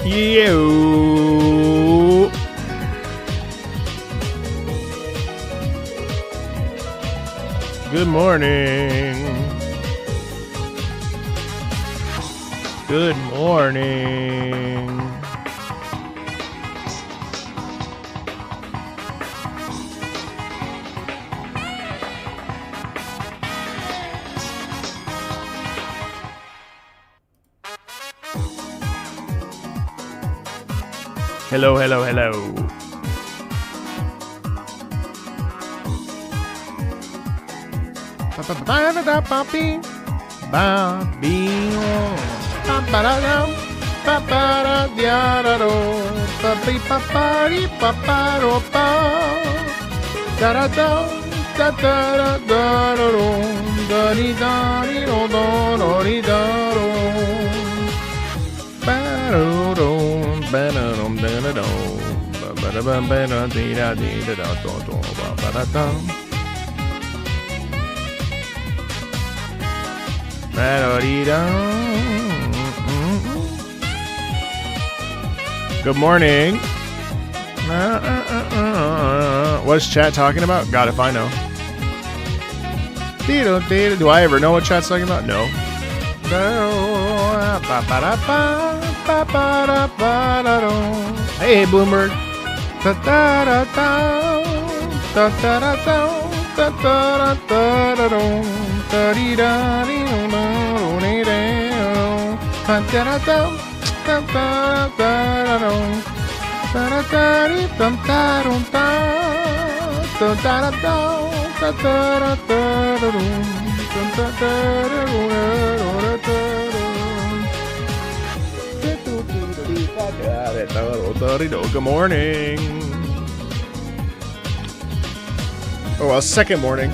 You. Good morning. Good morning. Hello, hello, hello. Good morning. What's chat talking about? God, if I know. Do I ever know what chat's talking about? No. Hey, Bloomberg. Good morning. Oh, well, second morning.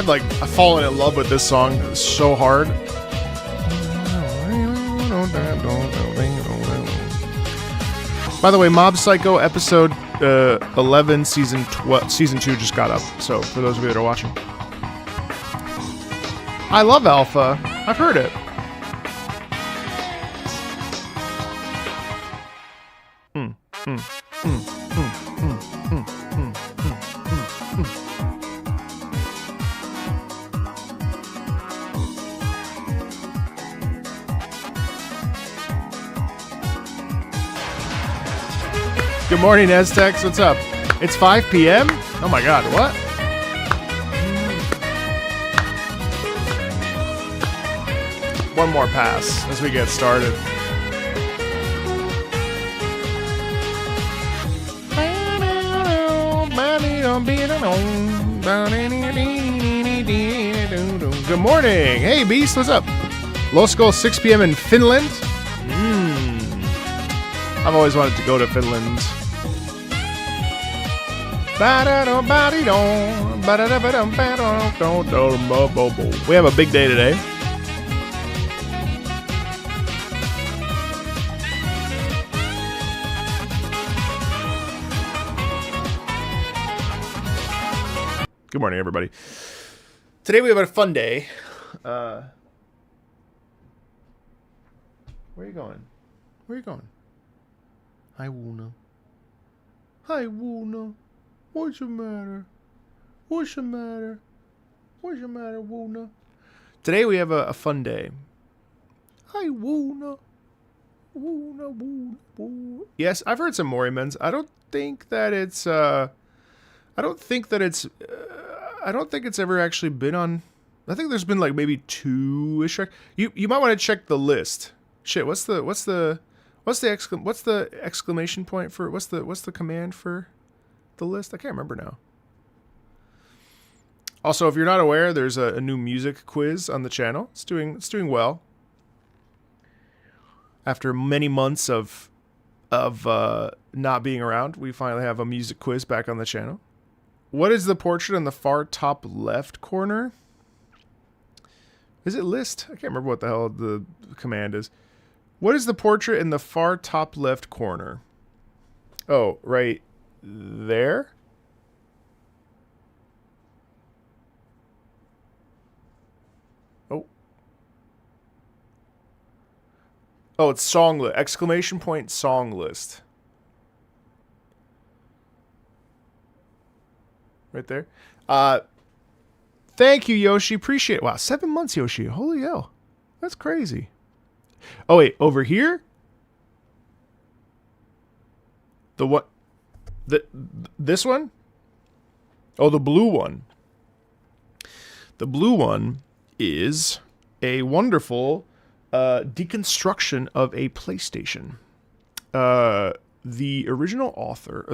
I've fallen in love with this song. It's so hard. By the way, Mob Psycho episode 11 season 2 just got up. So for those of you that are watching, I love Alpha. I've heard it. Good morning, Aztecs. What's up? It's 5 p.m.? Oh my god, what? One more pass as we get started. Good morning. Hey, Beast, what's up? Low Skull, 6 p.m. in Finland. I've always wanted to go to Finland. We have a big day today. Good morning, everybody. Today we have a fun day. Where are you going? Where are you going? Hi, Woona. Hi, Woona. What's the matter? What's the matter? What's the matter, Woona? Today we have a fun day. Hi, Woona. Woona, Woona, Woona. Yes, I've heard some Morimens. I don't think that it's ever actually been on. I think there's been like maybe 2-ish. You might want to check the list. Shit, what's the exclamation point for what's the command for the list? I can't remember now. Also, if you're not aware, there's a new music quiz on the channel. It's doing well. After many months of not being around, we finally have a music quiz back on the channel. What is the portrait on the far top left corner? Is it list? I can't remember what the hell the command is. What is the portrait in the far top left corner? Oh, right there? Oh. Oh, it's song list. Exclamation point song list. Right there. Thank you, Yoshi. Appreciate it. Wow, 7 months, Yoshi. Holy hell. That's crazy. Oh, wait. Over here? The what? This one? Oh, the blue one. The blue one is a wonderful deconstruction of a PlayStation. The original author,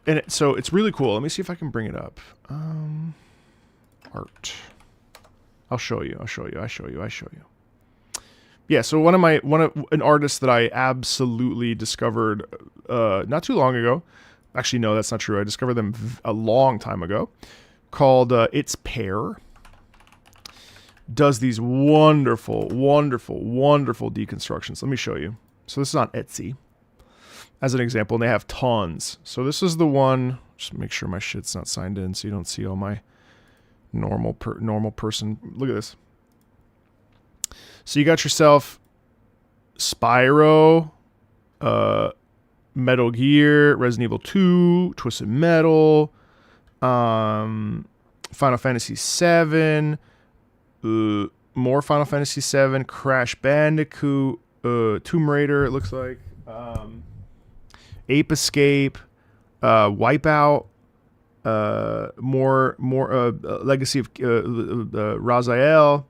and so it's really cool. Let me see if I can bring it up. Art. I'll show you. Yeah, so an artist that I absolutely discovered not too long ago. Actually, no, that's not true. I discovered them a long time ago. Called It's Pear. Does these wonderful, wonderful, wonderful deconstructions. Let me show you. So this is on Etsy, as an example, and they have tons. So this is the one. Just make sure my shit's not signed in, so you don't see all my normal person. Look at this. So you got yourself Spyro, Metal Gear, Resident Evil 2, Twisted Metal, Final Fantasy 7, more Final Fantasy 7, Crash Bandicoot, Tomb Raider, it looks like, Ape Escape, Wipeout, more Legacy of Raziel,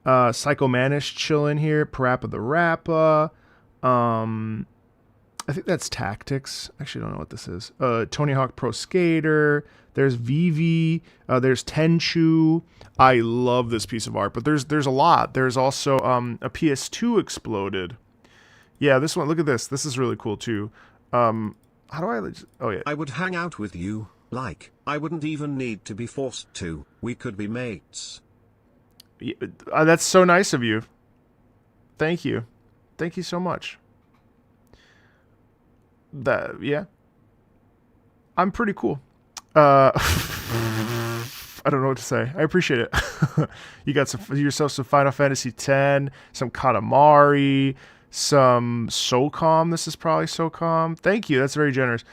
Psycho Manish chilling here, Parappa the Rappa, I think that's Tactics. Actually, I don't know what this is. Tony Hawk Pro Skater. There's Vivi. There's Tenchu. I love this piece of art, but there's a lot. There's also a PS2 Exploded. Yeah, this one. Look at this. This is really cool too. How do I? Oh yeah. I would hang out with you. Like, I wouldn't even need to be forced to. We could be mates. Yeah, that's so nice of you. Thank you. Thank you so much. Yeah. I'm pretty cool. I don't know what to say. I appreciate it. You got yourself some Final Fantasy X, some Katamari, some SOCOM. This is probably SOCOM. Thank you. That's very generous.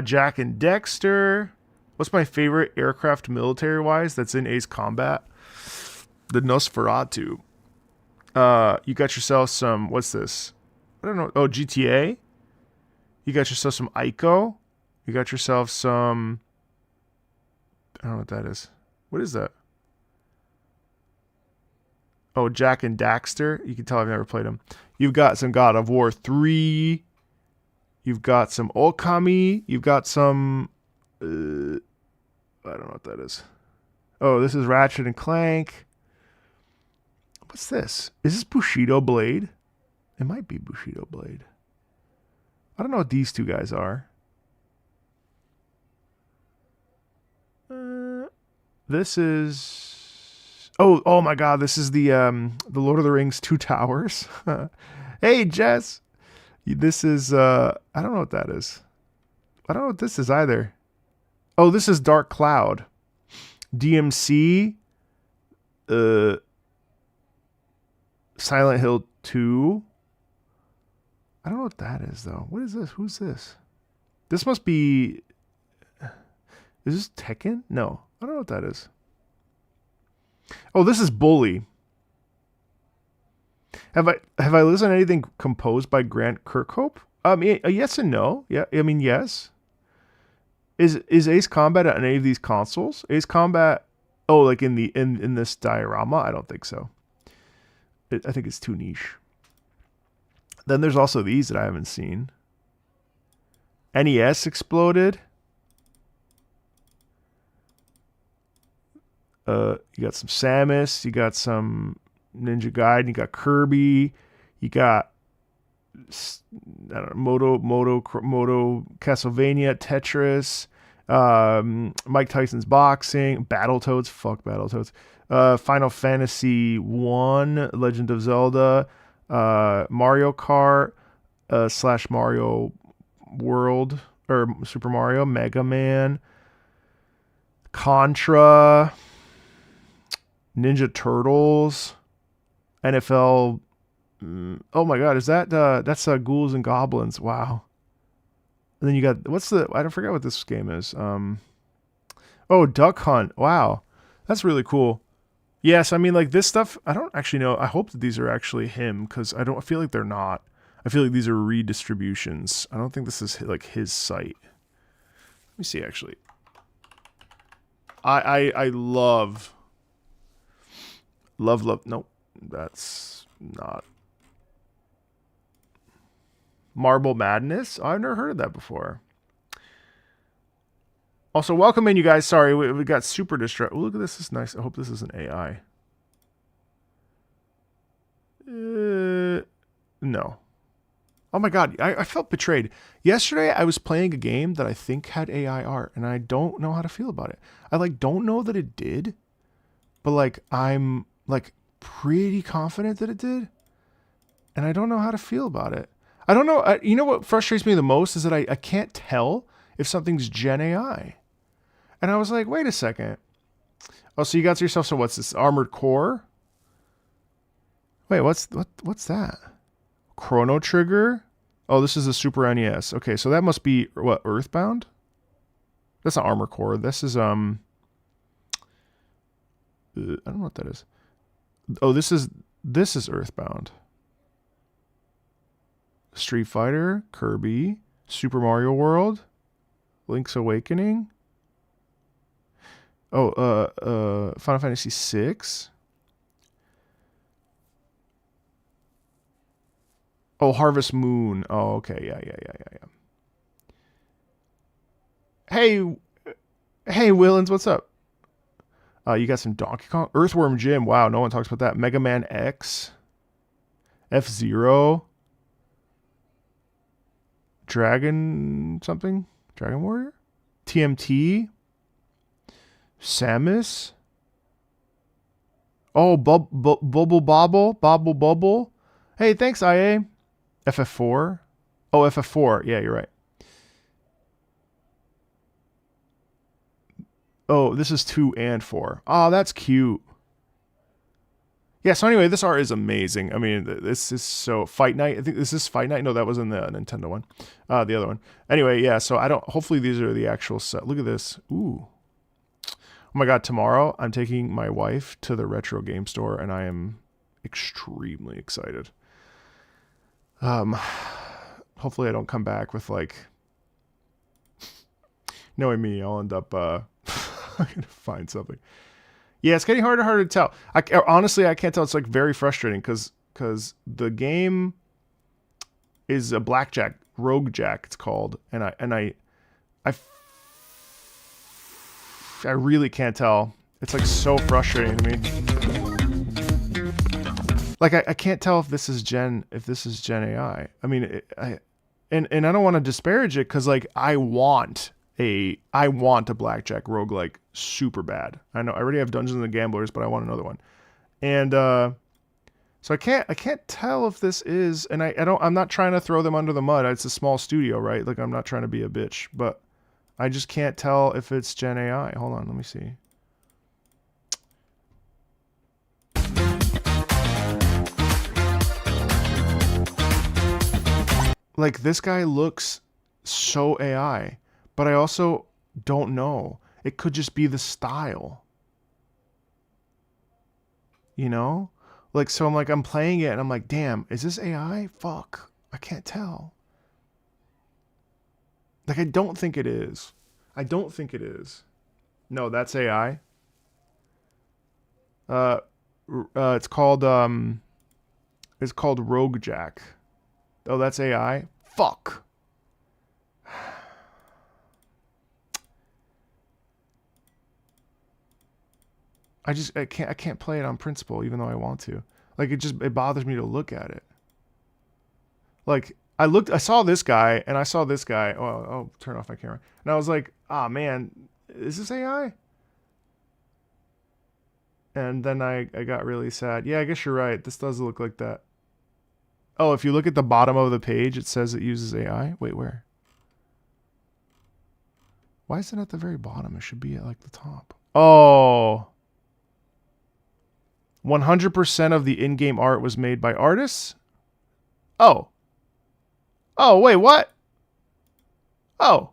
Jack and Dexter. What's my favorite aircraft military-wise that's in Ace Combat? The Nosferatu. You got yourself some... What's this? I don't know. Oh, GTA. You got yourself some Ico. You got yourself some... I don't know what that is. What is that? Oh, Jack and Daxter. You can tell I've never played them. You've got some God of War 3. You've got some Okami. You've got some... I don't know what that is. Oh, this is Ratchet and Clank. What's this? Is this Bushido Blade? It might be Bushido Blade. I don't know what these two guys are. This is... Oh my God. This is the Lord of the Rings Two Towers. Hey, Jess. This is... I don't know what that is. I don't know what this is either. Oh, this is Dark Cloud. DMC. Silent Hill 2. I don't know what that is, though. What is this? Who's this? This must be... Is this Tekken? No. I don't know what that is. Oh, this is Bully. Have I listened to anything composed by Grant Kirkhope? Yes and no. Yeah, I mean, yes. Is Ace Combat on any of these consoles? Ace Combat... Oh, like in this diorama? I don't think so. I think it's too niche. Then there's also these that I haven't seen. NES Exploded. You got some Samus. You got some Ninja Gaiden. You got Kirby. You got I don't know, Moto Castlevania, Tetris. Mike Tyson's Boxing. Battletoads. Fuck Battletoads. Final Fantasy 1, Legend of Zelda. Mario Kart / Mario World or Super Mario, Mega Man, Contra, Ninja Turtles, NFL. Oh my God, is that that's Ghouls and Goblins? Wow. And then you got I don't forget what this game is. Oh, Duck Hunt. Wow, that's really cool. Yes, I mean like this stuff. I don't actually know. I hope that these are actually him because I feel like they're not. I feel like these are redistributions. I don't think this is like his site. Let me see actually. I love. Nope, that's not. Marble Madness? I've never heard of that before. Also, welcome in, you guys. Sorry, we got super distracted. Look at this. This is nice. I hope this is an AI. No. Oh my God, I felt betrayed. Yesterday, I was playing a game that I think had AI art, and I don't know how to feel about it. I like don't know that it did, but like I'm like pretty confident that it did, and I don't know how to feel about it. I don't know. You know what frustrates me the most is that I can't tell if something's Gen AI. And I was like, wait a second. Oh, so you got yourself what's this? Armored Core? Wait, what's that? Chrono Trigger? Oh, this is a Super NES. Okay, so that must be what, Earthbound? That's not Armored Core. This is I don't know what that is. Oh, this is Earthbound. Street Fighter, Kirby, Super Mario World, Link's Awakening. Oh, Final Fantasy VI. Oh, Harvest Moon. Oh, okay. Yeah. Hey, Willens, what's up? You got some Donkey Kong, Earthworm Jim. Wow, no one talks about that. Mega Man X, F-Zero. Dragon Warrior? TMT? Samus? Oh, Bubble. Hey, thanks, IA. FF4? Oh, FF4. Yeah, you're right. Oh, this is 2 and 4. Oh, that's cute. Yeah, so anyway, this art is amazing. I mean, this is so... Fight Night? I think this is Fight Night. No, that was in the Nintendo one. The other one. Anyway, yeah, so hopefully these are the actual set. Look at this. Ooh. Oh my God, tomorrow I'm taking my wife to the retro game store, and I am extremely excited. Hopefully I don't come back with like... Knowing me, I'll end up... I'm going to find something. Yeah, it's getting harder and harder to tell. Honestly, I can't tell. It's like very frustrating because the game is a blackjack, rogue jack. It's called, and I really can't tell. It's like so frustrating to me. Like I can't tell if this is Gen AI. I mean, and I don't want to disparage it because like I want a blackjack roguelike super bad. I know I already have Dungeons and Gamblers, but I want another one. And so I can't tell if this is, and I'm not trying to throw them under the mud. It's a small studio, right? Like I'm not trying to be a bitch, but I just can't tell if it's Gen AI. Hold on, let me see. Like this guy looks so AI. But I also don't know. It could just be the style. You know? Like, so I'm playing it and I'm like, damn, is this AI? Fuck. I can't tell. Like, I don't think it is. No, that's AI. It's called Rogue Jack. Oh, that's AI? Fuck. I can't play it on principle, even though I want to. Like it bothers me to look at it. Like I saw this guy and I saw this guy. Oh, I'll turn off my camera. And I was like, ah, man, is this AI? And then I got really sad. Yeah, I guess you're right. This does look like that. Oh, if you look at the bottom of the page, it says it uses AI. Wait, where? Why is it at the very bottom? It should be at like the top. Oh. 100% of the in-game art was made by artists? Oh. Oh, wait, what? Oh.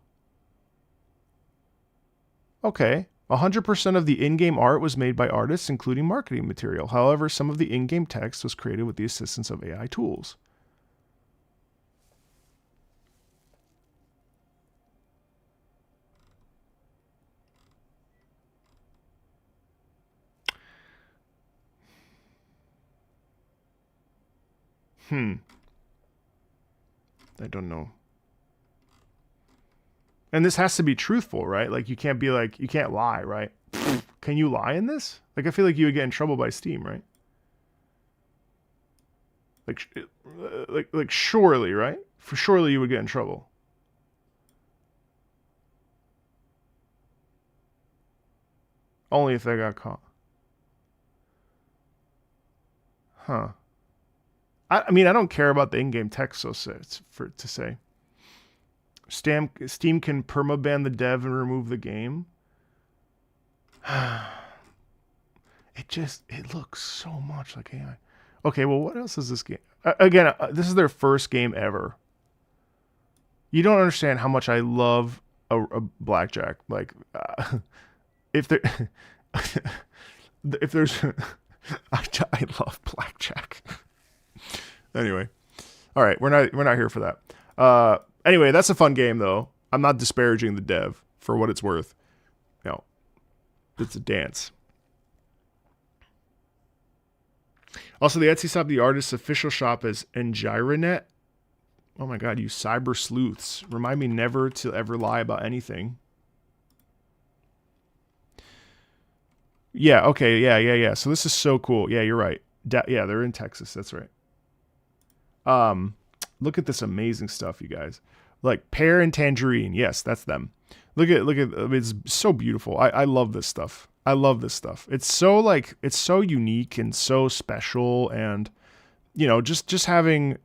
Okay. 100% of the in-game art was made by artists, including marketing material. However, some of the in-game text was created with the assistance of AI tools. I don't know. And this has to be truthful, right? Like you can't be like, you can't lie, right? Can you lie in this? Like I feel like you would get in trouble by Steam, right? Like surely, right? For surely you would get in trouble. Only if they got caught. Huh. I mean, I don't care about the in-game text, so to say. Steam can permaban the dev and remove the game. It looks so much like AI. Okay, well, what else is this game? Again, this is their first game ever. You don't understand how much I love a blackjack. Like, if there's, I love blackjack. Anyway, all right, we're not here for that. Anyway, that's a fun game though. I'm not disparaging the dev for what it's worth. No, it's a dance. Also, the Etsy shop, the artist's official shop is Engironet. Oh my god, you cyber sleuths. Remind me never to ever lie about anything. Yeah, okay, yeah. So this is so cool. Yeah, you're right. Yeah, they're in Texas. That's right. Look at this amazing stuff, you guys. Like pear and tangerine. Yes, that's them. Look at it's so beautiful. I love this stuff. I love this stuff. It's so unique and so special, and you know, just having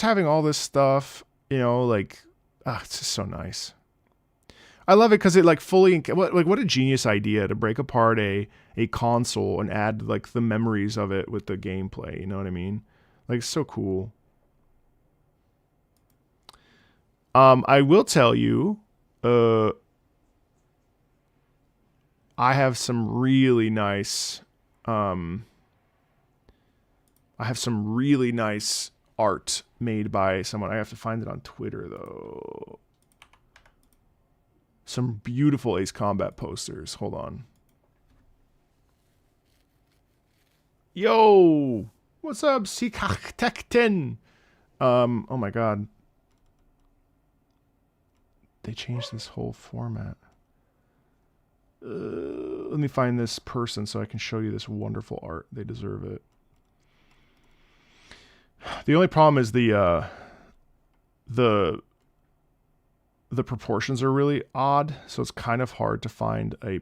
all this stuff, you know, like it's just so nice. I love it because it like fully what a genius idea to break apart a console and add like the memories of it with the gameplay. You know what I mean? Like it's so cool. I will tell you, I have some really nice, art made by someone. I have to find it on Twitter though. Some beautiful Ace Combat posters. Hold on. Yo, what's up, Sikach Tech 10? Oh my god. They changed this whole format. Let me find this person so I can show you this wonderful art. They deserve it. The only problem is the proportions are really odd, so it's kind of hard to find a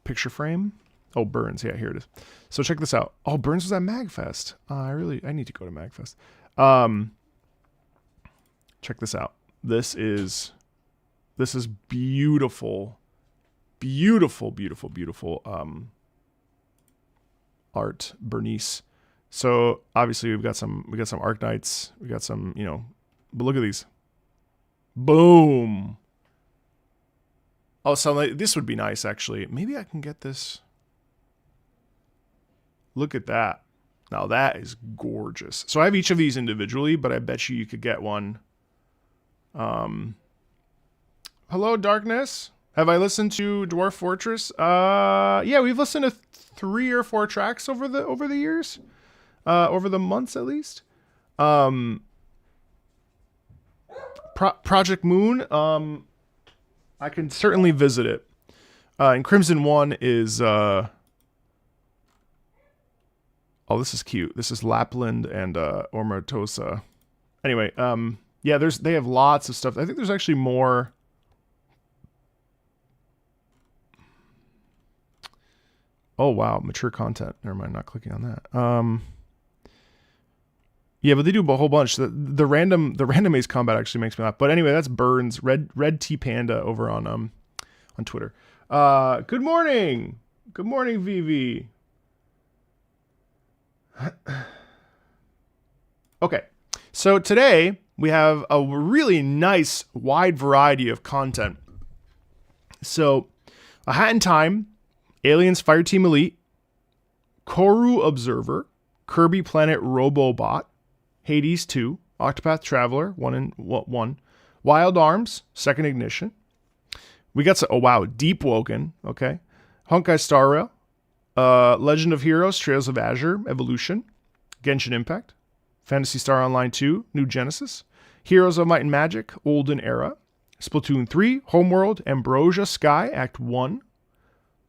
picture frame. Oh, Burns. Yeah, here it is. So check this out. Oh, Burns was at MagFest. I need to go to MagFest. Check this out. This is beautiful, beautiful art. Bernice. So obviously we got some Arknights. We got some, you know, but look at these. Boom. Oh, so like, this would be nice actually. Maybe I can get this. Look at that. Now that is gorgeous. So I have each of these individually, but I bet you could get one. Hello, Darkness. Have I listened to Dwarf Fortress? Yeah, we've listened to 3 or 4 tracks over the years, over the months at least. Project Moon. I can certainly visit it. And Crimson One is. Oh, this is cute. This is Lapland and Ormatosa. Anyway, yeah, they have lots of stuff. I think there's actually more. Oh wow, mature content. Never mind, not clicking on that. Yeah, but they do a whole bunch. The random Ace combat actually makes me laugh. But anyway, that's Burns, Red T Panda over on Twitter. Good morning. Good morning, VV. Okay. So today we have a really nice wide variety of content. So, A Hat in Time, Aliens Fireteam Elite, Koru Observer, Kirby Planet Robobot, Hades 2, Octopath Traveler 1, Wild Arms, Second Ignition. We got some, oh wow, Deep Woken, okay. Honkai Star Rail, Legend of Heroes, Trails of Azure, Evolution, Genshin Impact, Phantasy Star Online 2, New Genesis, Heroes of Might and Magic, Olden Era, Splatoon 3, Homeworld, Ambrosia Sky, Act 1.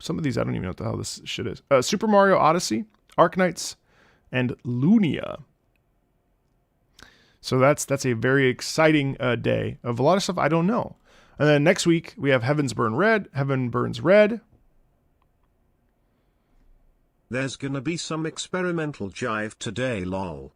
Some of these, I don't even know what the hell this shit is. Super Mario Odyssey, Arknights, and Lunia. So that's a very exciting day of a lot of stuff I don't know. And then next week, we have Heaven Burns Red. There's gonna be some experimental jive today, lol.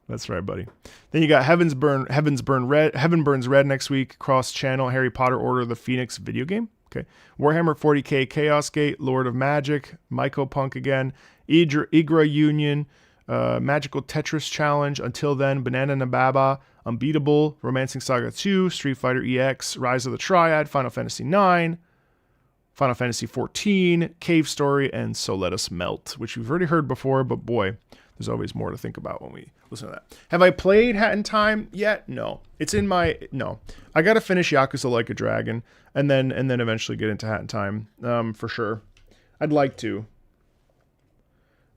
That's right, buddy. Then you got Heaven Burns Red next week, cross-channel Harry Potter Order of the Phoenix video game. Okay. Warhammer 40k Chaos Gate, Lord of Magic, Myco Punk again, Igra Union, Magical Tetris Challenge, Until Then, Banana Nababa, Unbeatable, Romancing Saga 2, Street Fighter EX, Rise of the Triad, Final Fantasy 9, Final Fantasy 14, Cave Story, and So Let Us Melt, which we've already heard before, but boy, there's always more to think about when we listen to that. Have I played Hat in Time yet? No. It's in my... No. I got to finish Yakuza Like a Dragon and then eventually get into Hat in Time for sure. I'd like to.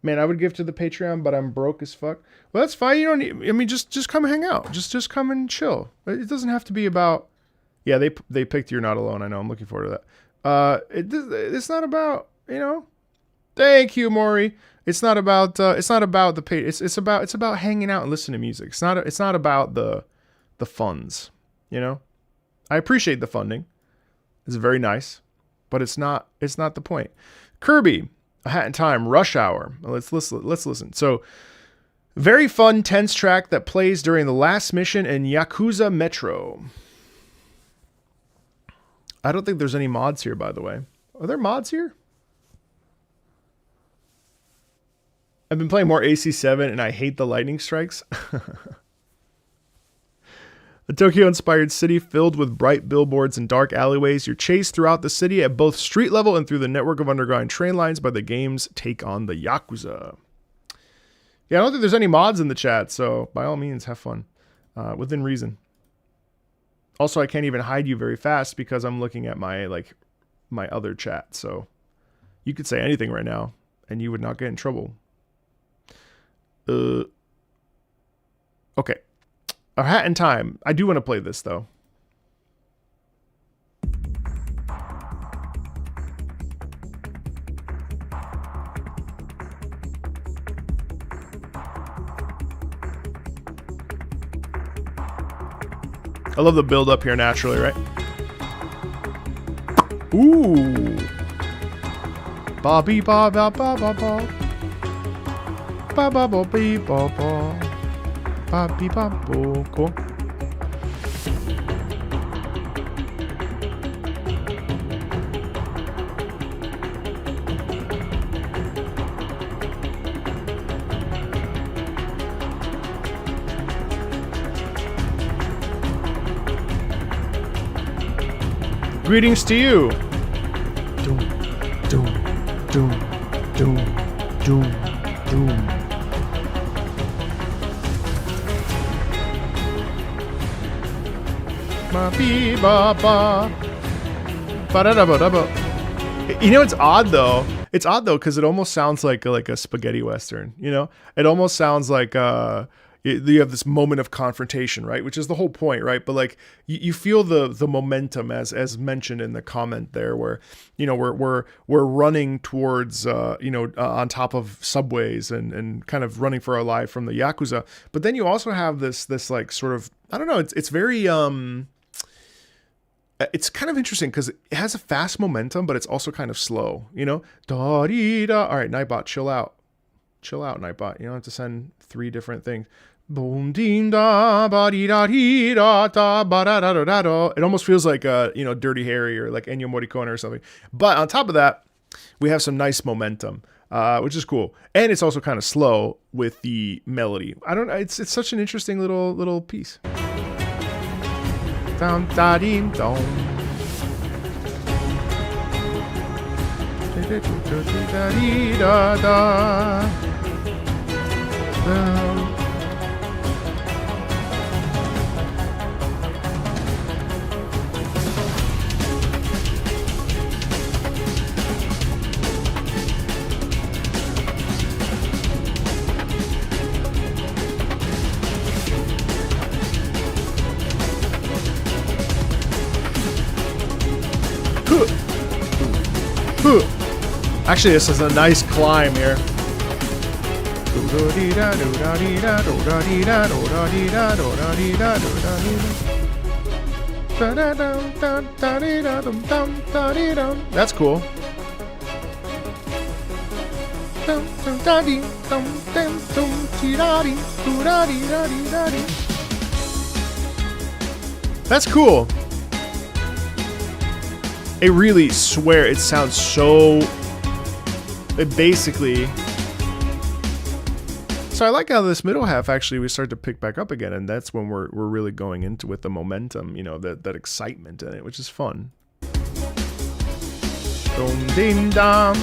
Man, I would give to the Patreon, but I'm broke as fuck. Well, that's fine. You don't need... I mean, just come hang out. Just come and chill. It doesn't have to be about... Yeah, they picked You're Not Alone. I know. I'm looking forward to that. It's not about, you know... Thank you, Maury. It's not about the pay. It's about hanging out and listening to music. It's not about the funds, you know. I appreciate the funding. It's very nice, but it's not the point. Kirby, A Hat in Time, Rush Hour. Let's listen. So, very fun, tense track that plays during the last mission in Yakuza Metro. I don't think there's any mods here, by the way. Are there mods here? I've been playing more AC7 and I hate the lightning strikes. A Tokyo-inspired city filled with bright billboards and dark alleyways. You're chased throughout the city at both street level and through the network of underground train lines by the game's take on the Yakuza. Yeah, I don't think there's any mods in the chat, so by all means, have fun. Within reason. Also, I can't even hide you very fast because I'm looking at my other chat, so you could say anything right now and you would not get in trouble. Okay. A Hat in Time. I do want to play this, though. I love the build up here naturally, right? Ooh. Bobby ba ba ba ba ba. Ba ba ba ba ba ba. Ba ba ba ba. Cool. Greetings to you. Doom, doom, doom, doom, doom, doom. You know, it's odd though. It's odd though because it almost sounds like a spaghetti western. You know, it almost sounds like you have this moment of confrontation, right? Which is the whole point, right? But like you feel the momentum as mentioned in the comment there, where you know we're running towards on top of subways and kind of running for our life from the Yakuza. But then you also have this like sort of, I don't know, it's very it's kind of interesting because it has a fast momentum, but it's also kind of slow, you know? Da-dee-da. All right, Nightbot, chill out. Chill out, Nightbot. You don't have to send 3 different things. Boom, ding, da, ba, dee, da, dee, da, da, ba, da, da, da, da, da. It almost feels like, Dirty Harry or like Ennio Morricone or something. But on top of that, we have some nice momentum, which is cool. And it's also kind of slow with the melody. It's such an interesting little piece. Down, da, ding, dong. Da, dee, da, da. Actually, this is a nice climb here. That's cool. That's cool. It really swear it sounds so. It basically. So I like how this middle half actually we start to pick back up again, and that's when we're really going into with the momentum, you know, that excitement in it, which is fun. Dum ding dum,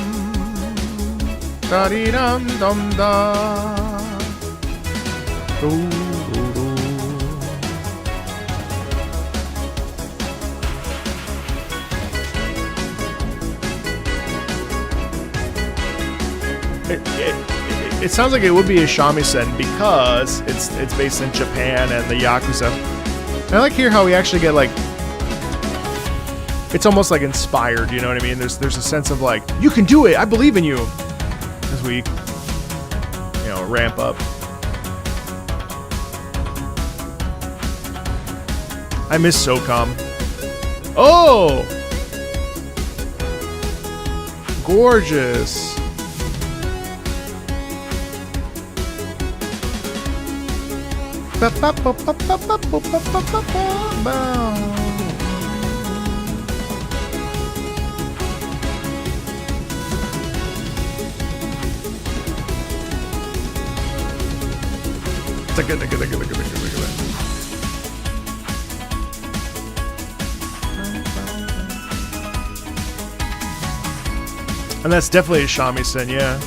da dee dum dum da. It sounds like it would be a shamisen because it's based in Japan and the Yakuza. And I like here how we actually get like, it's almost like inspired, you know what I mean? There's a sense of like, you can do it, I believe in you, as we, you know, ramp up. I miss SOCOM. Oh! Gorgeous. And that's definitely a shamisen, yeah.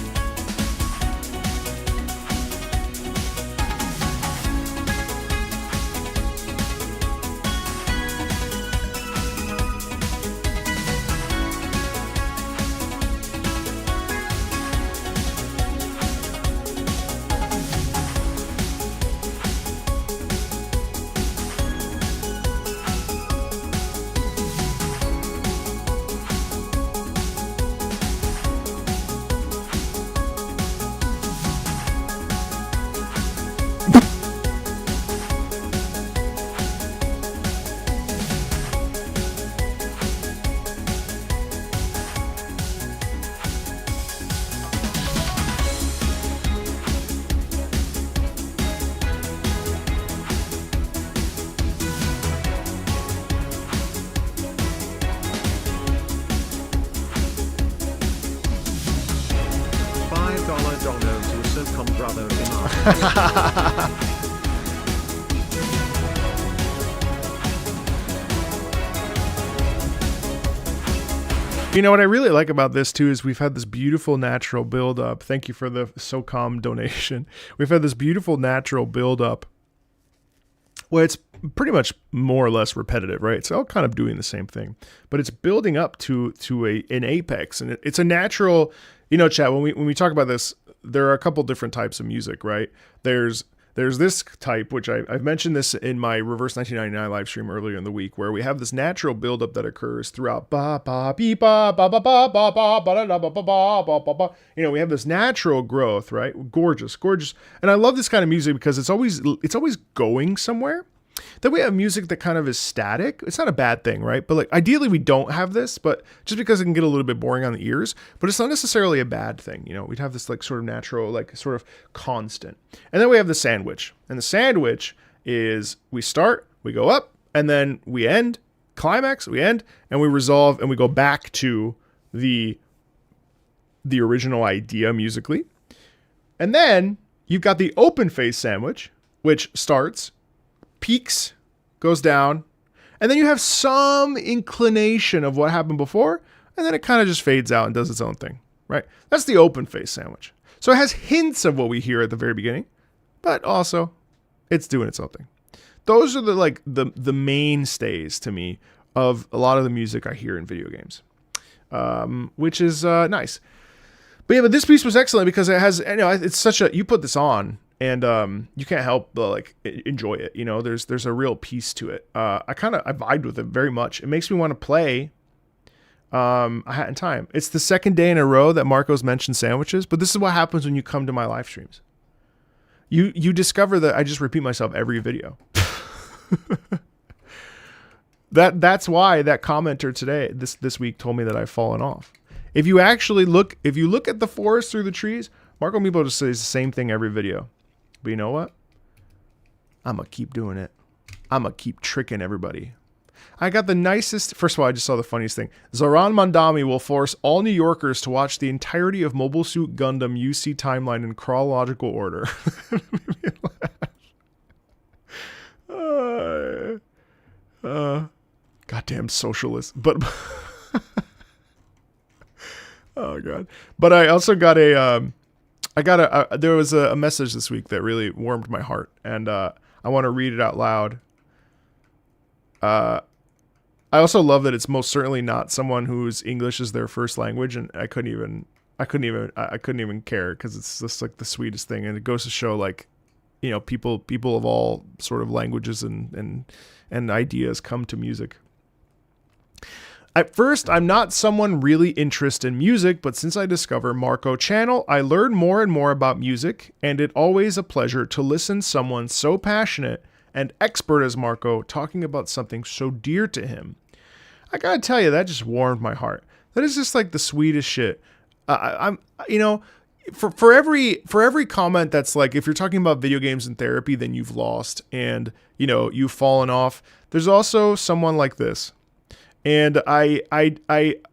You know what I really like about this too is we've had this beautiful natural build up. Thank you for the SOCOM donation. We've had this beautiful natural build up where it's pretty much more or less repetitive, right? It's all kind of doing the same thing, but it's building up to an apex, and it's a natural, you know, chat. When we talk about this, there are a couple different types of music, right? There's this type, which I've mentioned this in my Reverse 1999 live stream earlier in the week, where we have this natural buildup that occurs throughout. Ba ba beep ba ba ba ba ba ba ba da ba ba ba ba ba. You know, we have this natural growth, right? Gorgeous, gorgeous, and I love this kind of music because it's always going somewhere. Then we have music that kind of is static. It's not a bad thing, right? But like ideally we don't have this, but just because it can get a little bit boring on the ears, but it's not necessarily a bad thing. You know, we'd have this like sort of natural, like sort of constant. And then we have the sandwich. And the sandwich is we start, we go up, and then we end, climax, we end, and we resolve, and we go back to the original idea musically. And then you've got the open face sandwich, which starts, peaks, goes down, and then you have some inclination of what happened before, and then it kind of just fades out and does its own thing, right? That's the open face sandwich. So it has hints of what we hear at the very beginning, but also it's doing its own thing. Those are the mainstays to me of a lot of the music I hear in video games, which is nice. But yeah, but this piece was excellent because it has, you know, it's such a, you put this on and you can't help but like enjoy it. You know, there's a real piece to it. I vibed with it very much. It makes me want to play A Hat in Time. It's the second day in a row that Marco's mentioned sandwiches, but this is what happens when you come to my live streams. You discover that I just repeat myself every video. That's why that commenter today, this week, told me that I've fallen off. If you look at the forest through the trees, Marco Meepo just says the same thing every video. But you know what? I'm going to keep doing it. I'm going to keep tricking everybody. I got the nicest... First of all, I just saw the funniest thing. Zoran Mandami will force all New Yorkers to watch the entirety of Mobile Suit Gundam UC timeline in chronological order. Goddamn socialist. But... oh, God. But I also got there was a message this week that really warmed my heart. And I want to read it out loud. I also love that it's most certainly not someone whose English is their first language, and I couldn't even care because it's just like the sweetest thing, and it goes to show, like, you know, people of all sort of languages and ideas come to music. At first, I'm not someone really interested in music, but since I discovered Marco Channel, I learn more and more about music, and it's always a pleasure to listen to someone so passionate and expert as Marco talking about something so dear to him. I gotta tell you, that just warmed my heart. That is just like the sweetest shit. I'm, you know, for every comment that's like, if you're talking about video games and therapy, then you've lost and, you know, you've fallen off. There's also someone like this. And I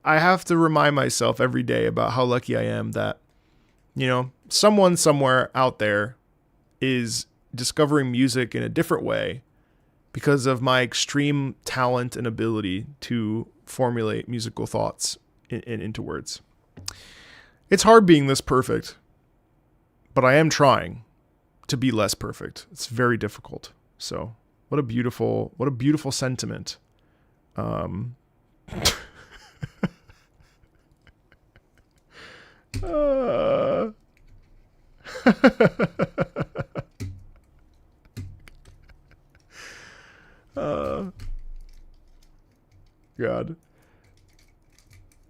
have to remind myself every day about how lucky I am that, you know, someone somewhere out there is discovering music in a different way because of my extreme talent and ability to formulate musical thoughts into words. It's hard being this perfect, but I am trying to be less perfect. It's very difficult. So what a beautiful sentiment. God.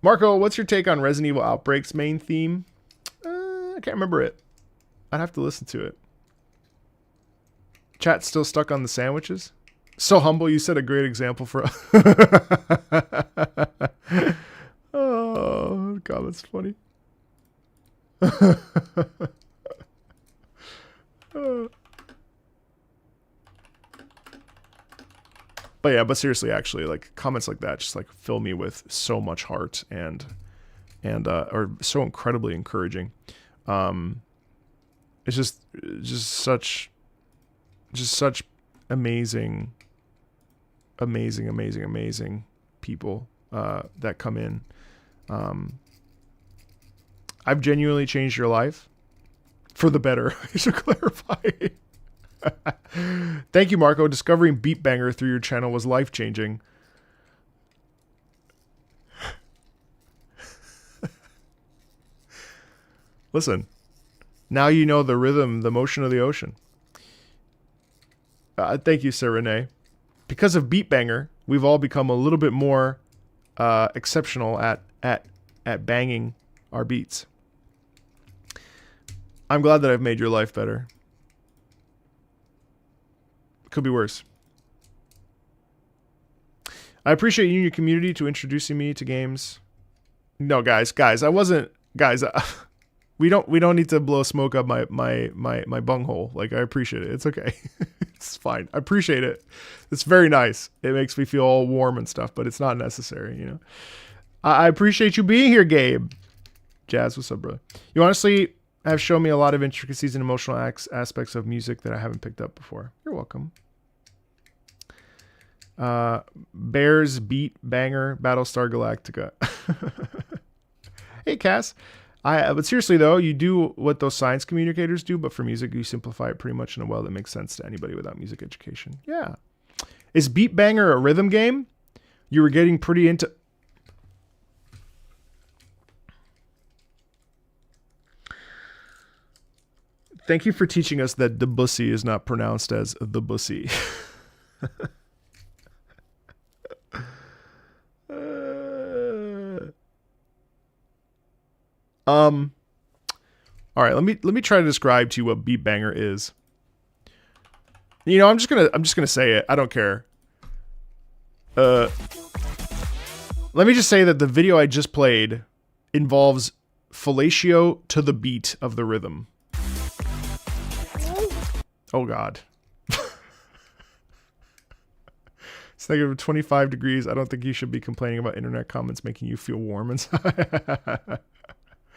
Marco, what's your take on Resident Evil Outbreak's main theme? I can't remember it. I'd have to listen to it. Chat's still stuck on the sandwiches? So humble, you set a great example for... Oh, God, that's funny. But yeah, but seriously, actually, like, comments like that just like fill me with so much heart and are so incredibly encouraging. It's just such amazing people that come in. I've genuinely changed your life for the better. I should clarify. Thank you, Marco. Discovering Beat Banger through your channel was life-changing. Listen, now you know the rhythm, the motion of the ocean. Thank you, Sir Renee. Because of Beat Banger, we've all become a little bit more exceptional at banging our beats. I'm glad that I've made your life better. Could be worse. I appreciate you and your community to introducing me to games. No, guys, I wasn't, guys. We don't need to blow smoke up my bunghole. Like, I appreciate it. It's okay. It's fine. I appreciate it. It's very nice. It makes me feel all warm and stuff, but it's not necessary, you know. I appreciate you being here, Gabe. Jazz, what's up, brother? You honestly have shown me a lot of intricacies and emotional aspects of music that I haven't picked up before. You're welcome. Bears beat banger Battlestar Galactica. Hey, Cass. But seriously though, you do what those science communicators do, but for music, you simplify it pretty much in a way that makes sense to anybody without music education. Yeah. Is Beat Banger a rhythm game? You were getting pretty into... Thank you for teaching us that Debussy is not pronounced as the Bussy. All right, let me try to describe to you what Beat Banger is. You know, I'm just gonna say it. I don't care. Let me just say that the video I just played involves fellatio to the beat of the rhythm. Oh God. It's negative 25 degrees. I don't think you should be complaining about internet comments making you feel warm inside.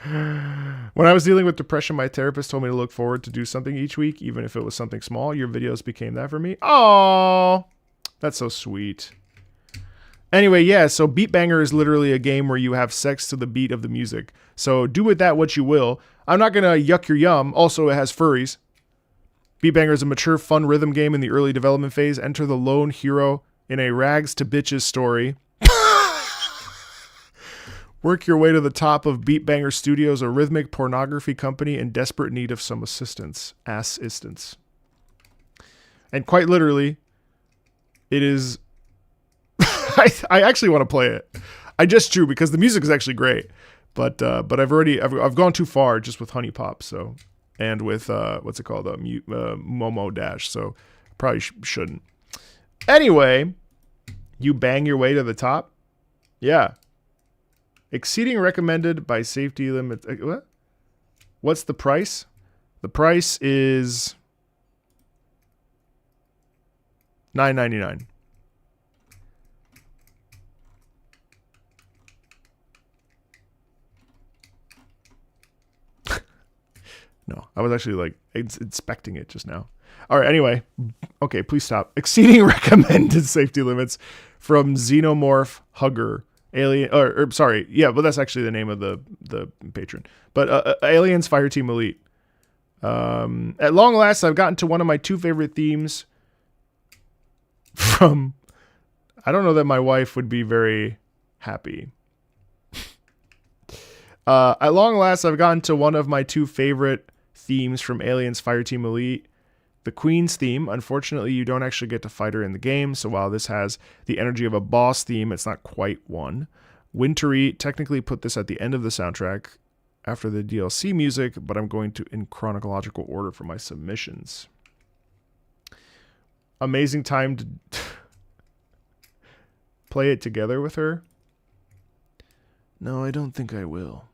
When I was dealing with depression, my therapist told me to look forward to do something each week, even if it was something small. Your videos became that for me. Oh, that's so sweet. Anyway, yeah, so Beat Banger is literally a game where you have sex to the beat of the music. So do with that what you will. I'm not going to yuck your yum. Also, it has furries. Beat Banger is a mature, fun rhythm game in the early development phase. Enter the lone hero in a rags to bitches story. Work your way to the top of Beat Banger Studios, a rhythmic pornography company in desperate need of some assistance. Assistance. And quite literally, it is... I actually want to play it. I just drew because the music is actually great. But I've gone too far just with Honey Pop, so... And with, what's it called? Momo Dash. So probably shouldn't. Anyway, you bang your way to the top. Yeah. Exceeding recommended by safety limits. What? What's the price? The price is $9.99. No, I was actually like inspecting it just now. All right, anyway. Okay, please stop. Exceeding recommended safety limits from Xenomorph Hugger. Alien, or sorry, yeah, but that's actually the name of the patron. But Aliens Fireteam Elite. At long last, I've gotten to one of my two favorite themes from... I don't know that my wife would be very happy. At long last, I've gotten to one of my two favorite themes from Aliens Fireteam Elite. The Queen's theme. Unfortunately, you don't actually get to fight her in the game, so while this has the energy of a boss theme, it's not quite one. Wintry technically put this at the end of the soundtrack after the DLC music, but I'm going to in chronological order for my submissions. Amazing time to play it together with her. No, I don't think I will.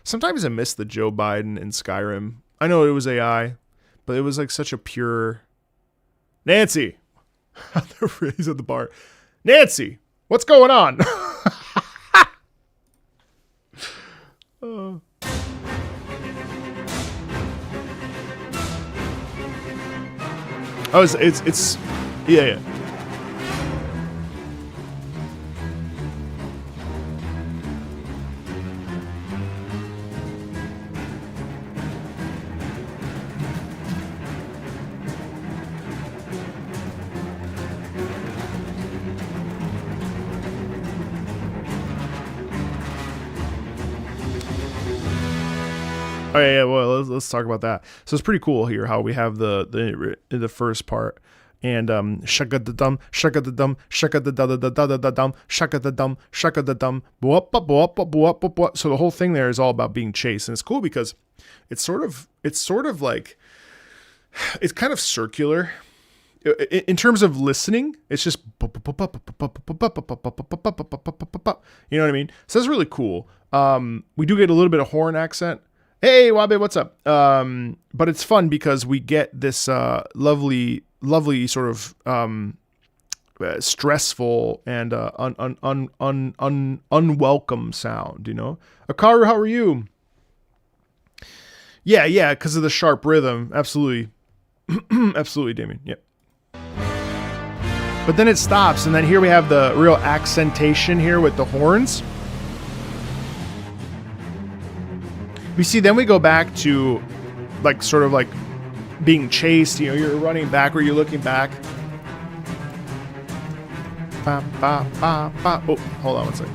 Sometimes I miss the Joe Biden in Skyrim. I know it was AI, but it was like such a pure... Nancy! He's at the bar. Nancy! What's going on? Oh, it's yeah. Oh yeah, well let's talk about that. So it's pretty cool here how we have the first part and shaka da dum shaka da dum shaka da da da da da da dum shaka da dum shaka da dum. So the whole thing there is all about being chased, and it's cool because it's sort of like it's kind of circular in terms of listening, it's just, you know what I mean? So that's really cool. We do get a little bit of horn accent. Hey, Wabe, what's up? But it's fun because we get this lovely sort of stressful and unwelcome sound, you know? Akaru, how are you? Yeah, because of the sharp rhythm. Absolutely. Absolutely, Damien. Yep. But then it stops, and then here we have the real accentation here with the horns. We see, then we go back to, like, sort of like being chased. You know, you're running backward, you're looking back. Ba, ba, ba, ba. Oh, hold on one second.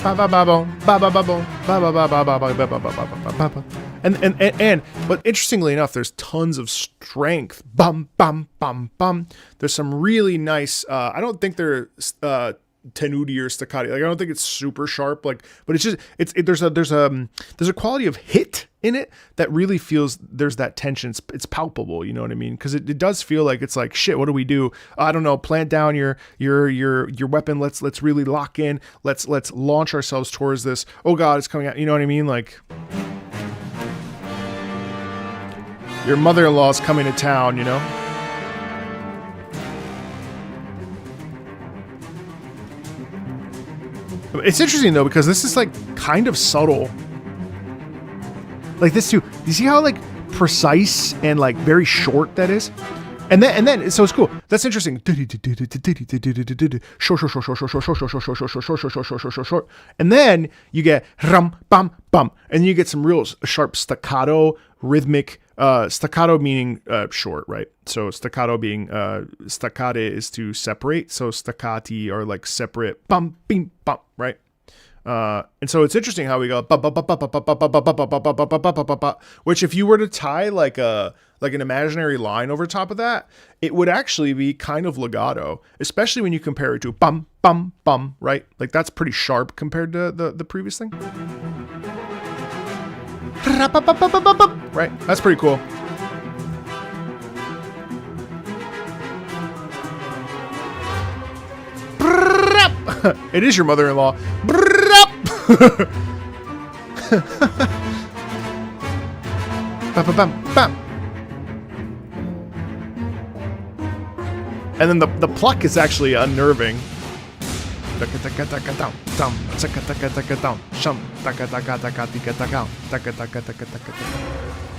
Ba ba ba boom, ba ba ba boom, ba ba ba ba ba ba ba ba ba ba ba ba. And but interestingly enough, there's tons of strength. Bum bum bum bum. There's some really nice. I don't think they're tenuti or staccati. Like, I don't think it's super sharp. Like, but it's just there's a quality of hit in it that really feels there's that tension. It's palpable. You know what I mean? Because it does feel like it's like, shit. What do we do? I don't know. Plant down your weapon. Let's really lock in. Let's launch ourselves towards this. Oh God, it's coming out. You know what I mean? Like, your mother-in-law's coming to town. You know. It's interesting though, because this is like kind of subtle. Like this too. You see how like precise and like very short that is? And then so it's cool. That's interesting. Short. And then you get rum bum bum. And you get some real sharp staccato, rhythmic, staccato meaning short, right? So staccato being staccate is to separate. So staccati are like separate bum bing bum, right? And so it's interesting how we go, which if you were to tie like an imaginary line over top of that, it would actually be kind of legato, especially when you compare it to bum bum bum, right? Like that's pretty sharp compared to the previous thing. Right? That's pretty cool. It is your mother-in-law. And then the pluck is actually unnerving.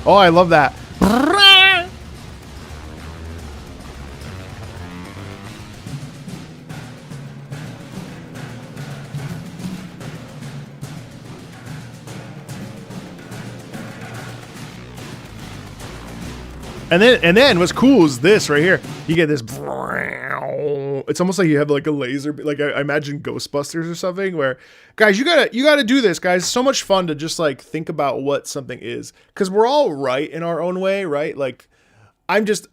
Oh, I love that. And then what's cool is this right here. You get this. It's almost like you have like a laser, like I imagine Ghostbusters or something. Where, guys, you gotta do this, guys. It's so much fun to just like think about what something is, because we're all right in our own way, right? Like, I just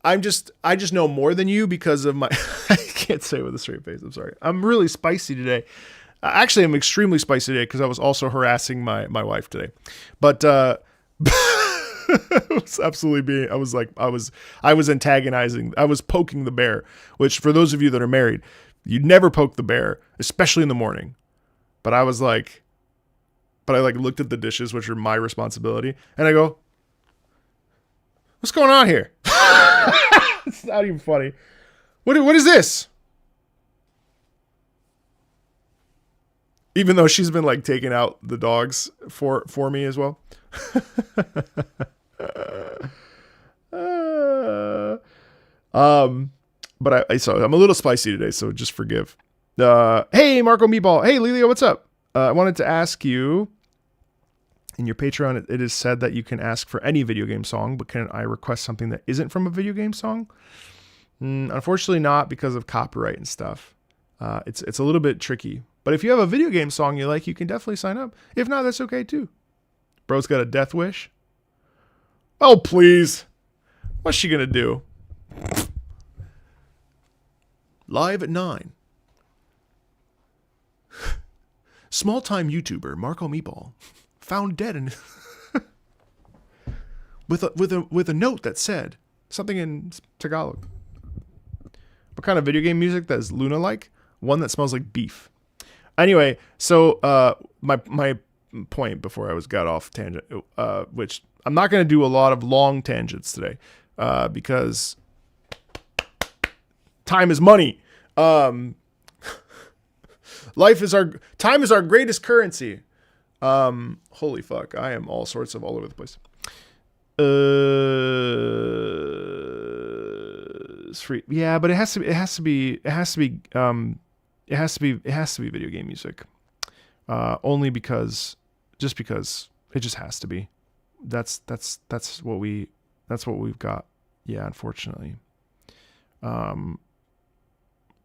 know more than you because of my. I can't say it with a straight face. I'm sorry. I'm really spicy today. Actually, I'm extremely spicy today because I was also harassing my wife today, but. It was absolutely being. I was antagonizing. I was poking the bear. Which, for those of you that are married, you never poke the bear, especially in the morning. But I looked at the dishes, which are my responsibility, and I go, "What's going on here?" It's not even funny. What is this? Even though she's been like taking out the dogs for me as well. But so I'm a little spicy today, so just forgive. Hey, Marco Meatball. Hey, Lelio, what's up? I wanted to ask you, in your Patreon, it is said that you can ask for any video game song, but can I request something that isn't from a video game song? Unfortunately not, because of copyright and stuff. It's a little bit tricky. But if you have a video game song you like, you can definitely sign up. If not, that's okay too. Bro's got a death wish. Oh, please. What's she gonna do? Live at 9. Small-time YouTuber Marco Meatball found dead in... with a note that said something in Tagalog. What kind of video game music does Luna like? One that smells like beef. Anyway, so my point before I got off tangent, which I'm not going to do a lot of long tangents today, because time is money. Time is our greatest currency. Holy fuck, I am all sorts of all over the place. It's free. Yeah, but it has to be video game music. Only because it just has to be. That's what we've got. Yeah, unfortunately. No,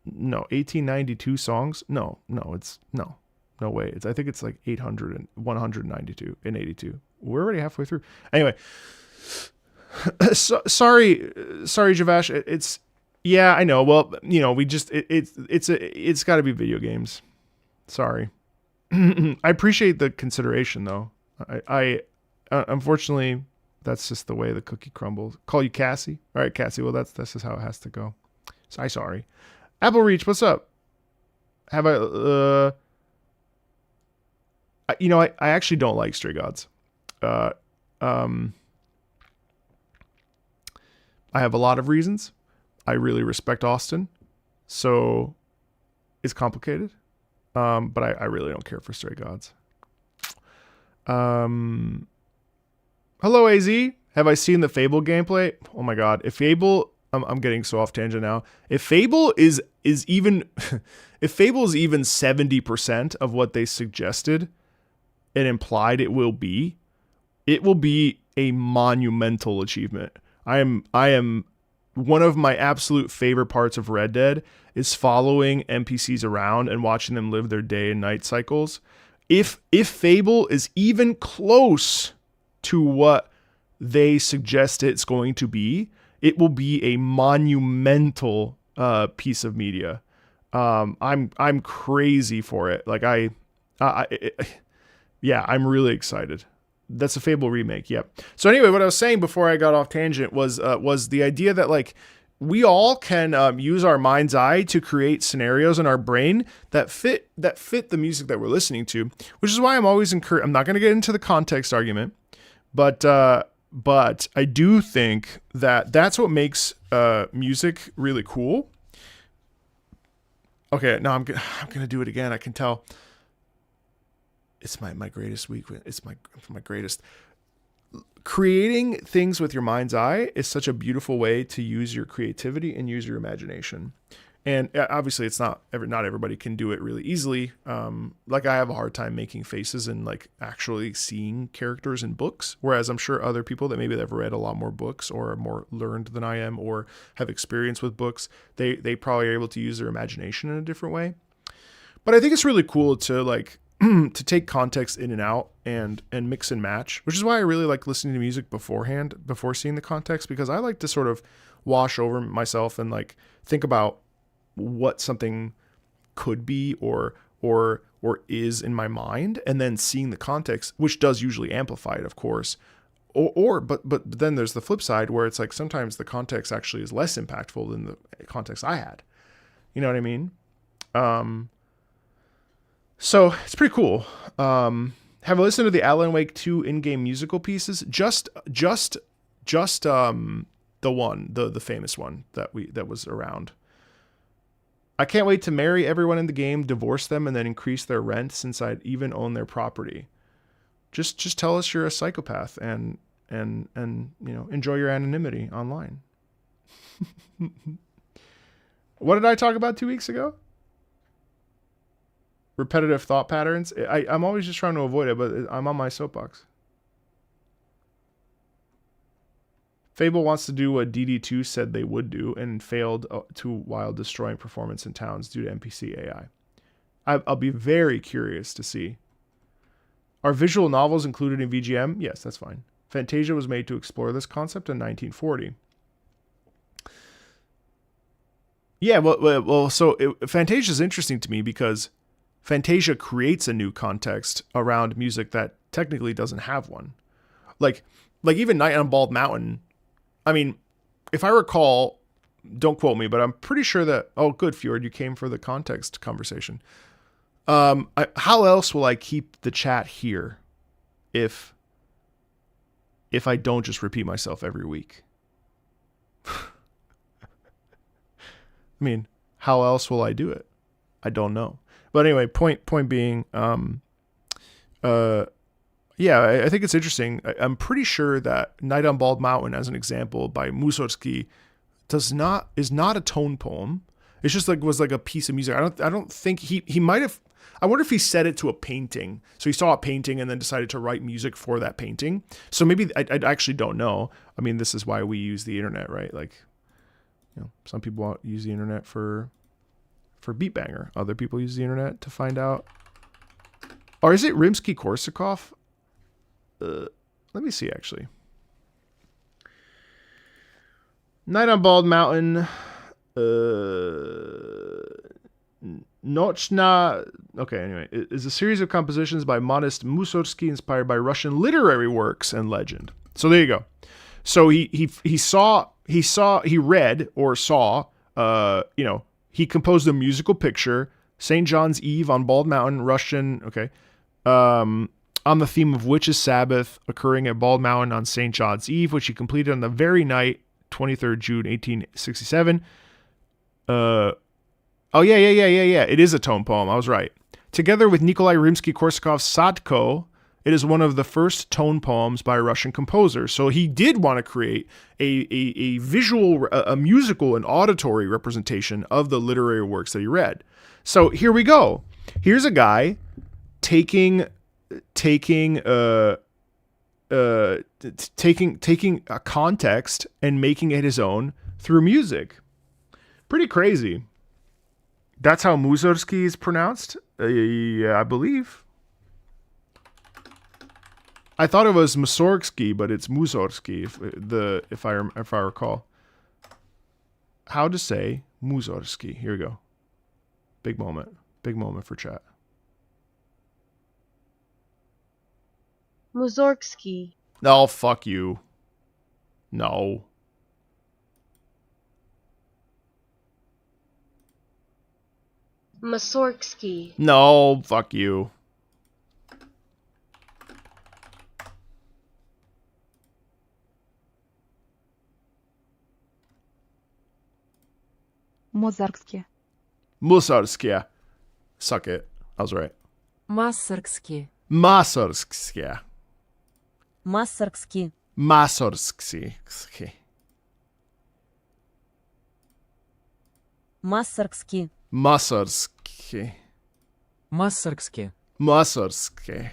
1892 songs. No, it's no way. I think it's like 800 and 192 and 82. We're already halfway through. Anyway, sorry, Javash. It's yeah, I know. Well, we just it's got to be video games. Sorry. I appreciate the consideration though. I unfortunately that's just the way the cookie crumbles. Call you Cassie. All right, Cassie. Well, that's just how it has to go. So sorry. Apple Reach, what's up? Have I I actually don't like Stray Gods. I have a lot of reasons. I really respect Austin, so it's complicated. But I really don't care for Stray Gods. Hello, AZ. Have I seen the Fable gameplay? Oh my god, if Fable, I'm getting so off tangent now. If Fable is even, if Fable is even 70% of what they suggested and implied it will be a monumental achievement. I am one of my absolute favorite parts of Red Dead is following NPCs around and watching them live their day and night cycles. If Fable is even close to what they suggest it's going to be, it will be a monumental piece of media. I'm crazy for it. Like yeah, I'm really excited. That's a Fable remake. Yep. So anyway, what I was saying before I got off tangent was the idea that like we all can use our mind's eye to create scenarios in our brain that fit the music that we're listening to, which is why I'm always encouraged. I'm not going to get into the context argument, but I do think that that's what makes music really cool. Okay, now I'm gonna do it again. I can tell. It's my greatest week. It's my greatest. Creating things with your mind's eye is such a beautiful way to use your creativity and use your imagination. And obviously it's not everybody can do it really easily. Like I have a hard time making faces and like actually seeing characters in books. Whereas I'm sure other people that maybe they've read a lot more books or are more learned than I am or have experience with books, they probably are able to use their imagination in a different way. But I think it's really cool to like, to take context in and out and mix and match, which is why I really like listening to music beforehand, before seeing the context, because I like to sort of wash over myself and like think about what something could be or is in my mind, and then seeing the context, which does usually amplify it, of course. But then there's the flip side where it's like sometimes the context actually is less impactful than the context I had. You know what I mean? So it's pretty cool. Have I listened to the Alan Wake 2 in-game musical pieces? Just the one, the famous one that was around. I can't wait to marry everyone in the game, divorce them, and then increase their rent since I'd even own their property. Just tell us you're a psychopath and enjoy your anonymity online. What did I talk about 2 weeks ago? Repetitive thought patterns. I'm always just trying to avoid it, but I'm on my soapbox. Fable wants to do what DD2 said they would do and failed to while destroying performance in towns due to NPC AI. I'll be very curious to see. Are visual novels included in VGM? Yes, that's fine. Fantasia was made to explore this concept in 1940. Yeah, well, Fantasia is interesting to me because Fantasia creates a new context around music that technically doesn't have one. Like Like even Night on Bald Mountain. I mean, if I recall, don't quote me, but I'm pretty sure that, oh, good, Fjord, you came for the context conversation. How else will I keep the chat here if I don't just repeat myself every week? I mean, how else will I do it? I don't know. But anyway, point being, yeah, I think it's interesting. I'm pretty sure that Night on Bald Mountain, as an example, by Mussorgsky, is not a tone poem. It's just like was like a piece of music. I don't think he might have. I wonder if he set it to a painting. So he saw a painting and then decided to write music for that painting. So maybe I actually don't know. I mean, this is why we use the internet, right? Like, you know, some people use the internet for Beat Banger. Other people use the internet to find out. Or is it Rimsky-Korsakov? Let me see, actually. Night on Bald Mountain. Nochna. Okay, anyway. It is a series of compositions by Modest Mussorgsky inspired by Russian literary works and legend. So there you go. So he read or saw, he composed a musical picture, St. John's Eve on Bald Mountain, Russian, okay, on the theme of Witches' Sabbath occurring at Bald Mountain on St. John's Eve, which he completed on the very night, 23rd June, 1867. Oh, yeah. It is a tone poem. I was right. Together with Nikolai Rimsky-Korsakov's Sadko, it is one of the first tone poems by a Russian composer. So he did want to create a visual, a musical, and auditory representation of the literary works that he read. So here we go. Here's a guy taking a context and making it his own through music. Pretty crazy. That's how Mussorgsky is pronounced. Yeah, I believe. I thought it was Mussorgsky, but it's Mussorgsky. If I recall. How to say Mussorgsky? Here we go. Big moment for chat. Mussorgsky. No, fuck you. No. Mussorgsky. No, fuck you. Mussorgsky. Mussorgsky. Suck it. I was right. Mussorgsky. Mussorgsky. Mussorgsky. Mussorgsky. Mussorgsky. Mussorgsky. Mussorgsky. Mussorgsky.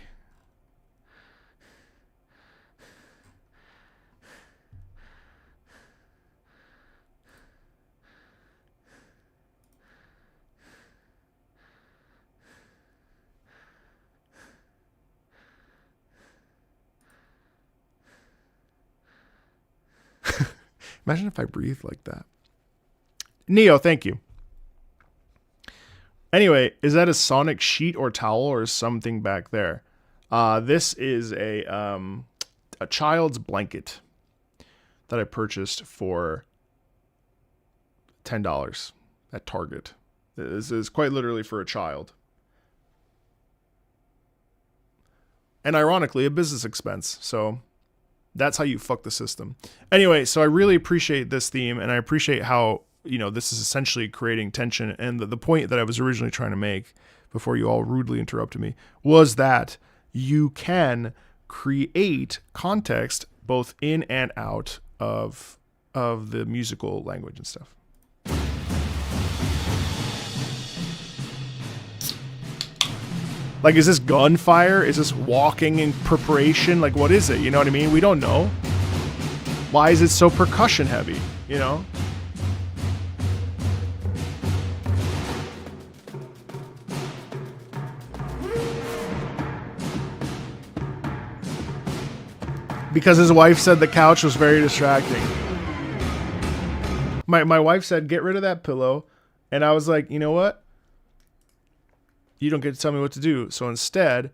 Imagine if I breathed like that. Neo, thank you. Anyway, is that a sonic sheet or towel or something back there? This is a child's blanket that I purchased for $10 at Target. This is quite literally for a child. And ironically, a business expense. So that's how you fuck the system. Anyway, so I really appreciate this theme, and I appreciate how, this is essentially creating tension. And the point that I was originally trying to make before you all rudely interrupted me was that you can create context both in and out of the musical language and stuff. Like, is this gunfire? Is this walking in preparation? Like, what is it? You know what I mean? We don't know. Why is it so percussion heavy? Because his wife said the couch was very distracting. My wife said, get rid of that pillow. And I was like, you know what? You don't get to tell me what to do. So instead,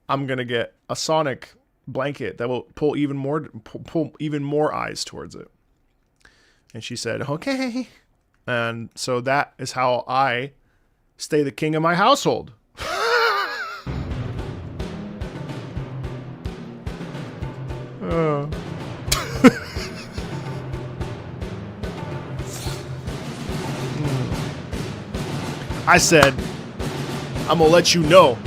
I'm going to get a sonic blanket that will pull even more eyes towards it. And she said, okay. And so that is how I stay the king of my household. I said, I'm gonna let you know.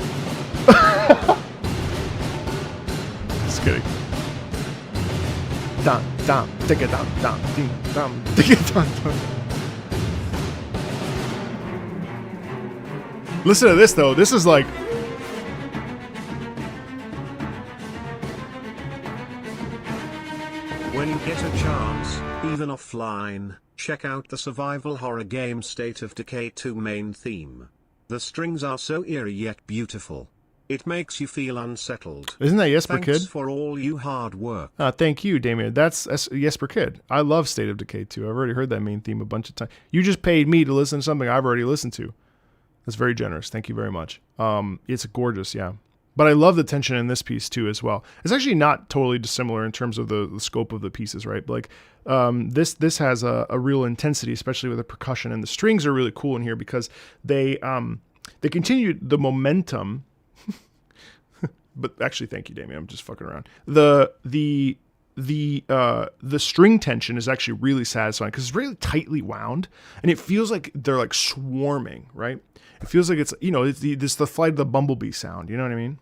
Just kidding. Dum dum digga dum dum ding dum digga dum dum. Listen to this though. This is like When you get a chance, even offline, check out the survival horror game State of Decay 2 main theme. The strings are so eerie yet beautiful. It makes you feel unsettled. Isn't that Jesper Thanks Kid? for all you hard work. Thank you, Damien. That's Jesper Kid. I love State of Decay 2. I've already heard that main theme a bunch of times. You just paid me to listen to something I've already listened to. That's very generous. Thank you very much. It's gorgeous, yeah. But I love the tension in this piece too as well. It's actually not totally dissimilar in terms of the scope of the pieces, right? Like this has a real intensity, especially with the percussion, and the strings are really cool in here because they continue the momentum. But actually, thank you, Damien. I'm just fucking around. The string tension is actually really satisfying because it's really tightly wound, and it feels like they're like swarming, right? It feels like it's, you know, it's the flight of the bumblebee sound. You know what I mean?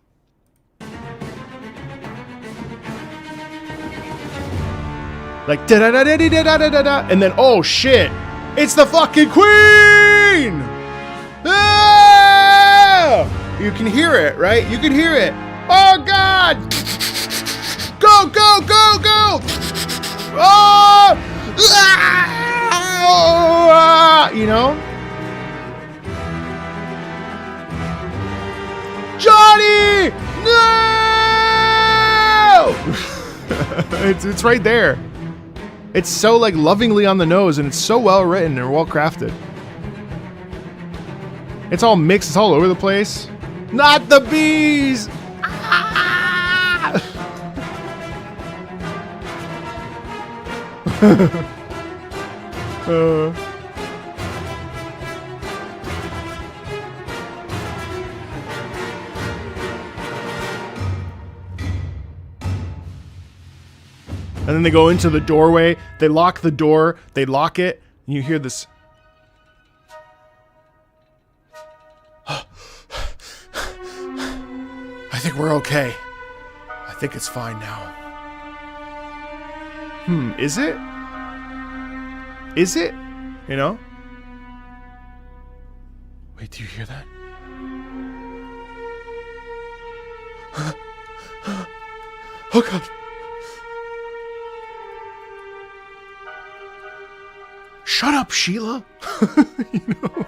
Like da da da da da da da da, and then oh shit, it's the fucking queen! Ah! You can hear it, right? You can hear it. Oh god! Go go go go! Oh! Ah! You know? Johnny! No! it's right there. It's so like lovingly on the nose, and it's so well written and well crafted. It's all mixed, it's all over the place. Not the bees! Ah! And then they go into the doorway, they lock the door, they lock it, and you hear this. I think we're okay. I think it's fine now. Is it? Is it? You know? Wait, do you hear that? Oh god. Shut up, Sheila. You know?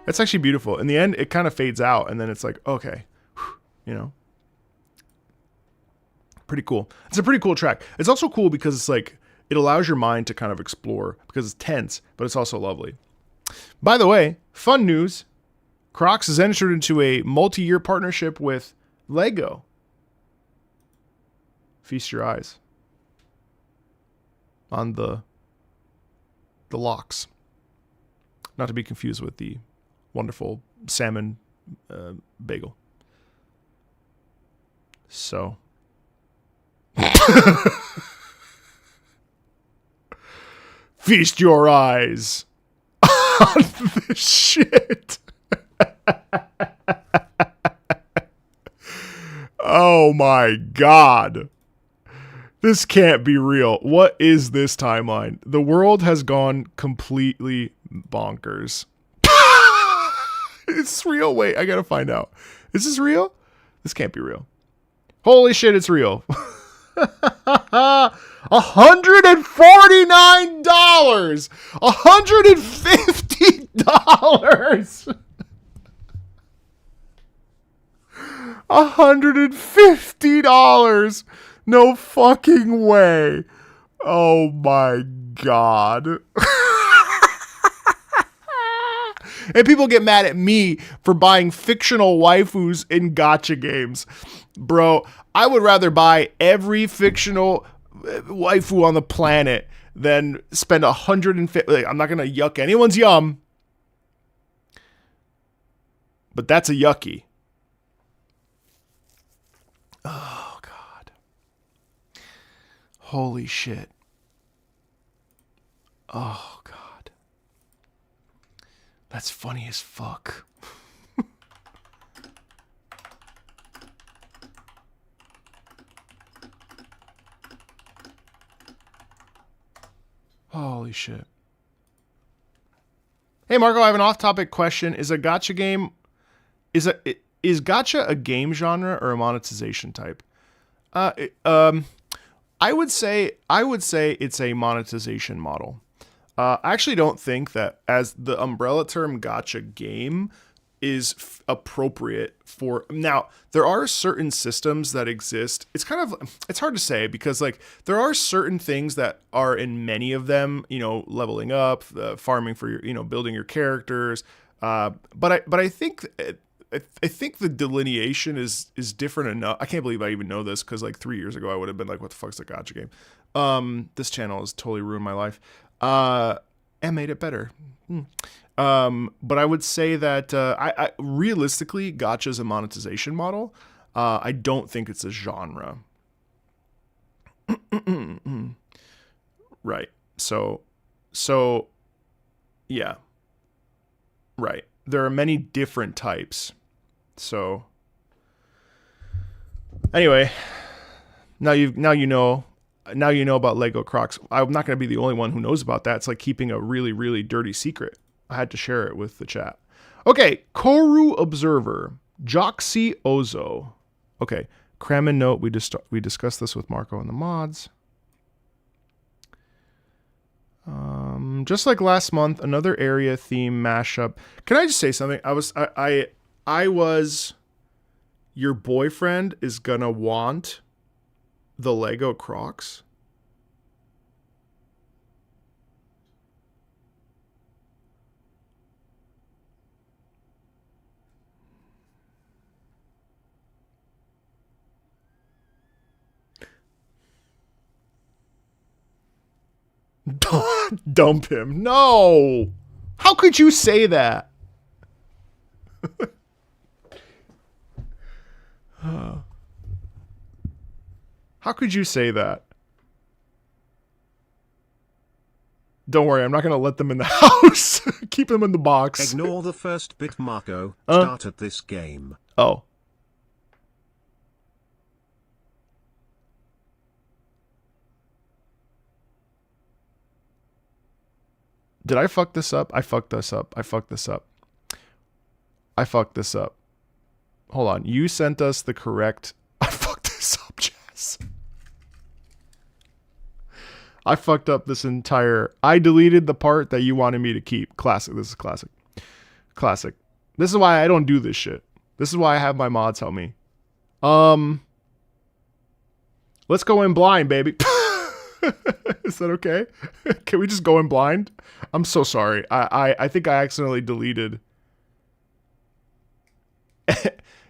That's actually beautiful. In the end, it kind of fades out, and then it's like, okay, you know, pretty cool. It's a pretty cool track. It's also cool because it's like, it allows your mind to kind of explore because it's tense, but it's also lovely. By the way, fun news, Crocs has entered into a multi-year partnership with Lego. Feast your eyes on the locks. Not to be confused with the wonderful salmon bagel. So. Feast your eyes on this shit. Oh my god. This can't be real. What is this timeline? The world has gone completely bonkers. It's real. Wait, I gotta find out. Is this real? This can't be real. Holy shit, it's real. $149. $150. $150. No fucking way. Oh my god. And people get mad at me for buying fictional waifus in gacha games. Bro, I would rather buy every fictional waifu on the planet than spend 150. Like, I'm not gonna yuck anyone's yum, but that's a yucky. Oh God. Holy shit. Oh God. That's funny as fuck. Holy shit. Hey Marco, I have an off-topic question. Is a gacha game is gacha a game genre or a monetization type? I would say it's a monetization model. I actually don't think that as the umbrella term gacha game is appropriate for now. There are certain systems that exist. It's hard to say because like there are certain things that are in many of them, you know, leveling up, farming for your, you know, building your characters. But I think the delineation is different enough. I can't believe I even know this because like 3 years ago I would have been like, what the fuck's a gacha game? This channel has totally ruined my life. And made it better. But I would say that I realistically, gacha is a monetization model. I don't think it's a genre. Right. So, yeah. Right. There are many different types. So, anyway, now you know about Lego Crocs. I'm not going to be the only one who knows about that. It's like keeping a really, really dirty secret. I had to share it with the chat. Okay, Koru Observer, Joxy Ozo. Okay, Kramen note, we discussed this with Marco and the mods. Just like last month, another area theme mashup. Can I just say something? I was your boyfriend is gonna want the Lego Crocs. Dump him. No. How could you say that? How could you say that? Don't worry, I'm not going to let them in the house. Keep them in the box. Ignore the first bit, Marco. Started this game. Oh. Did I fuck this up? I fucked this up. I fucked this up. I fucked this up. Hold on. You sent us the correct... I fucked this up, Jess. I fucked up this entire... I deleted the part that you wanted me to keep. Classic. This is classic. Classic. This is why I don't do this shit. This is why I have my mods help me. Let's go in blind, baby. Is that okay? Can we just go in blind? I'm so sorry. I think I accidentally deleted.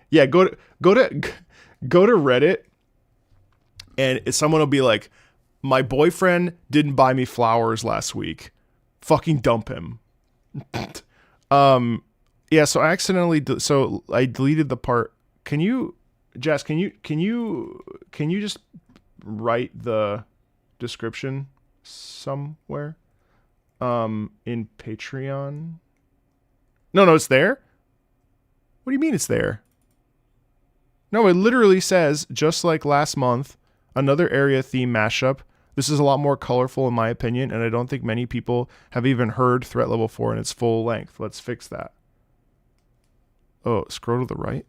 Yeah, go to Reddit, and someone will be like, "My boyfriend didn't buy me flowers last week. Fucking dump him." Yeah. So I accidentally. So I deleted the part. Can you, Jess? Can you just write the description somewhere in Patreon? No, it's there. What do you mean it's there? No, it literally says, just like last month, another area theme mashup. This is a lot more colorful in my opinion, and I don't think many people have even heard Threat Level 4 in its full length. Let's fix that. Oh, scroll to the right.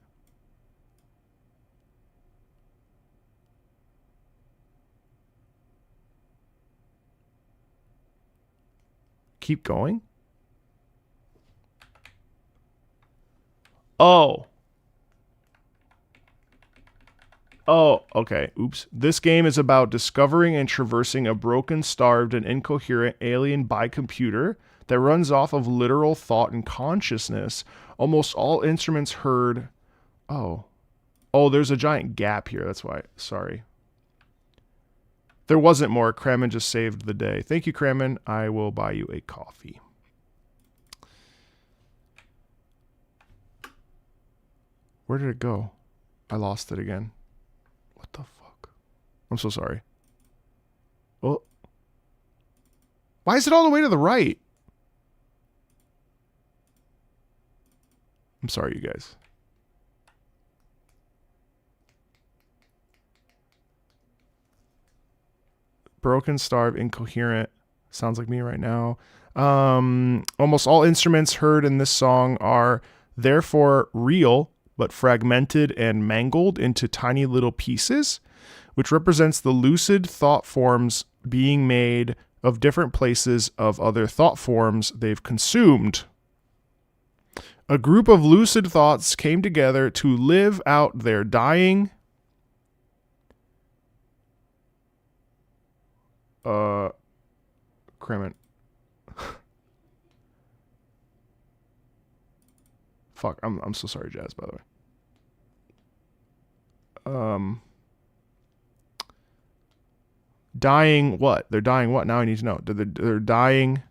Keep going. Oh. Oh, okay. Oops. This game is about discovering and traversing a broken, starved, and incoherent alien bicomputer that runs off of literal thought and consciousness. Almost all instruments heard... Oh. Oh, there's a giant gap here. That's why. Sorry. There wasn't more. Kremen just saved the day. Thank you, Kremen. I will buy you a coffee. Where did it go? I lost it again. What the fuck? I'm so sorry. Oh. Why is it all the way to the right? I'm sorry, you guys. Broken, starved, incoherent. Sounds like me right now. Almost all instruments heard in this song are therefore real, but fragmented and mangled into tiny little pieces, which represents the lucid thought forms being made of different places of other thought forms they've consumed. A group of lucid thoughts came together to live out their dying... Kremen. Fuck, I'm so sorry, Jazz, by the way. Dying what? They're dying what? Now I need to know. They're dying.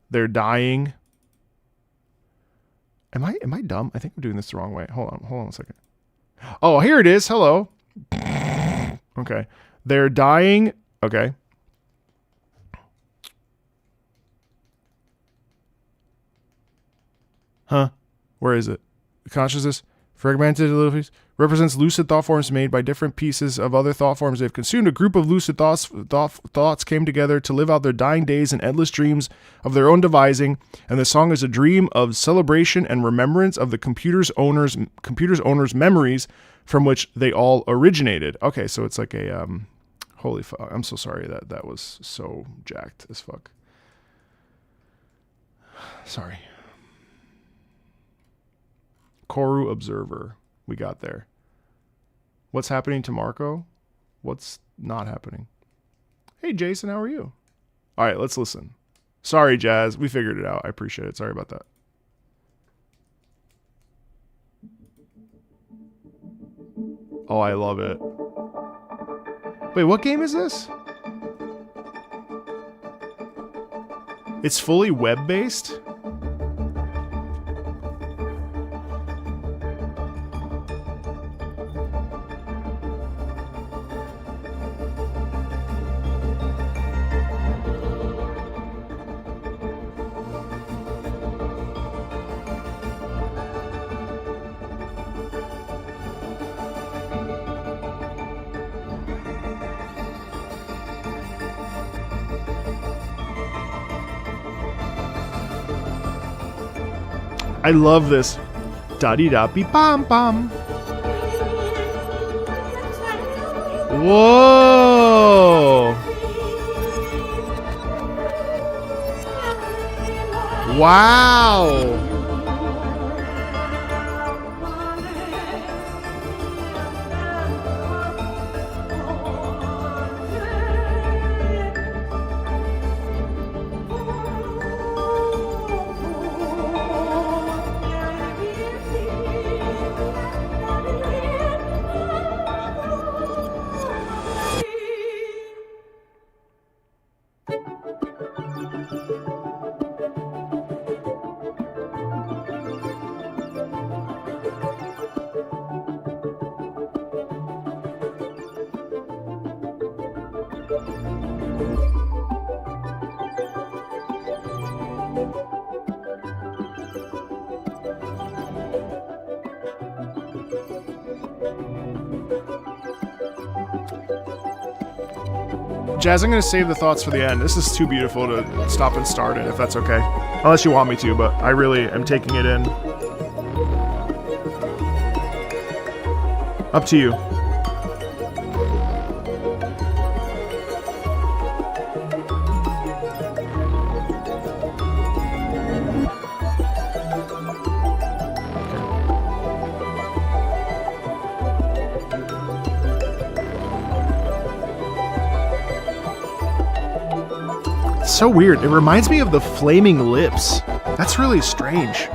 They're dying. Am I dumb? I think I'm doing this the wrong way. Hold on a second. Oh, here it is. Hello. Okay. They're dying. Okay. Huh? Where is it? Consciousness, fragmented little piece, represents lucid thought forms made by different pieces of other thought forms they've consumed. A group of lucid thoughts came together to live out their dying days in endless dreams of their own devising, and the song is a dream of celebration and remembrance of the computer's owners' memories from which they all originated. Okay, so it's like a holy fuck. I'm so sorry that was so jacked as fuck. Sorry. Koru Observer. We got there. What's happening to Marco? What's not happening? Hey, Jason, how are you? All right, let's listen. Sorry, Jazz. We figured it out. I appreciate it. Sorry about that. Oh, I love it. Wait, what game is this? It's fully web-based? I love this. Da-dee-da-be-bam-bam. Whoa. Wow. Jazz, I'm going to save the thoughts for the end. This is too beautiful to stop and start it, if that's okay. Unless you want me to, but I really am taking it in. Up to you. so weird. It reminds me of the Flaming Lips. That's really strange.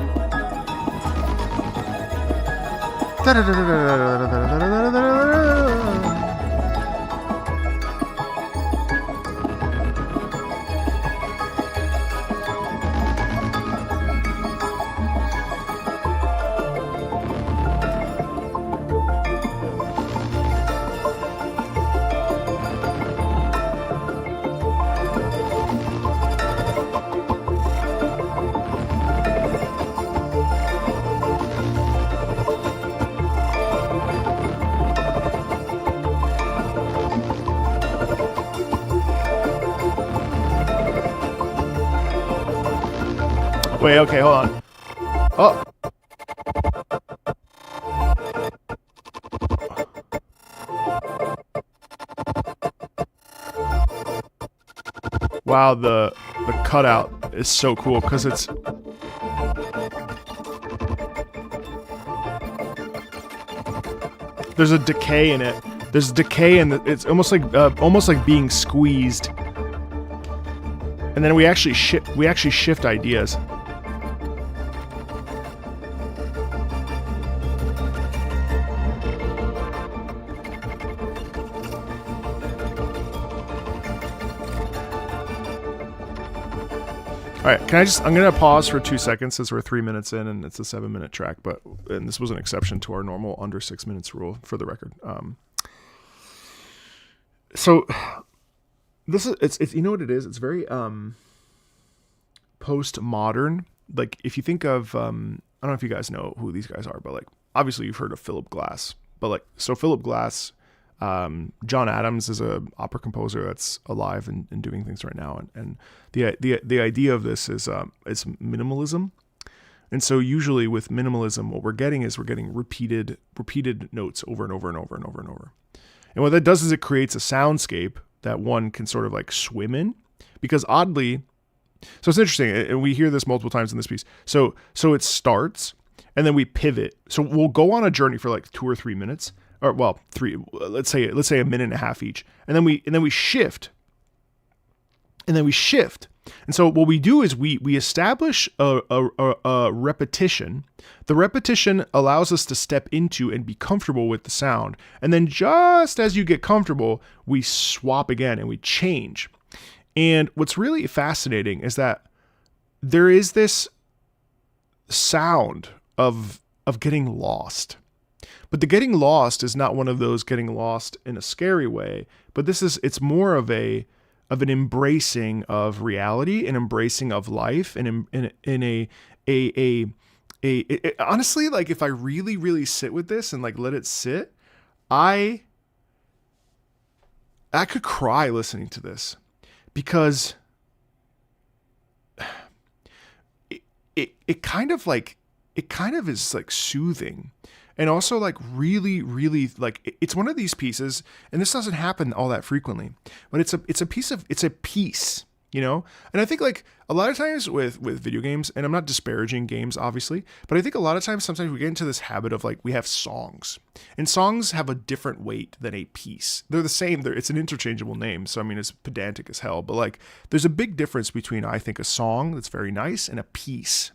Wait, okay, hold on. Oh. Wow, the cutout is so cool because it's there's a decay in it. There's decay and it's almost like being squeezed. And then we actually shift ideas. All right, I'm gonna pause for 2 seconds since we're 3 minutes in and it's a 7-minute track, and this was an exception to our normal under 6 minutes rule for the record. So this is, it's you know what it is? It's very postmodern. Like if you think of, I don't know if you guys know who these guys are, but like obviously you've heard of Philip Glass, but like, so Philip Glass, John Adams is a opera composer that's alive and doing things right now. And the idea of this is minimalism. And so usually with minimalism, what we're getting repeated notes over and over and over and over and over. And what that does is it creates a soundscape that one can sort of like swim in, because oddly, so it's interesting. And we hear this multiple times in this piece. So it starts and then we pivot. So we'll go on a journey for like 2 or 3 minutes. Or well, 3. Let's say a minute and a half each, and then we shift, and so what we do is we establish a repetition. The repetition allows us to step into and be comfortable with the sound, and then just as you get comfortable, we swap again and we change. And what's really fascinating is that there is this sound of getting lost. But the getting lost is not one of those getting lost in a scary way, but it's more of an embracing of reality, an embracing of life, and in a honestly, like if I really, really sit with this and like let it sit, I could cry listening to this, because it kind of is like soothing. And also like really, really like it's one of these pieces, and this doesn't happen all that frequently, but it's a piece, you know? And I think like a lot of times with video games, and I'm not disparaging games obviously, but I think a lot of times sometimes we get into this habit of like we have songs, and songs have a different weight than a piece. They're the same, it's an interchangeable name, so I mean it's pedantic as hell, but like there's a big difference between, I think, a song that's very nice and a piece.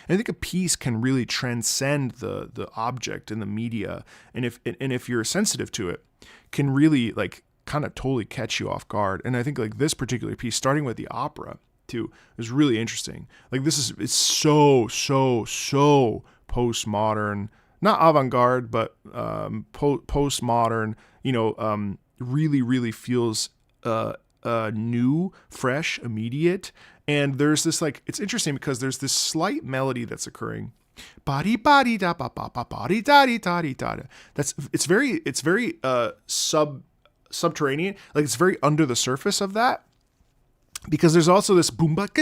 And I think a piece can really transcend the object and the media, and if you're sensitive to it, can really like kind of totally catch you off guard. And I think like this particular piece, starting with the opera too, is really interesting. Like it's so postmodern, not avant-garde, but postmodern. You know, really feels new, fresh, immediate. And there's this like, it's interesting because there's this slight melody that's occurring. Body da ba ba ba body da da da. It's very subterranean, like it's very under the surface of that, because there's also this boom that's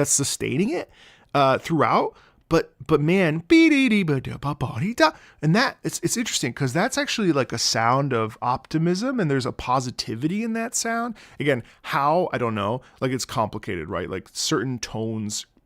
sustaining it throughout. But man, and that it's interesting because that's actually like a sound of optimism, and there's a positivity in that sound. Again, how, I don't know, like it's complicated, right? Like certain tones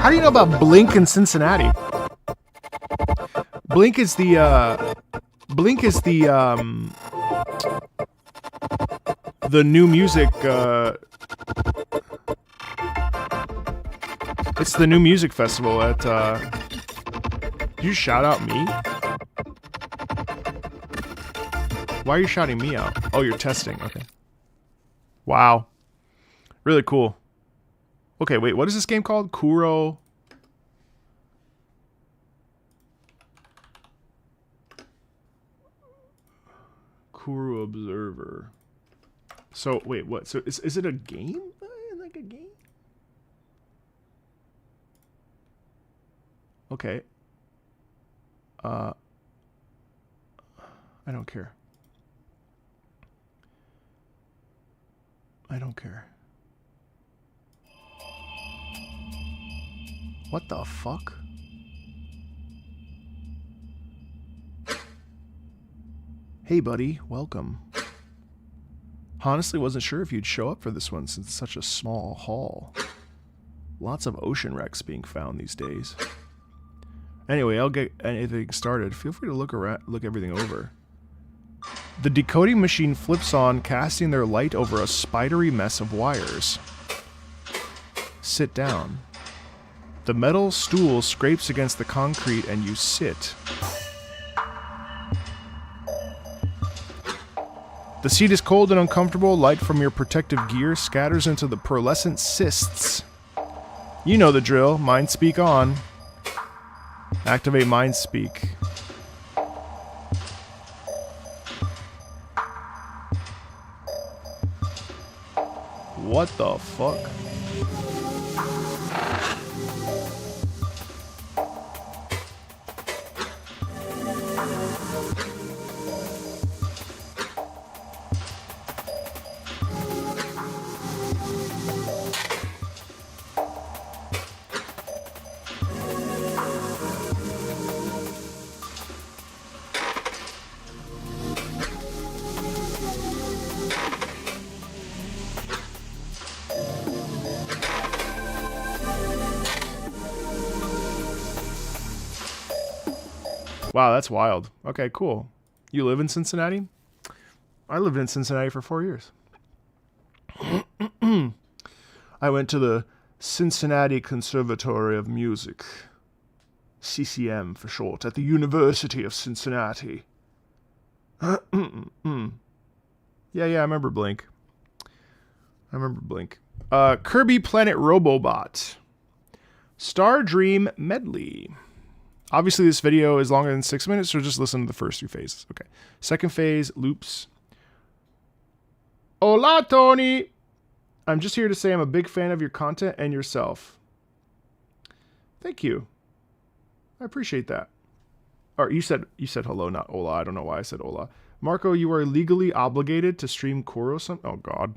How do you know about Blink in Cincinnati? Blink is the new music, it's the new music festival at, did you shout out me? Why are you shouting me out? Oh, you're testing, okay. Wow. Really cool. Okay, wait, what is this game called? Kuro Observer. So, wait, what? So, is it a game? Like a game? Okay. I don't care. I don't care. What the fuck? Hey buddy, welcome. Honestly wasn't sure if you'd show up for this one since it's such a small hall. Lots of ocean wrecks being found these days. Anyway, I'll get anything started. Feel free to look everything over. The decoding machine flips on, casting their light over a spidery mess of wires. Sit down. The metal stool scrapes against the concrete and you sit. The seat is cold and uncomfortable. Light from your protective gear scatters into the pearlescent cysts. You know the drill. Mind speak on. Activate mind speak. What the fuck? Wow, that's wild. Okay, cool. You live in Cincinnati? I lived in Cincinnati for 4 years. I went to the Cincinnati Conservatory of Music. CCM for short, at the University of Cincinnati. Yeah, I remember Blink. Kirby Planet Robobot. Star Dream Medley. Obviously, this video is longer than 6 minutes, so just listen to the first 2 phases. Okay. Second phase, loops. Hola, Tony! I'm just here to say I'm a big fan of your content and yourself. Thank you. I appreciate that. Or you said hello, not hola. I don't know why I said hola. Marco, you are legally obligated to stream Kuro Oh, God.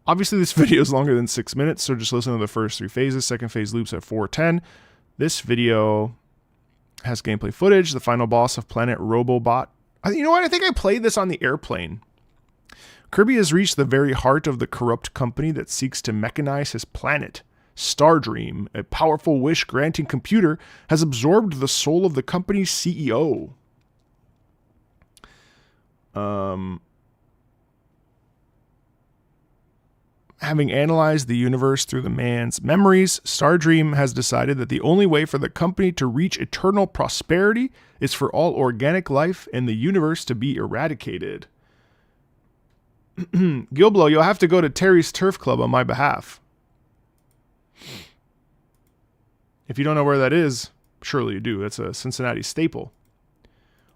Obviously, this video is longer than 6 minutes, so just listen to the first 3 phases. Second phase loops at 4:10. This video has gameplay footage, the final boss of Planet Robobot. You know what? I think I played this on the airplane. Kirby has reached the very heart of the corrupt company that seeks to mechanize his planet. Stardream, a powerful wish-granting computer, has absorbed the soul of the company's CEO. Having analyzed the universe through the man's memories, Stardream has decided that the only way for the company to reach eternal prosperity is for all organic life in the universe to be eradicated. Gilblo, you'll have to go to Terry's Turf Club on my behalf. If you don't know where that is, surely you do. It's a Cincinnati staple.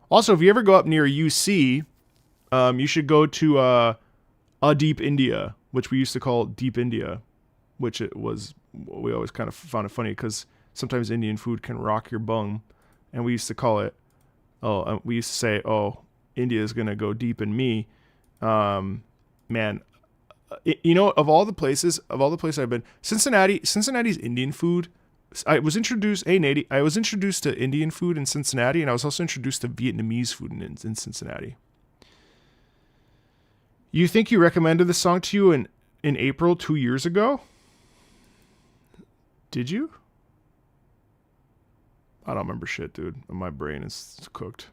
Also, if you ever go up near UC, you should go to A Deep India, which we used to call Deep India, which it was, we always kind of found it funny because sometimes Indian food can rock your bum. And we used to call it, we used to say, oh, India is going to go deep in me. Man, you know, of all the places I've been, Cincinnati's Indian food, I was introduced to Indian food in Cincinnati, and I was also introduced to Vietnamese food in Cincinnati. You think you recommended this song to you in April 2 years ago? Did you? I don't remember shit, dude. My brain is cooked.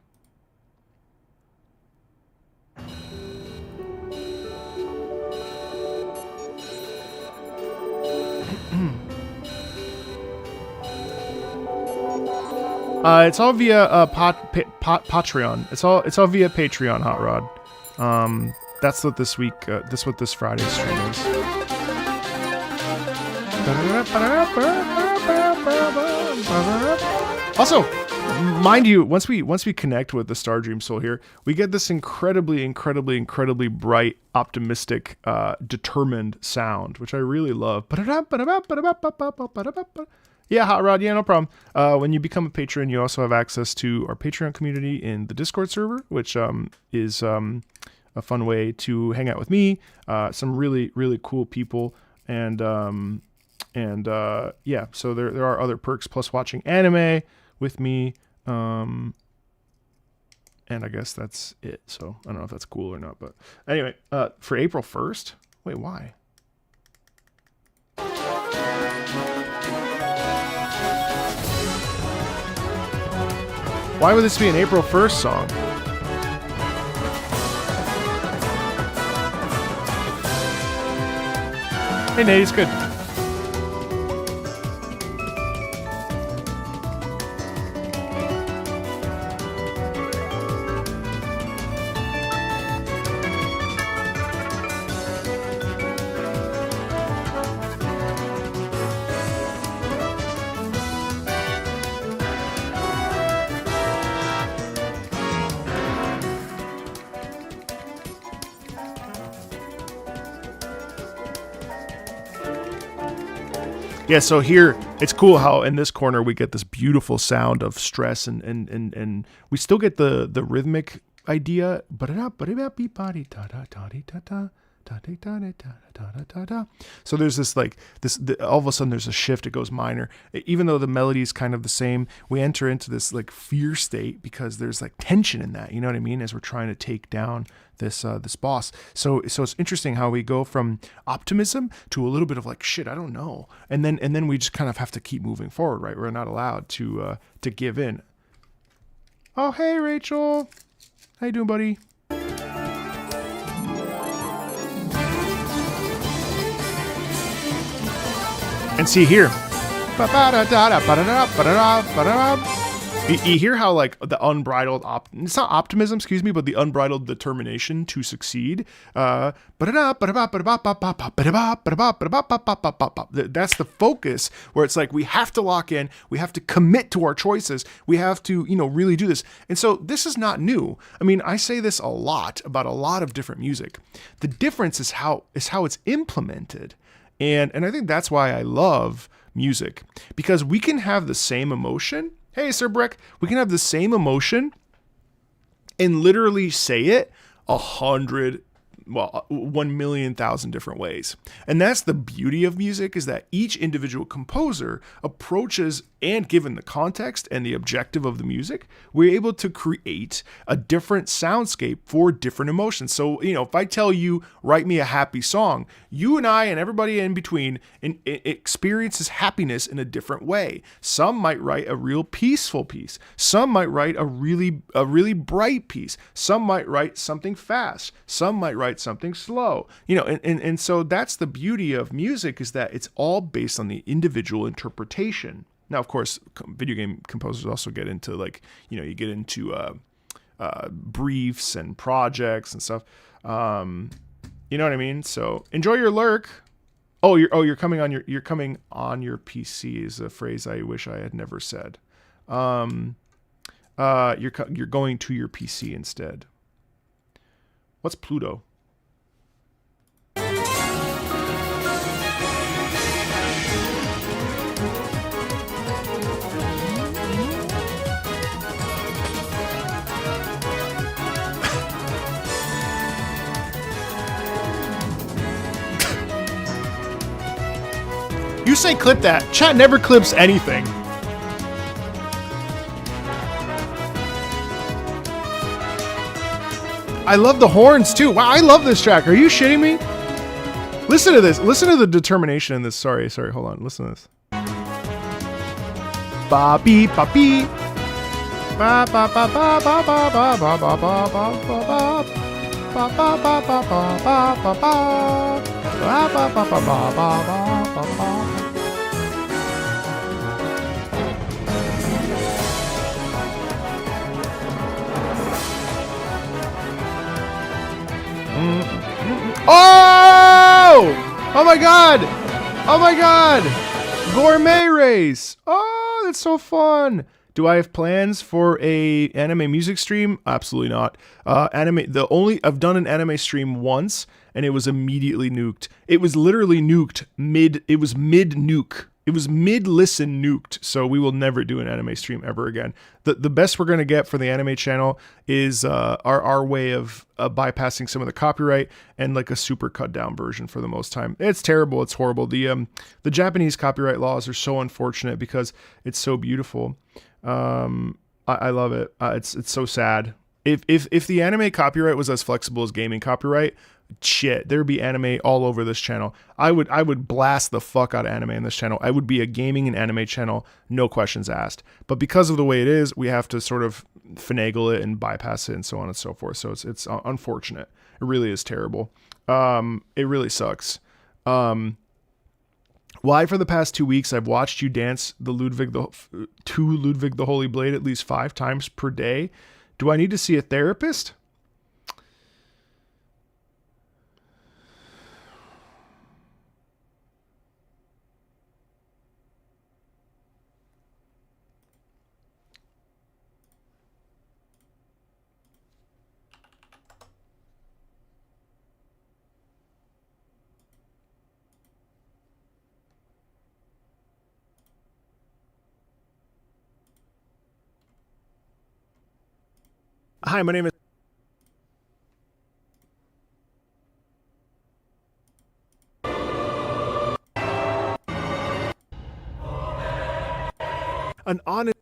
It's all via Patreon. It's all via Patreon, Hot Rod. That's what this week. This what this Friday stream is. Also, mind you, once we connect with the Star Dream Soul here, we get this incredibly bright, optimistic, determined sound, which I really love. Yeah, Hot Rod, yeah, no problem. When you become a patron, you also have access to our Patreon community in the Discord server, which is a fun way to hang out with me, some really cool people, and yeah, so there are other perks plus watching anime with me, and I guess that's it. So I don't know if that's cool or not, but anyway, for April 1st, wait, why? Why would this be an April 1st song? Hey Nate, it's good. Yeah, so here it's cool how in this corner we get this beautiful sound of stress and we still get the rhythmic idea. So there's this all of a sudden there's a shift, it goes minor. Even though the melody is kind of the same, we enter into this like fear state because there's like tension in that, you know what I mean, as we're trying to take down this boss. So it's interesting how we go from optimism to a little bit of like shit, I don't know. And then we just kind of have to keep moving forward, right? We're not allowed to give in. Oh, hey Rachel. How you doing, buddy? And see here, you hear how like the unbridled it's not optimism, excuse me, but the unbridled determination to succeed. That's the focus, where it's like we have to lock in, we have to commit to our choices, we have to, really do this. And so this is not new. I mean, I say this a lot about a lot of different music. The difference is how it's implemented. And I think that's why I love music, because we can have the same emotion. Hey, Sir Brick, we can have the same emotion and literally say it 1,000,000 different ways. And that's the beauty of music, is that each individual composer approaches, and given the context and the objective of the music, we're able to create a different soundscape for different emotions. So, if I tell you, write me a happy song, you and I and everybody in between experiences happiness in a different way. Some might write a real peaceful piece. Some might write a really bright piece. Some might write something fast. Some might write something slow. And so that's the beauty of music, is that it's all based on the individual interpretation. Now, of course, video game composers also get into you get into briefs and projects and stuff. You know what I mean? So enjoy your lurk. You're coming on your PC is a phrase I wish I had never said. You're going to your PC instead. What's Pluto? You say clip that. Chat never clips anything. I love the horns too. Wow, I love this track. Are you shitting me? Listen to this. Listen to the determination in this. Sorry. Hold on. Listen to this. ba beep ba beep. Ba ba ba ba ba ba ba ba ba ba ba ba. Ba ba ba ba ba ba ba ba. Ba ba ba ba ba ba ba ba. Oh! Oh my god! Oh my god! Gourmet race! Oh, that's so fun! Do I have plans for a anime music stream? Absolutely not. I've done an anime stream once, and it was immediately nuked. It was literally nuked mid nuke. It was mid-listen nuked, so we will never do an anime stream ever again. The best we're going to get for the anime channel is our way of bypassing some of the copyright and like a super cut down version for the most time. It's terrible. It's horrible. The Japanese copyright laws are so unfortunate because it's so beautiful. I love it. It's so sad. If the anime copyright was as flexible as gaming copyright, shit, there'd be anime all over this channel. I would blast the fuck out of anime in this channel. I would be a gaming and anime channel, no questions asked. But because of the way it is, we have to sort of finagle it and bypass it and so on and so forth. So it's unfortunate. It really is terrible. It really sucks. Why for the past 2 weeks I've watched you dance to Ludwig the Holy Blade at least 5 times per day. Do I need to see a therapist? Hi, my name is... An honest...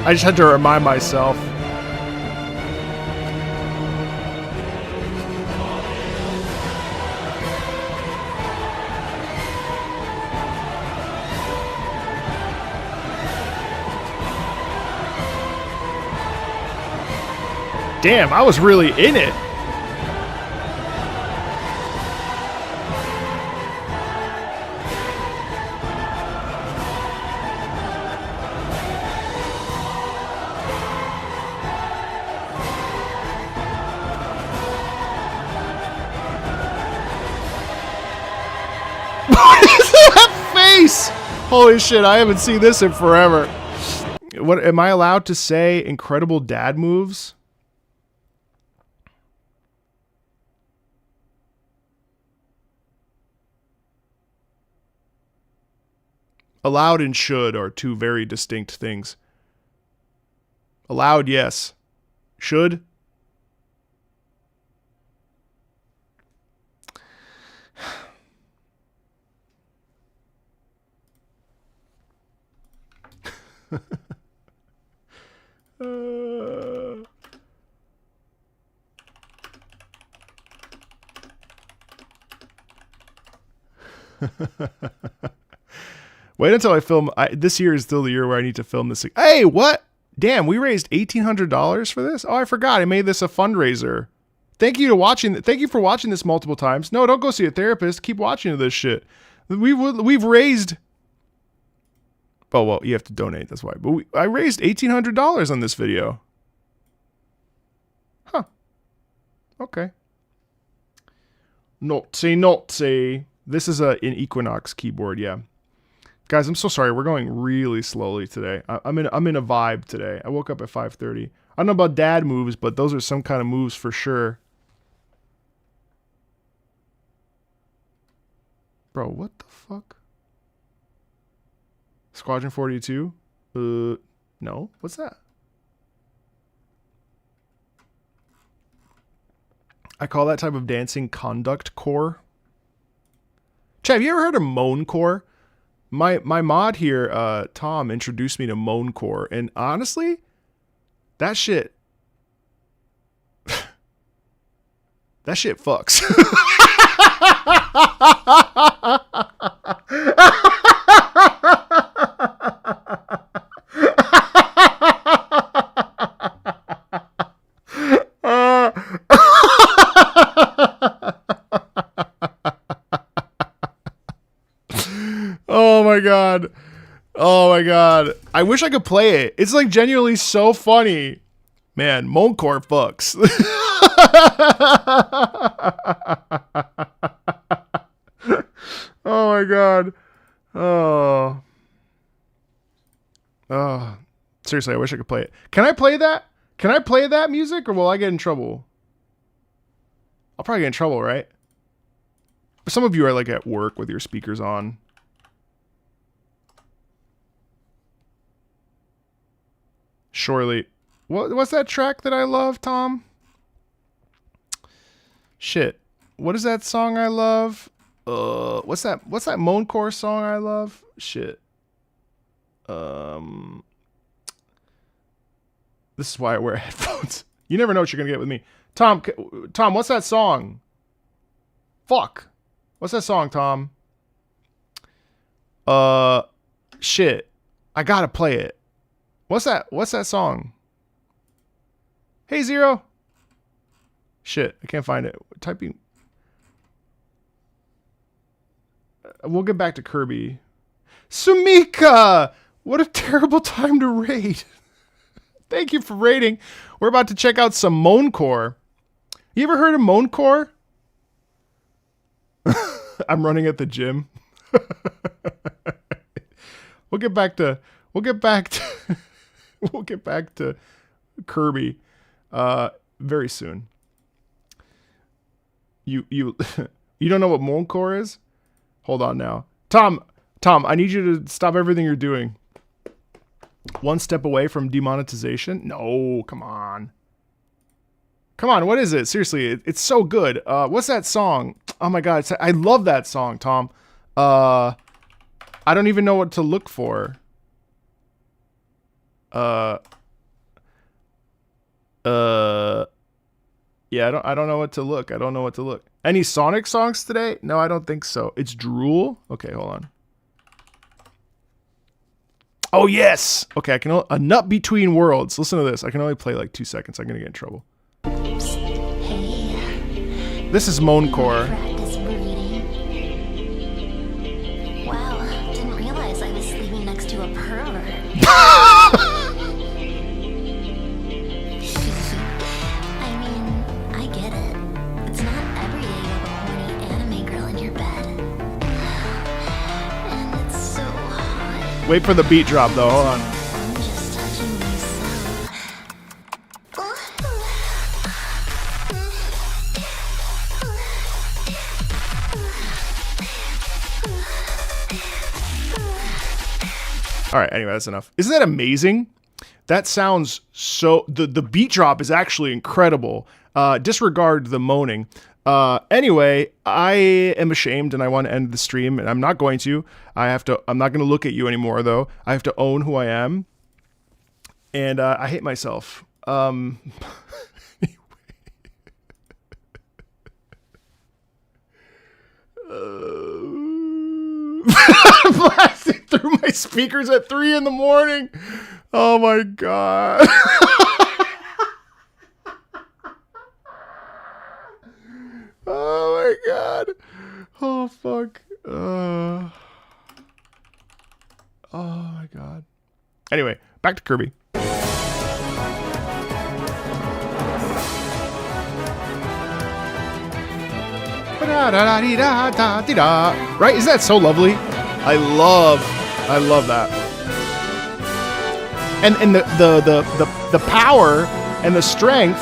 I just had to remind myself. Damn, I was really in it. Holy shit, I haven't seen this in forever. What am I allowed to say? Incredible dad moves? Allowed and should are two very distinct things. Allowed, yes. Should? Wait until I film. This year is still the year where I need to film this. Hey, what? Damn, we raised $1,800 for this? Oh, I forgot. I made this a fundraiser. Thank you for watching this multiple times. No, don't go see a therapist. Keep watching this shit. We've raised... Oh, well, you have to donate. That's why. But I raised $1,800 on this video. Huh. Okay. Naughty. This is an Equinox keyboard, yeah. Guys, I'm so sorry. We're going really slowly today. I'm in a vibe today. I woke up at 5:30. I don't know about dad moves, but those are some kind of moves for sure. Bro, what the fuck? Squadron 42? No. What's that? I call that type of dancing conduct core. Chad, have you ever heard of Moancore? My mod here, Tom, introduced me to Moancore, and honestly, that shit fucks. Oh my god. Oh my god. I wish I could play it. It's like genuinely so funny. Man, Moancore fucks. Oh my god. Oh. Oh. Seriously, I wish I could play it. Can I play that? Can I play that music, or will I get in trouble? I'll probably get in trouble, right? Some of you are like at work with your speakers on. Surely. What's that track that I love, Tom? Shit. What is that song I love? What's that Moancore song I love? Shit. This is why I wear headphones. You never know what you're gonna get with me. Tom, what's that song? Fuck. What's that song, Tom? Shit. I gotta play it. What's that song? Hey, Zero. Shit, I can't find it. Typing. We'll get back to Kirby. Sumika! What a terrible time to raid. Thank you for raiding. We're about to check out some Moancore. You ever heard of Moancore? I'm running at the gym. We'll get back to Kirby very soon. You you don't know what Moancore is? Hold on now. Tom, I need you to stop everything you're doing. One step away from demonetization? No, come on. Come on, what is it? Seriously, it's so good. What's that song? Oh my god, I love that song, Tom. I don't even know what to look for. Yeah, I don't know what to look. I don't know what to look. Any Sonic songs today? No, I don't think so. It's Drool? Okay, hold on. Oh, yes! Okay, A Nut Between Worlds. Listen to this. I can only play like 2 seconds. I'm gonna get in trouble. Hey, This is Moancore. practice breeding. Wow, didn't realize I was sleeping next to a pervert. I mean, I get it. It's not every day you have a horny anime girl in your bed. And it's so hot. Wait for the beat drop, though. Hold on. I'm just touching myself. All right, anyway, that's enough. Isn't that amazing? That sounds so... The beat drop is actually incredible. Disregard the moaning. Anyway, I am ashamed and I want to end the stream, and I'm not going to. I'm not going to look at you anymore, though. I have to own who I am. And I hate myself. Blasting through my speakers at 3 in the morning. Oh my god. Oh my god. Oh fuck. Oh my god. Anyway, back to Kirby. Right? Isn't that so lovely? I love that. And the power and the strength.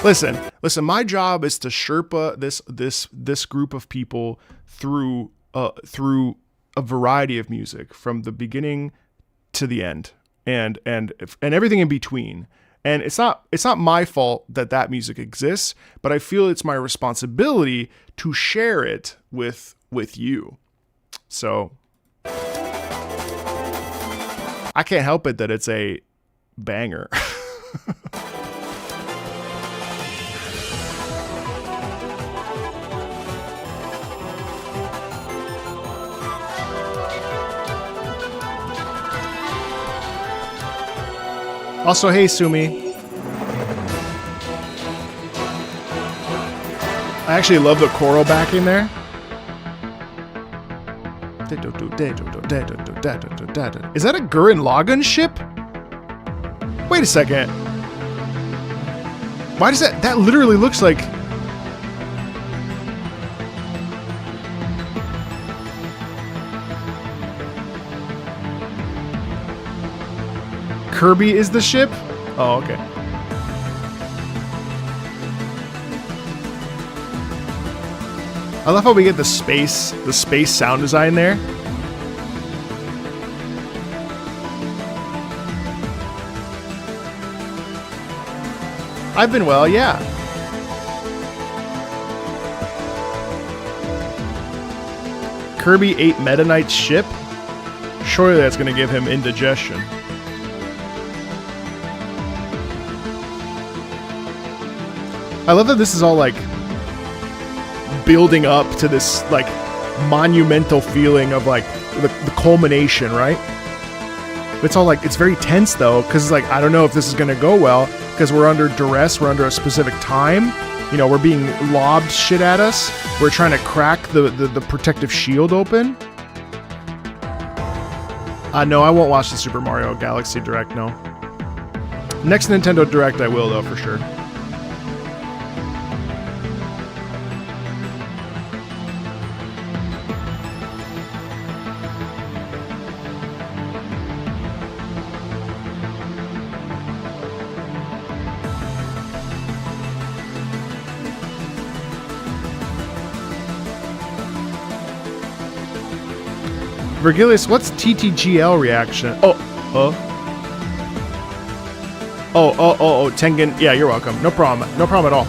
Listen, my job is to Sherpa this group of people through a variety of music from the beginning to the end. And everything in between. And it's not my fault that that music exists, but I feel it's my responsibility to share it with you. So I can't help it that it's a banger. Also, hey, Sumi. I actually love the choral backing there. Is that a Gurren Lagann ship? Wait a second. Why does that literally looks like... Kirby is the ship? Oh, okay. I love how we get the space sound design there. I've been well, yeah. Kirby ate Meta Knight's ship? Surely that's going to give him indigestion. I love that this is all like building up to this like monumental feeling of like the culmination, right? It's all like, it's very tense though, because it's like, I don't know if this is going to go well, because we're under duress, we're under a specific time. You know, we're being lobbed shit at us. We're trying to crack the protective shield open. No, I won't watch the Super Mario Galaxy Direct, no. Next Nintendo Direct I will though, for sure. Vergilius, what's TTGL reaction? Oh, Tengen. Yeah, you're welcome. No problem. No problem at all.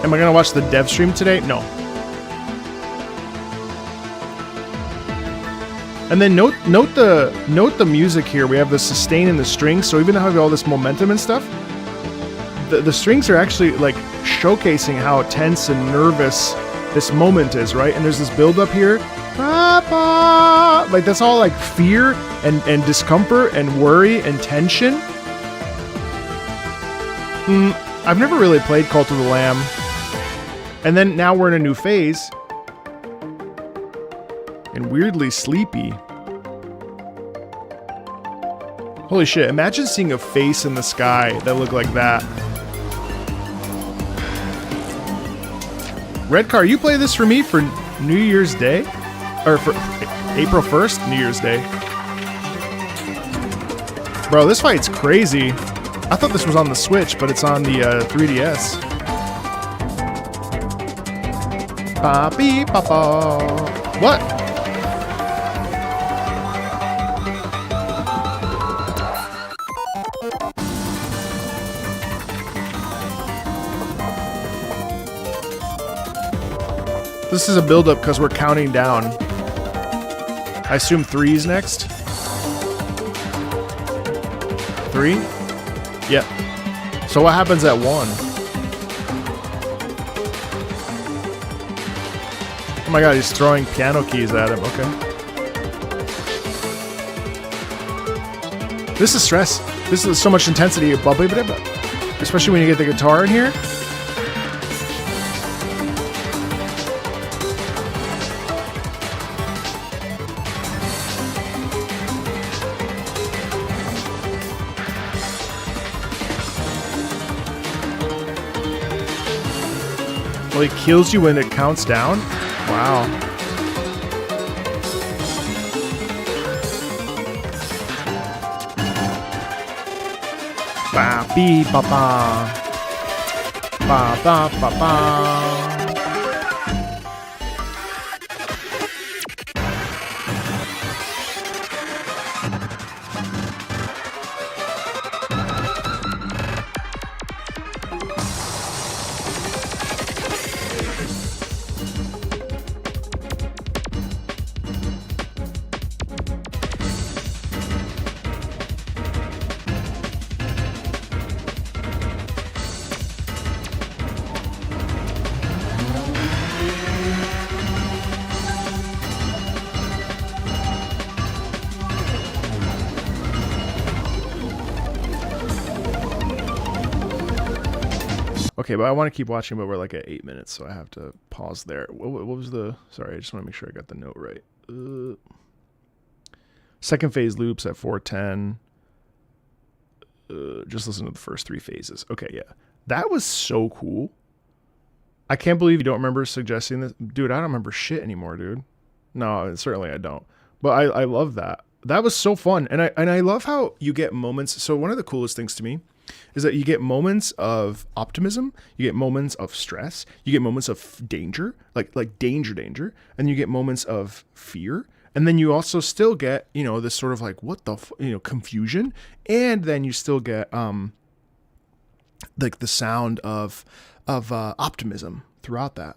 Am I gonna watch the dev stream today? No. And then note the music here. We have the sustain and the strings. So even though we have all this momentum and stuff, the strings are actually like showcasing how tense and nervous this moment is, right? And there's this build up here. Like that's all like fear and discomfort and worry and tension. I've never really played Cult of the Lamb. And then now we're in a new phase. And weirdly sleepy. Holy shit, imagine seeing a face in the sky that looked like that. Redcar, you play this for me for New Year's Day? Or for April 1st, New Year's Day. Bro, this fight's crazy. I thought this was on the Switch, but it's on the 3DS. Papi papa. What? This is a build-up because we're counting down. I assume 3's next. 3? Yep. So what happens at 1? Oh my god, he's throwing piano keys at him. Okay. This is stress. This is so much intensity. Especially when you get the guitar in here. Well, he kills you when it counts down? Wow. Ba bee ba ba. Ba ba ba ba. Okay, but I want to keep watching, but we're like at 8 minutes, so I have to pause there. What was the... Sorry, I just want to make sure I got the note right. Second phase loops at 410. Just listen to the first 3 phases. Okay, yeah. That was so cool. I can't believe you don't remember suggesting this. Dude, I don't remember shit anymore, dude. No, certainly I don't. But I love that. That was so fun. And I love how you get moments. So one of the coolest things to me is that you get moments of optimism, you get moments of stress, you get moments of danger, like danger, and you get moments of fear. And then you also still get, you know, this sort of like, what the, confusion. And then you still get, like the sound of optimism throughout that.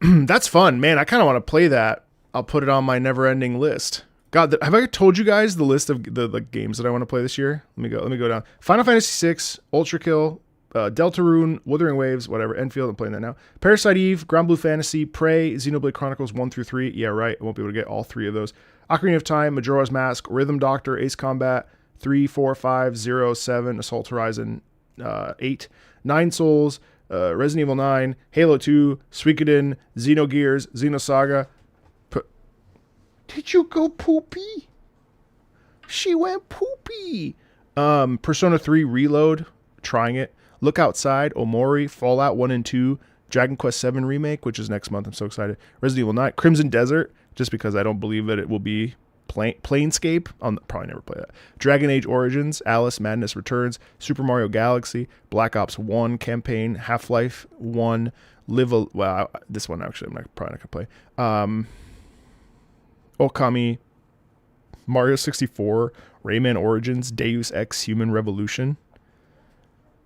That's fun, man. I kind of want to play that. I'll put it on my never-ending list. God, have I told you guys the list of the games that I want to play this year? Let me go down. Final Fantasy VI, Ultra Kill, Deltarune, Wuthering Waves, whatever. Enfield, I'm playing that now. Parasite Eve, Grand Blue Fantasy, Prey, Xenoblade Chronicles 1 through 3. Yeah, right. I won't be able to get all 3 of those. Ocarina of Time, Majora's Mask, Rhythm Doctor, Ace Combat, 3, 4, 5, 0, 7, Assault Horizon 8, 9 Souls, Resident Evil 9, Halo 2, Suikoden, Xenogears, Xenosaga. Did you go poopy? She went poopy. Persona 3 Reload, trying it. Look Outside, Omori, Fallout 1 and 2, Dragon Quest 7 Remake, which is next month. I'm so excited. Resident Evil 9, Crimson Desert, just because I don't believe that it will be Planescape. I'll probably never play that. Dragon Age Origins, Alice Madness Returns, Super Mario Galaxy, Black Ops 1 campaign, Half-Life 1, this one actually I'm probably not going to play. Okami, Mario 64, Rayman Origins, Deus Ex Human Revolution.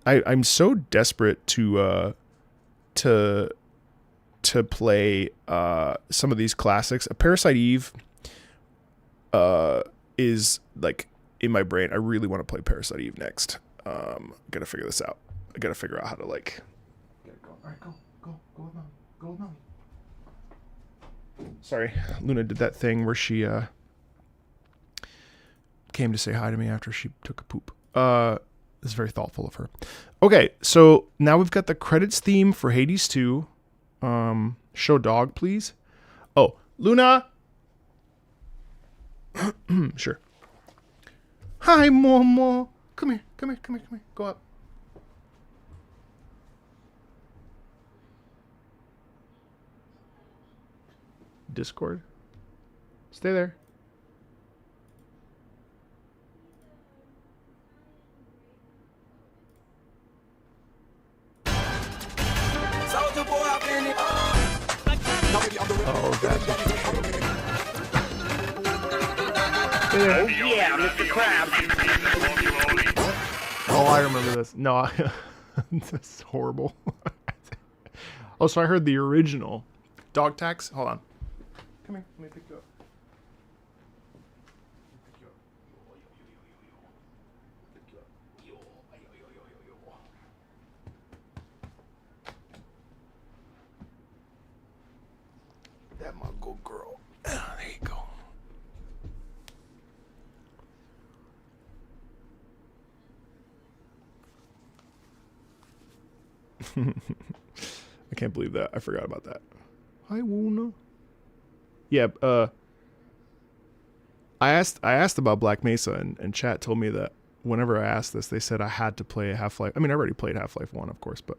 I'm so desperate to play some of these classics. Parasite Eve is like in my brain. I really want to play Parasite Eve next. Gotta figure this out. I gotta figure out how to like. All right, go with mommy. Sorry, Luna did that thing where she came to say hi to me after she took a poop. It's very thoughtful of her. Okay, so now we've got the credits theme for Hades 2. Show dog, please. Oh, Luna. Sure. Hi, Momo. Come here. Go up. Discord. Stay there. Oh, that's what Oh yeah, Mr. Krabs. Oh, I remember this. No, that's horrible. Oh, so I heard the original. Dog tax? Hold on. Come here. Let me pick you up. That my good girl. There you go. I can't believe that. I forgot about that. Hi, Wuna. Yeah, I asked about Black Mesa, and chat told me that whenever I asked this, they said I had to play Half-Life. I mean, I already played Half-Life 1, of course, but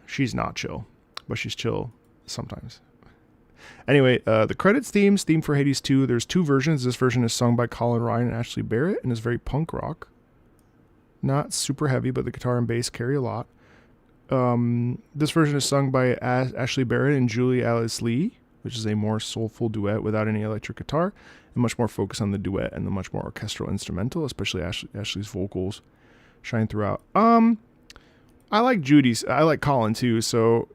she's not chill, but she's chill sometimes. Anyway, the credits theme for Hades 2, there's 2 versions. This version is sung by Colin Ryan and Ashley Barrett, and is very punk rock. Not super heavy, but the guitar and bass carry a lot. This version is sung by Ashley Barrett and Julie Alice Lee, which is a more soulful duet without any electric guitar, and much more focus on the duet and the much more orchestral instrumental, especially Ashley's vocals shine throughout. I like Judy's. I like Colin too, so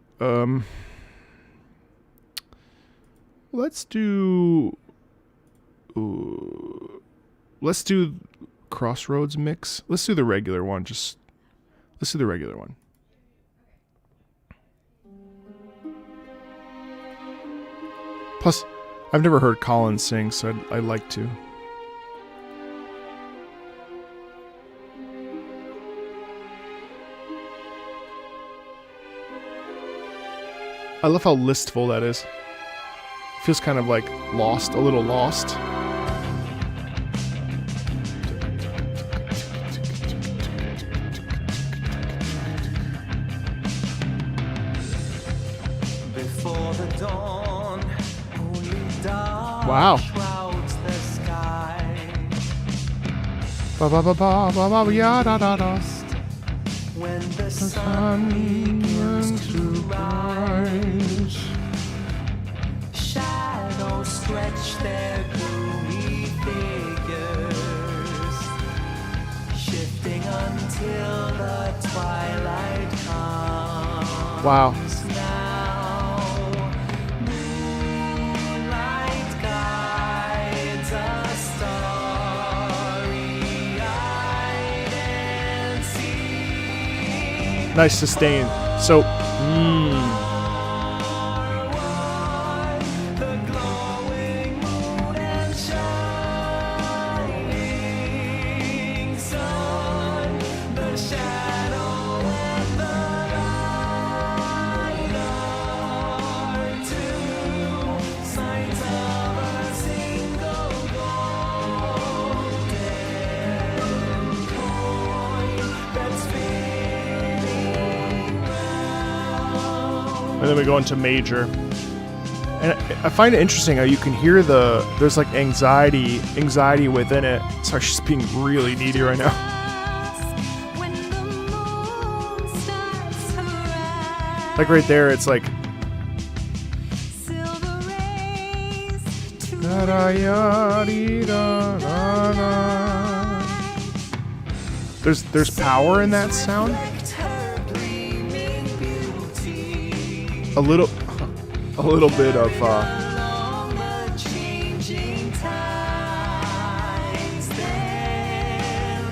let's do Crossroads mix. Let's do the regular one. Let's do the regular one. Plus, I've never heard Colin sing, so I'd like to. I love how listful that is. Feels kind of like lost, a little lost. Before the dawn, only dark Wow. clouds the sky. Ba ba ba ba ba ba ya da da da. When the sun Sun begins begins to to rise, rise. shadows stretch their gloomy figures, shifting until the twilight comes. Wow. Now, moonlight guides us starry-eyed and see. Nice sustain. So, The glowing moon and shining sun, the shadow and the light are two signs of a single golden coin that's spinning round. and then we go into major. And I find it interesting how you can hear there's like anxiety within it. Sorry, she's being really needy right now. When the moon starts to rise, Like right there, it's like silver rays to there's power in that sound. Her gleaming beauty A little bit of along the changing tides. Then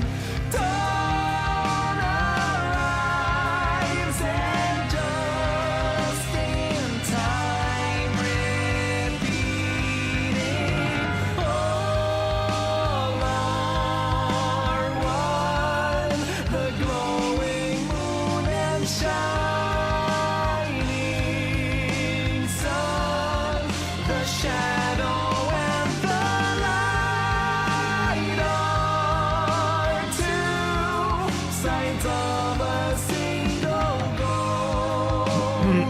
dawn arrives and just in time, repeating all are one. The glowing moon and shining sun, the shadow and the light are two signs of a single golden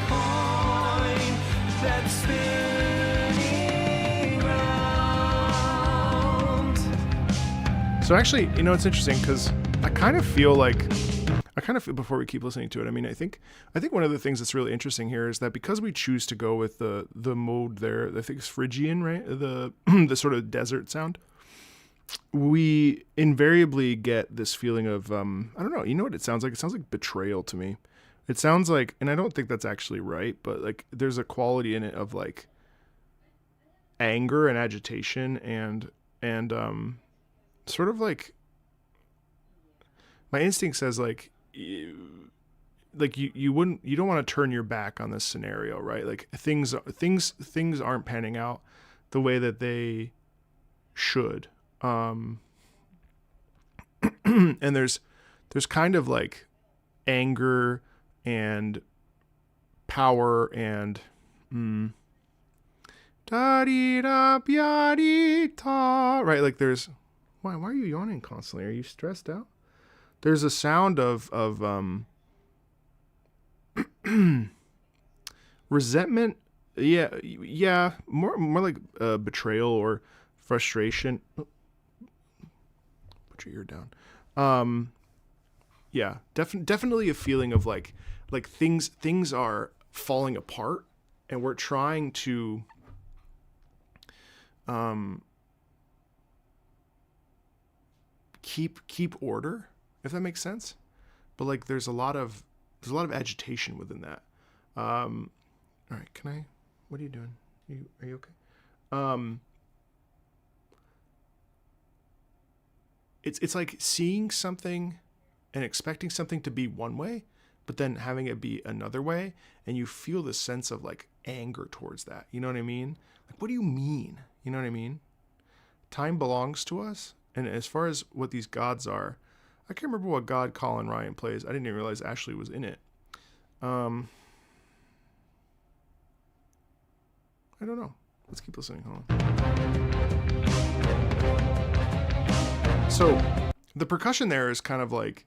coin that's spinning round. So actually, it's interesting because I kind of feel before we keep listening to it. I mean, I think one of the things that's really interesting here is that because we choose to go with the mode there, I think it's Phrygian, right? The the sort of desert sound. We invariably get this feeling of I don't know. You know what it sounds like? It sounds like betrayal to me. It sounds like, and I don't think that's actually right, but like there's a quality in it of like anger and agitation and sort of like my instinct says like you don't want to turn your back on this scenario, right? Like things aren't panning out the way that they should. And there's kind of like anger and power and right, like there's why are you yawning constantly? Are you stressed out? There's a sound of resentment, yeah, more like betrayal or frustration. Oh, put your ear down. Yeah, definitely a feeling of like things are falling apart, and we're trying to keep order, if that makes sense. But like there's a lot of agitation within that. All right, what are you doing? Are you okay? It's like seeing something and expecting something to be one way, but then having it be another way, and you feel this sense of like anger towards that. You know what I mean? Like, what do you mean? You know what I mean? Time belongs to us, and as far as what these gods are, I can't remember what god Colin Ryan plays. I didn't even realize Ashley was in it. I don't know. Let's keep listening. Hold on. So the percussion there is kind of like,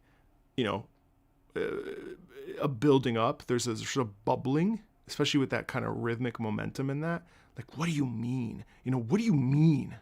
a building up. There's a sort of bubbling, especially with that kind of rhythmic momentum in that. Like, what do you mean? What do you mean?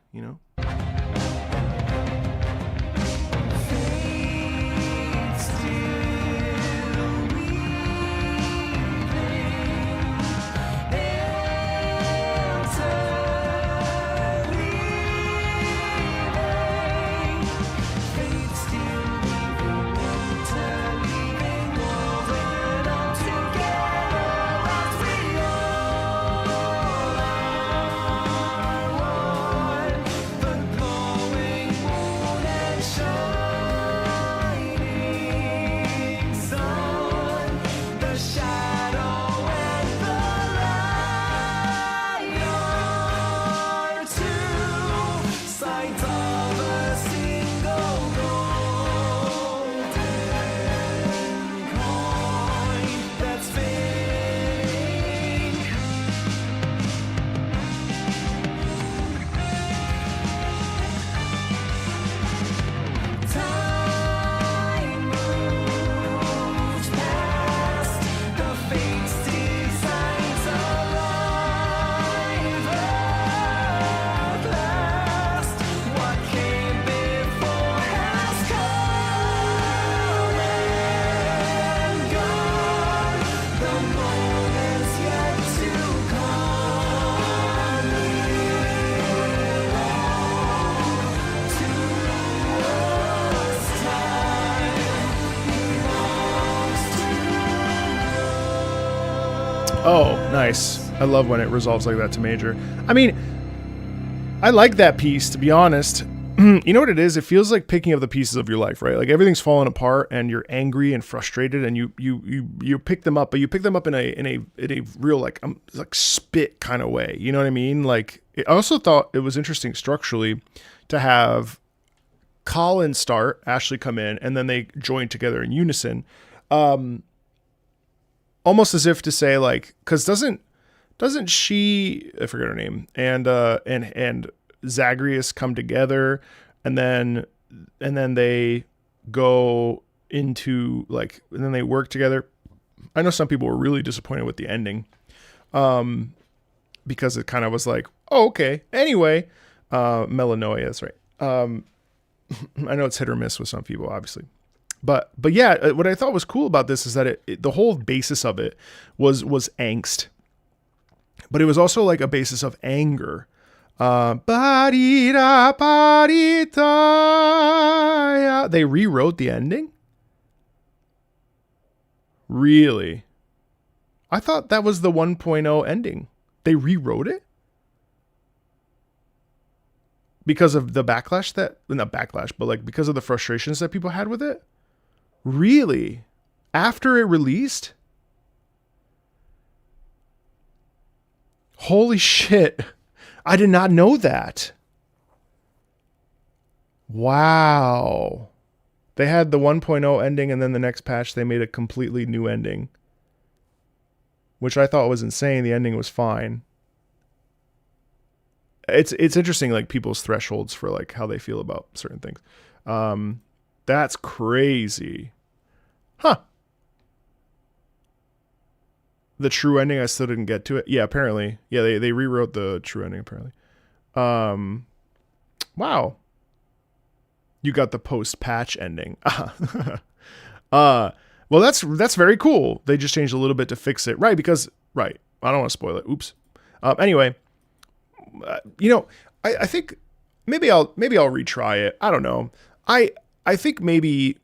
Oh, nice. I love when it resolves like that to major. I mean, I like that piece, to be honest. You know what it is? It feels like picking up the pieces of your life, right? Like everything's falling apart and you're angry and frustrated and you pick them up, but you pick them up in a real like spit kind of way. You know what I mean? Like I also thought it was interesting structurally to have Colin start, Ashley come in, and then they join together in unison. Almost as if to say like, cause doesn't she, I forget her name, and Zagreus come together and then they go into like, and then they work together. I know some people were really disappointed with the ending. Because it kind of was like, oh, okay. Anyway, Melanoia, that's right. I know it's hit or miss with some people, obviously. But yeah, what I thought was cool about this is that the whole basis of it was angst. But it was also like a basis of anger. They rewrote the ending? Really? I thought that was the 1.0 ending. They rewrote it? Because of the backlash not backlash, but like because of the frustrations that people had with it? Really? After it released? Holy shit. I did not know that. Wow. They had the 1.0 ending and then the next patch they made a completely new ending. Which I thought was insane. The ending was fine. It's interesting, like people's thresholds for like how they feel about certain things. That's crazy. Huh. The true ending, I still didn't get to it. Yeah, apparently. Yeah, they rewrote the true ending, apparently. Wow. You got the post-patch ending. Well, that's very cool. They just changed a little bit to fix it. Right, because... Right. I don't want to spoil it. Oops. Anyway... I think maybe I'll retry it. I don't know. I think maybe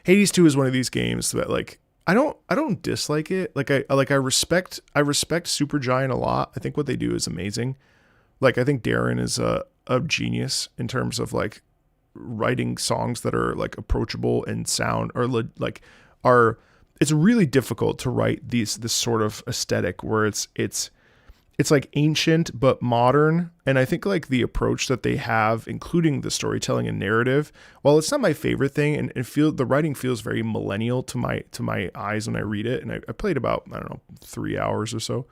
Hades 2 is one of these games that like I don't dislike it. Like I respect Supergiant a lot. I think what they do is amazing. Like I think Darren is a genius in terms of like writing songs that are like approachable and sound or like are. It's really difficult to write this sort of aesthetic where it's it's like ancient but modern, and I think like the approach that they have, including the storytelling and narrative, while it's not my favorite thing, and the writing feels very millennial to my eyes when I read it, and I played about, I don't know, 3 hours or so.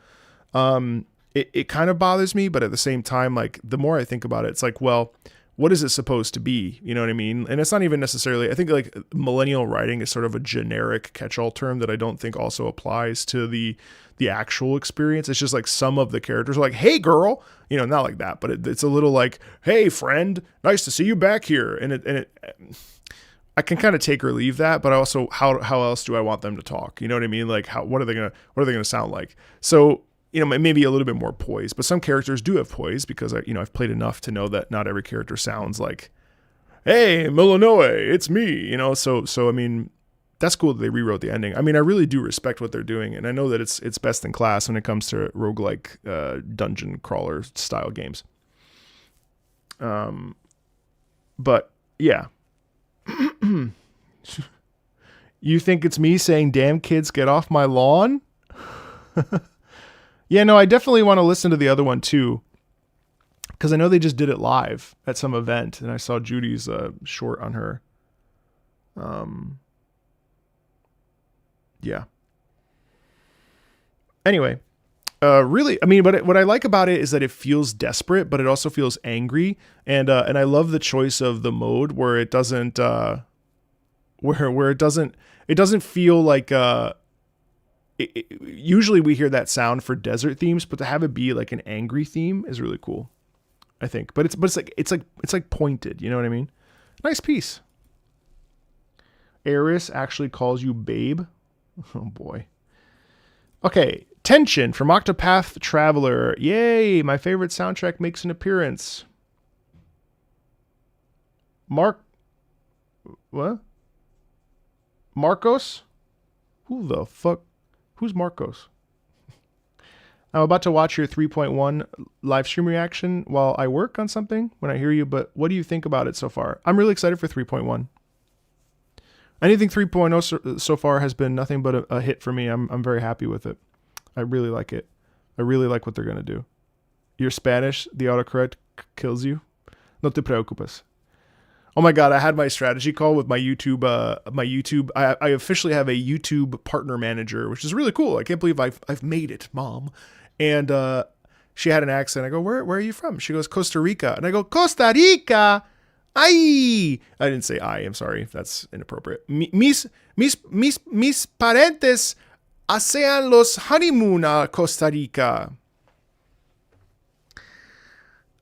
It kind of bothers me, but at the same time, like the more I think about it, it's like, well, what is it supposed to be? You know what I mean? And it's not even necessarily, I think like millennial writing is sort of a generic catch-all term that I don't think also applies to the actual experience. It's just like some of the characters are like, hey girl, you know, not like that, but it's a little like, hey friend, nice to see you back here. And I can kind of take or leave that, but also how else do I want them to talk? You know what I mean? Like what are they going to sound like? So, you know, maybe a little bit more poise, but some characters do have poise because I've played enough to know that not every character sounds like, hey, Milanoe, it's me, you know? So, I mean, that's cool that they rewrote the ending. I mean, I really do respect what they're doing. And I know that it's best in class when it comes to roguelike, dungeon crawler style games. But yeah. You think it's me saying, damn kids, get off my lawn? Yeah, no, I definitely want to listen to the other one too, because I know they just did it live at some event, and I saw Judy's short on her. Yeah. Anyway, really, I mean, but what I like about it is that it feels desperate, but it also feels angry, and I love the choice of the mode where it doesn't, where it doesn't feel like usually we hear that sound for desert themes, but to have it be like an angry theme is really cool, I think. But it's like pointed, you know what I mean? Nice piece. Eris actually calls you babe. Oh boy. Okay, Tension from Octopath Traveler. Yay, my favorite soundtrack makes an appearance. What? Marcos? Who the fuck? Who's Marcos? I'm about to watch your 3.1 live stream reaction while I work on something when I hear you, but what do you think about it so far? I'm really excited for 3.1. Anything 3.0 so far has been nothing but a hit for me. I'm very happy with it. I really like it. I really like what they're going to do. You're Spanish, the autocorrect kills you. No te preocupes. Oh my God, I had my strategy call with my YouTube. I officially have a YouTube partner manager, which is really cool. I can't believe I've made it, Mom. And she had an accent. I go, where are you from? She goes, Costa Rica. And I go, Costa Rica. Ay. I didn't say I. I'm sorry. That's inappropriate. Mis parentes hacen los honeymoon a Costa Rica.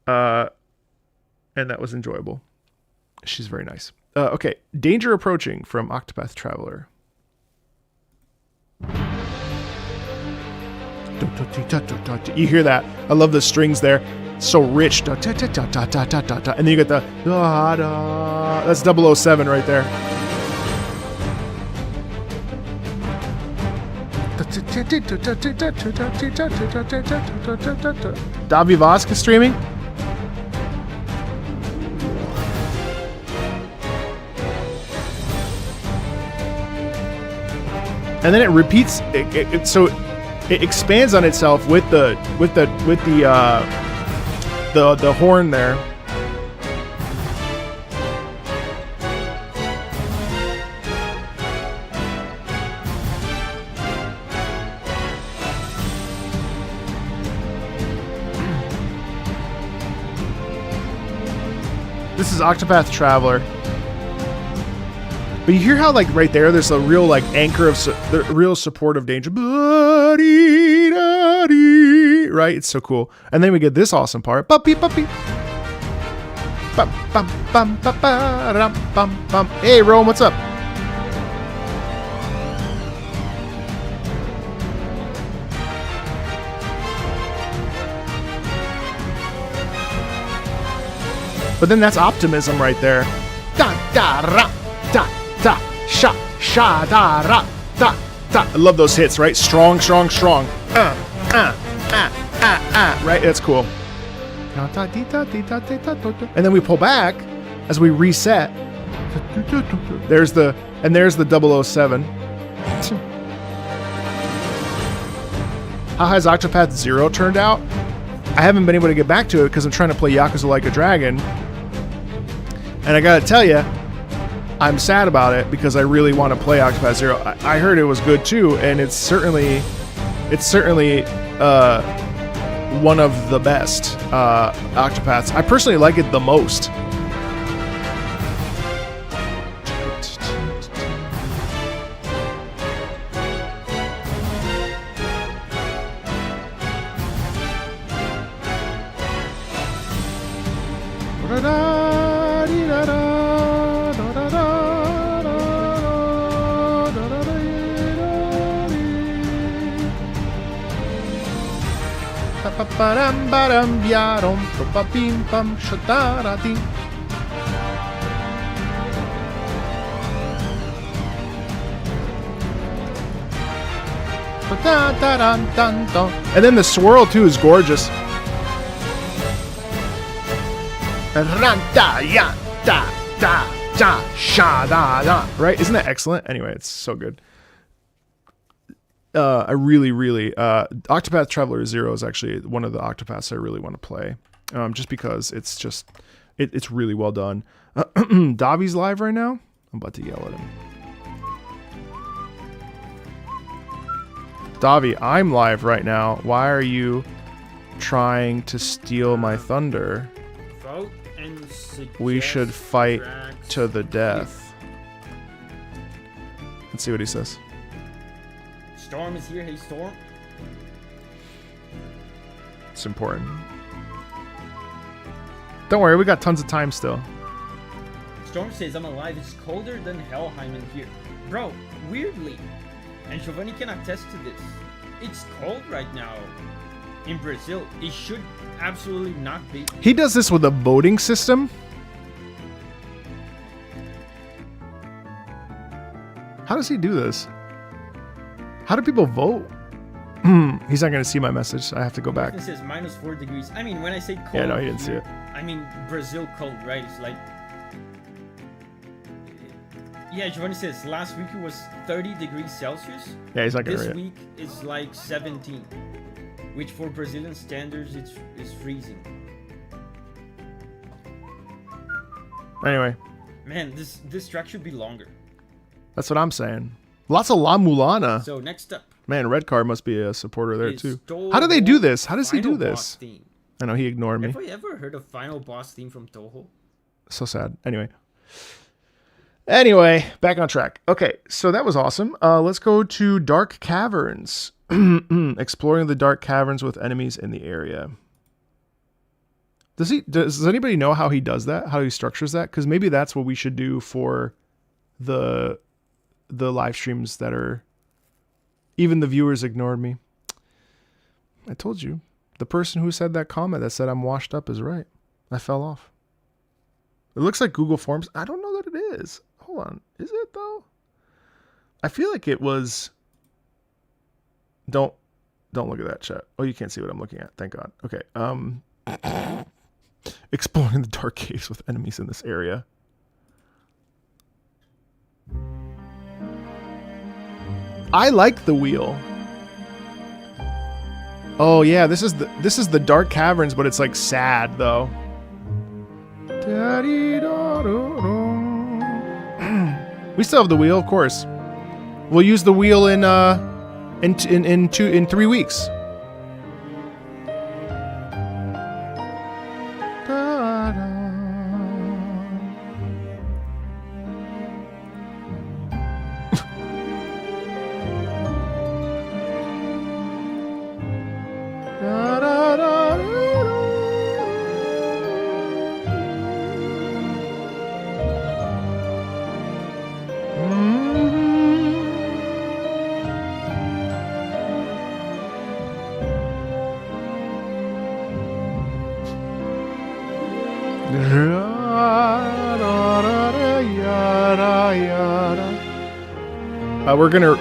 And that was enjoyable. She's very nice. Okay, Danger Approaching from Octopath Traveler. You hear that? I love the strings there. So rich. And then you get the... That's 007 right there. Davi Vasquez streaming? And then it repeats. So it expands on itself with the horn there. This is Octopath Traveler. But you hear how, like, right there, there's a real, like, anchor of the real support of Danger. Right? It's so cool. And then we get this awesome part. Hey, Rome, what's up? But then that's optimism right there. Da da ra da da sha sha da ra da da. I love those hits, right? Strong, strong, strong. Right? That's cool. And then we pull back as we reset. There's the 007. How has Octopath Zero turned out? I haven't been able to get back to it because I'm trying to play Yakuza Like a Dragon. And I gotta tell you, I'm sad about it because I really want to play Octopath Zero. I heard it was good too, and it's certainly one of the best Octopaths. I personally like it the most. And then the swirl too is gorgeous. Right? Isn't that excellent? Anyway, it's so good. I really Octopath Traveler 0 is actually one of the Octopaths I really want to play. Just because it's really well done. Davi's live right now. I'm about to yell at him. Davi, I'm live right now. Why are you trying to steal my thunder? Vote and We should fight to the death. Let's see what he says. Storm is here. Hey, Storm. It's important. Don't worry, we got tons of time still. Storm says, I'm alive. It's colder than Helheim in here. Bro, weirdly. And Giovanni can attest to this. It's cold right now in Brazil. It should absolutely not be. He does this with a voting system. How does he do this? How do people vote? He's not going to see my message. I have to go back. It says -4 degrees. I mean, when I say cold, Yeah, no, he didn't see it. I mean Brazil cold, right? It's like, yeah. Giovanni says last week it was 30 degrees Celsius. Yeah, he's not going to This read it. week is like 17, which for Brazilian standards is freezing. Anyway, Man, this track should be longer. that's what I'm saying. Lots of La Mulana. So next up, Man, Red Car must be a supporter there is too. Toho How do they do this? How does he do Final this? Boss theme. I know he ignored me. Have I ever heard of Final Boss theme from Toho? So sad. Anyway, back on track. Okay, so that was awesome. Let's go to Dark Caverns. Exploring the dark caverns with enemies in the area. Does anybody know how he does that? How he structures that? Because maybe that's what we should do for the live streams that are... Even the viewers ignored me. I told you. The person who said that comment that said I'm washed up is right. I fell off. It looks like Google Forms. I don't know that it is. Hold on. Is it though? I feel like it was... Don't look at that chat. Oh, you can't see what I'm looking at. Thank God. Okay. Exploring the dark caves with enemies in this area. I like the wheel. Oh yeah, this is the dark caverns, but it's like sad though. We still have the wheel, of course. We'll use the wheel in 3 weeks.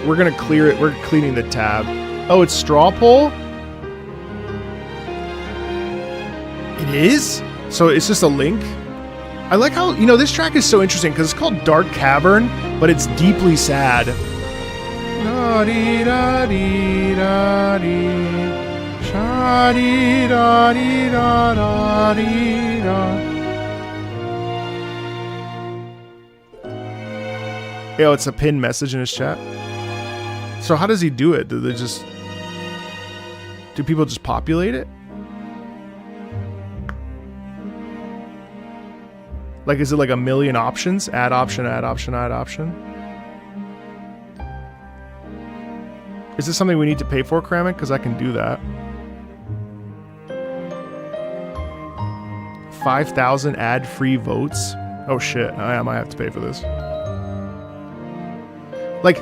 We're gonna clear it. We're cleaning the tab. Oh, it's straw poll? It is? So it's just a link? I like how, this track is so interesting because it's called Dark Cavern, but it's deeply sad. No. Sha-dee-da-dee-da-dee. Sha-dee-da-dee-da-da-dee-da. Yo, it's a pinned message in his chat. So how does he do it? Do people just populate it? Like, is it like a million options? Add option, add option, add option? Is this something we need to pay for, Kramik? Because I can do that. 5,000 ad-free votes? Oh shit, I might have to pay for this. Like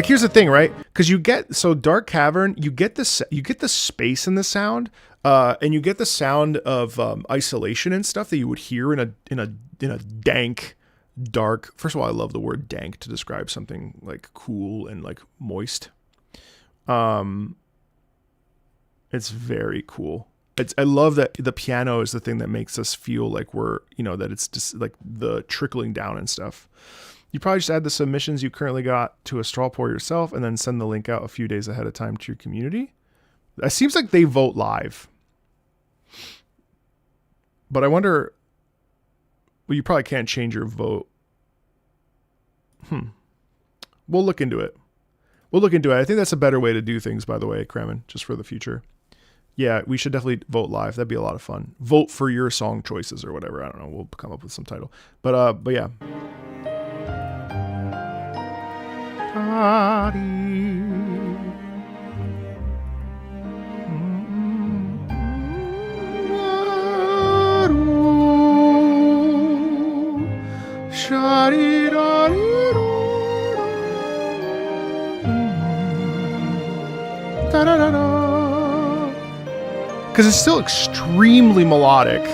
here's the thing, right? Because you get, so Dark Cavern, you get the space in the sound, and you get the sound of isolation and stuff that you would hear in a dank, dark. First of all, I love the word dank to describe something like cool and like moist. It's very cool. I love that the piano is the thing that makes us feel like we're, that it's just like the trickling down and stuff. You probably just add the submissions you currently got to a straw poll yourself and then send the link out a few days ahead of time to your community. It seems like they vote live. But I wonder, well, you probably can't change your vote. We'll look into it. I think that's a better way to do things, by the way, Kramen, just for the future. Yeah, we should definitely vote live. That'd be a lot of fun. Vote for your song choices or whatever. I don't know. We'll come up with some title. But yeah. Because it's still extremely melodic.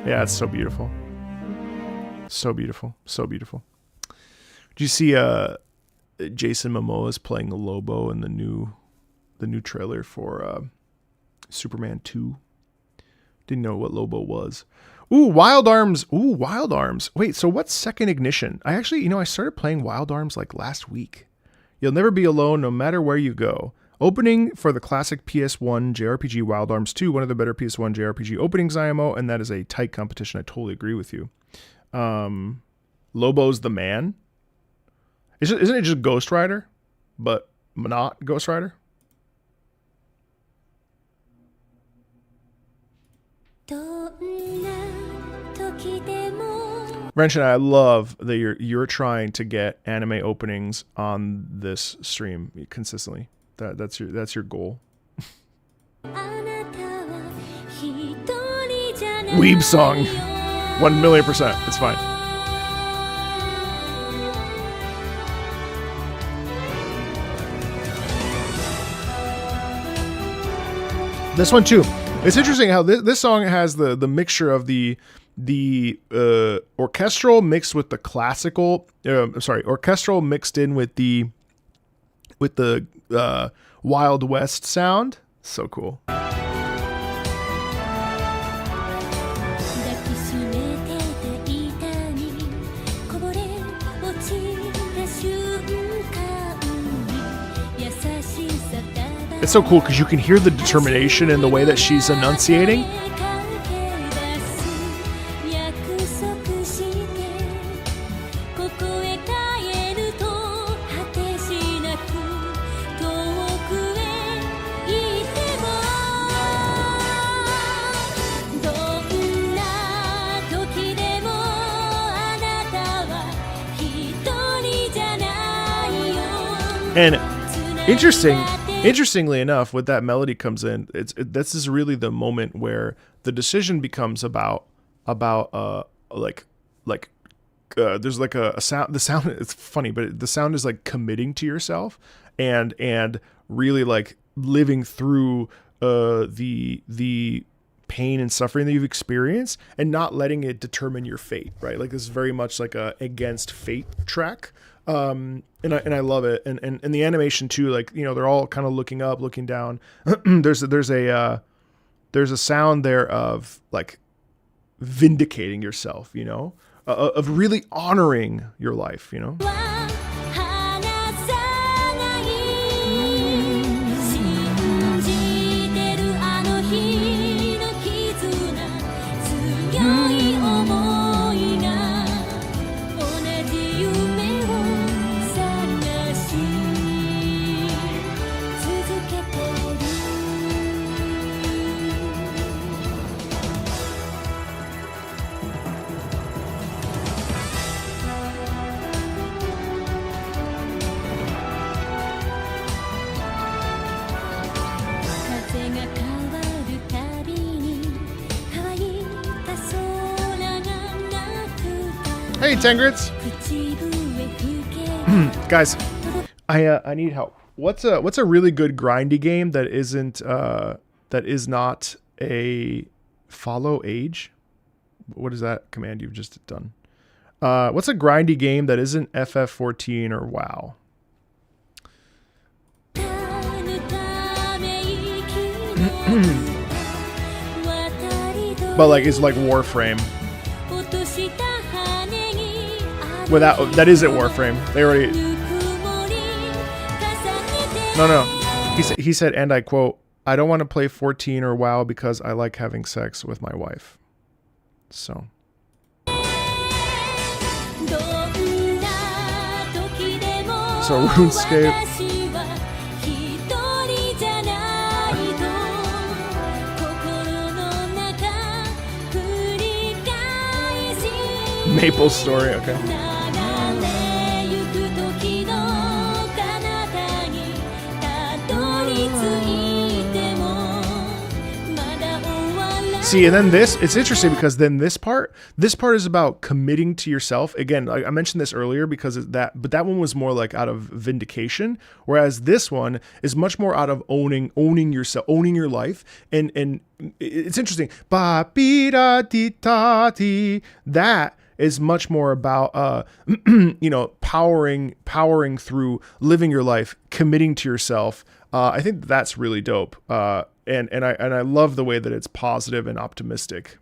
Yeah, it's so beautiful. So beautiful. So beautiful. Do you see Jason Momoa's playing the Lobo in the new trailer for Superman 2? Didn't know what Lobo was. Ooh, Wild Arms. Ooh, Wild Arms. Wait, so what's Second Ignition? I actually, I started playing Wild Arms like last week. You'll never be alone no matter where you go. Opening for the classic PS1 JRPG Wild Arms 2, one of the better PS1 JRPG openings, IMO, and that is a tight competition. I totally agree with you. Lobo's the man. Isn't it just Ghost Rider, but not Ghost Rider? Wrench, I love that you're trying to get anime openings on this stream consistently. That's your goal. Weeb song. 1,000,000%. It's fine. This one too. It's interesting how this song has the mixture of the orchestral mixed with the classical. Orchestral mixed in with the Wild West sound. So cool. It's so cool because you can hear the determination in the way that she's enunciating. And interestingly enough, when that melody comes in, this is really the moment where the decision becomes about there's like a sound. The sound, it's funny, but the sound is like committing to yourself and really like living through the pain and suffering that you've experienced and not letting it determine your fate, right? Like this is very much like a against fate track. And I love it. And the animation too, like, you know, they're all kind of looking up, looking down. there's a sound there of like vindicating yourself, you know, of really honoring your life, you know? Hey, Tengrits. Guys, I need help. What's a really good grindy game that isn't that is not a follow age? What is that command you've just done? What's a grindy game that isn't FF14 or WoW? But like, it's like Warframe. Without that isn't Warframe. They already. No. He said, and I quote, "I don't want to play 14 or WoW because I like having sex with my wife." So. So RuneScape. Maple Story, okay. See, and then it's interesting because then this part is about committing to yourself. Again, I mentioned this earlier because but that one was more like out of vindication, whereas this one is much more out of owning yourself, owning your life. And it's interesting. That is much more about you know, powering through, living your life, committing to yourself. I think that's really dope. And I love the way that it's positive and optimistic.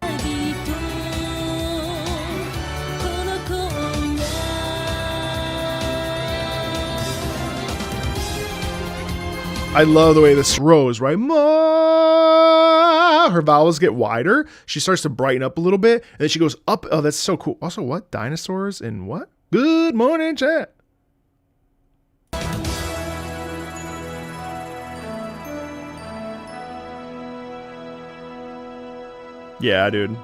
I love the way this rose, right? Ma! Her vowels get wider. She starts to brighten up a little bit, and then she goes up. Oh, that's so cool. Also, what? Dinosaurs and what? Good morning, chat. Yeah, dude.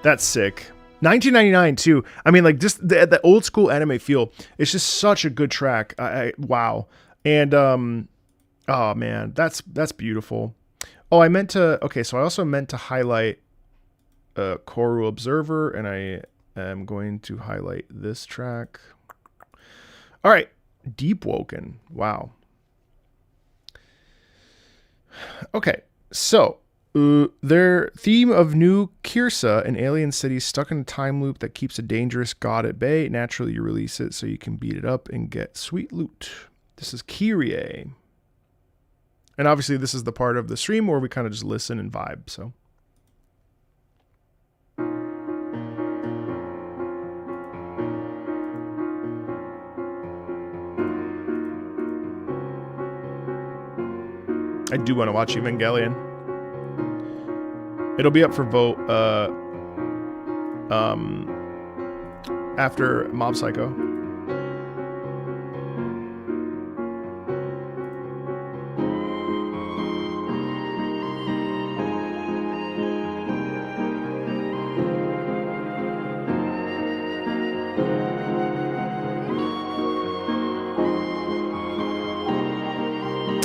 That's sick. 1999 too. I mean, like, just the old school anime feel. It's just such a good track. Wow. And oh man, that's beautiful. Oh, okay, so I also meant to highlight Koru Observer, and I am going to highlight this track. All right, Deep Woken. Wow. Okay, so their theme of New Kirsa, an alien city stuck in a time loop that keeps a dangerous god at bay. Naturally, you release it so you can beat it up and get sweet loot. This is Kyrie. And obviously, this is the part of the stream where we kind of just listen and vibe, so. I do want to watch Evangelion. It'll be up for vote after Mob Psycho.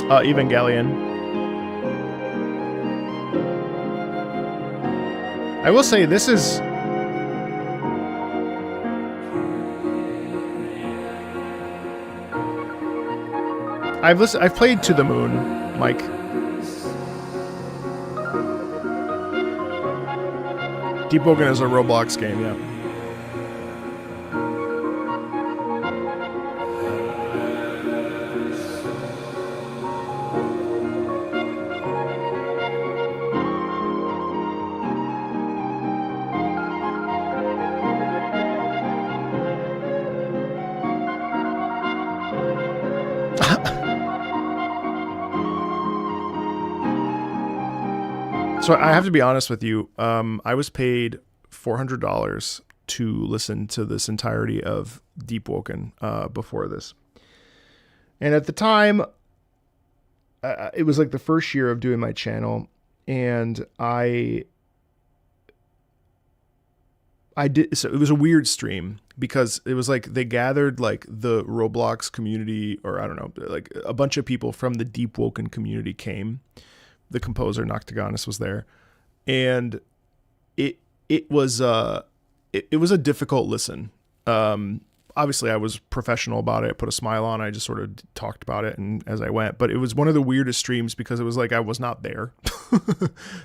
Evangelion. I will say this is... I've played To the Moon, Mike. Deep Woken is a Roblox game, yeah. So I have to be honest with you. I was paid $400 to listen to this entirety of Deep Woken before this. And at the time, it was like the first year of doing my channel. And I did, so it was a weird stream because it was like they gathered like the Roblox community, or I don't know, like a bunch of people from the Deep Woken community came. The composer Noctigonus was there, and it was a difficult listen. Obviously I was professional about it. I put a smile on. I just sort of talked about it and as I went, but it was one of the weirdest streams because it was like I was not there.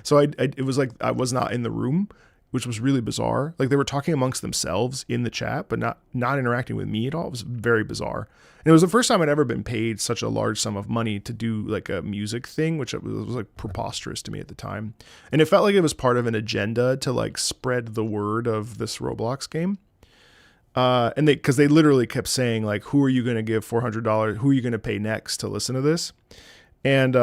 So it was like I was not in the room, which was really bizarre. Like they were talking amongst themselves in the chat, but not interacting with me at all. It was very bizarre. And it was the first time I'd ever been paid such a large sum of money to do like a music thing, which was like preposterous to me at the time. And it felt like it was part of an agenda to like spread the word of this Roblox game. And because they literally kept saying like, who are you going to give $400? Who are you going to pay next to listen to this? And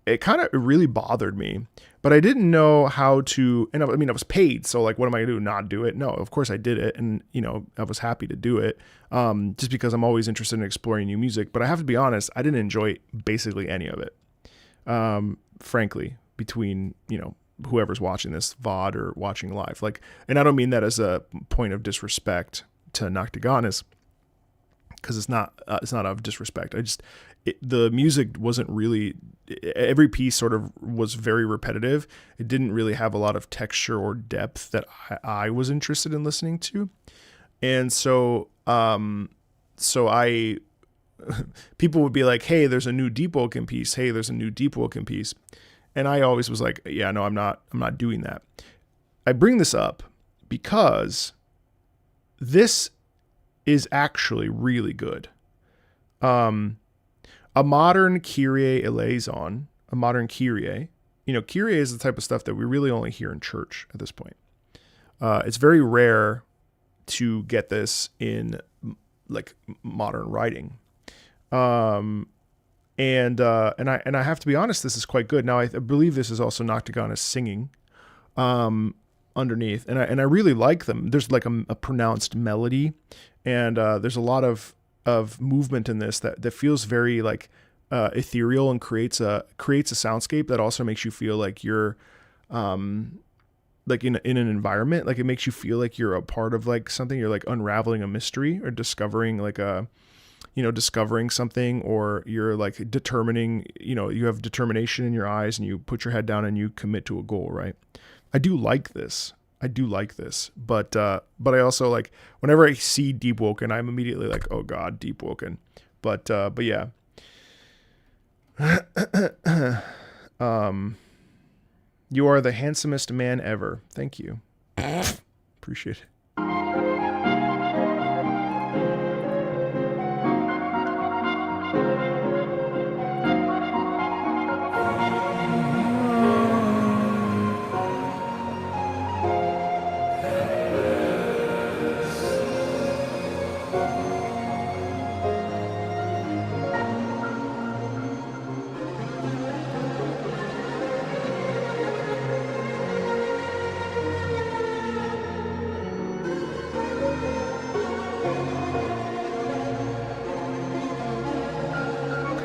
it really bothered me. But I didn't know how to, and I mean, I was paid. So like, what am I going to do? Not do it? No, of course I did it. And, you know, I was happy to do it just because I'm always interested in exploring new music. But I have to be honest, I didn't enjoy basically any of it. Frankly, between, you know, whoever's watching this VOD or watching live. Like, and I don't mean that as a point of disrespect to Noctigonus, because it's not of disrespect. The music wasn't really, every piece sort of was very repetitive. It didn't really have a lot of texture or depth that I was interested in listening to. And so people would be like, hey, there's a new Deep Woken piece. Hey, there's a new Deep Woken piece. And I always was like, yeah, no, I'm not doing that. I bring this up because this is actually really good. A modern Kyrie eleison, a modern Kyrie. You know, Kyrie is the type of stuff that we really only hear in church at this point. It's very rare to get this in like modern writing. And I have to be honest, this is quite good. Now I believe this is also Noctigonus singing underneath, and I really like them. There's like a pronounced melody, and there's a lot of movement in this that feels very like ethereal and creates a soundscape that also makes you feel like you're like in an environment. Like it makes you feel like you're a part of like something. You're like unraveling a mystery or discovering like discovering something, or you're like determining, you have determination in your eyes and you put your head down and you commit to a goal, right? I do like this, but I also like, whenever I see Deep Woken, I'm immediately like, oh God, Deep Woken. But yeah. You are the handsomest man ever. Thank you. Appreciate it.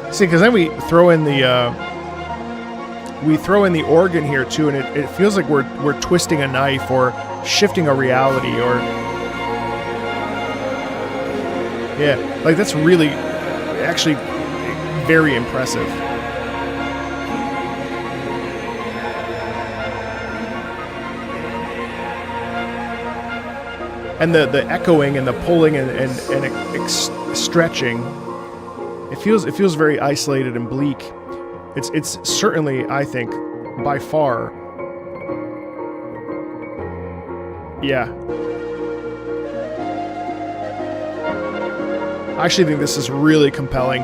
See, because then we throw in the organ here too, and it feels like we're twisting a knife or shifting a reality, or yeah, like that's really actually very impressive. and the echoing and the pulling and stretching. It feels very isolated and bleak. It's certainly, I think, by far. Yeah. I actually think this is really compelling.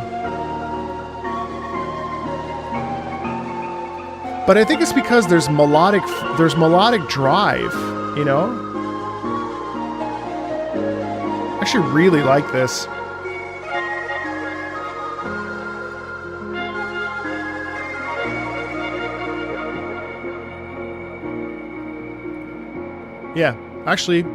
But I think it's because there's melodic drive, you know? I actually really like this. Yeah, actually,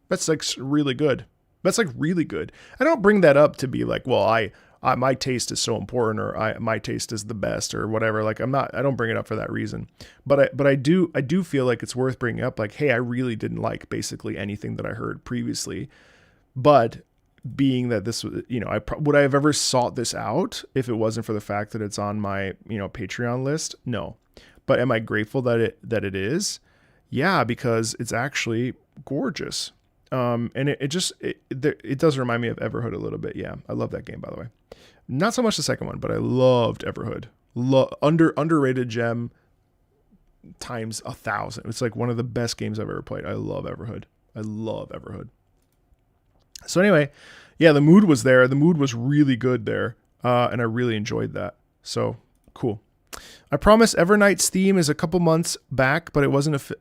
that's like really good. That's like really good. I don't bring that up to be like, well, my taste is so important, or my taste is the best, or whatever. Like I don't bring it up for that reason. But I do feel like it's worth bringing up. Like, hey, I really didn't like basically anything that I heard previously. But being that this was, you know, would I have ever sought this out if it wasn't for the fact that it's on my, you know, Patreon list? No. But am I grateful that it is? Yeah, because it's actually gorgeous. And it does remind me of Everhood a little bit. Yeah, I love that game, by the way. Not so much the second one, but I loved Everhood. Underrated gem times 1,000. It's like one of the best games I've ever played. I love Everhood. So anyway, yeah, the mood was there. The mood was really good there, and I really enjoyed that. So cool. I promised Evernight's theme a couple months back, but it wasn't officially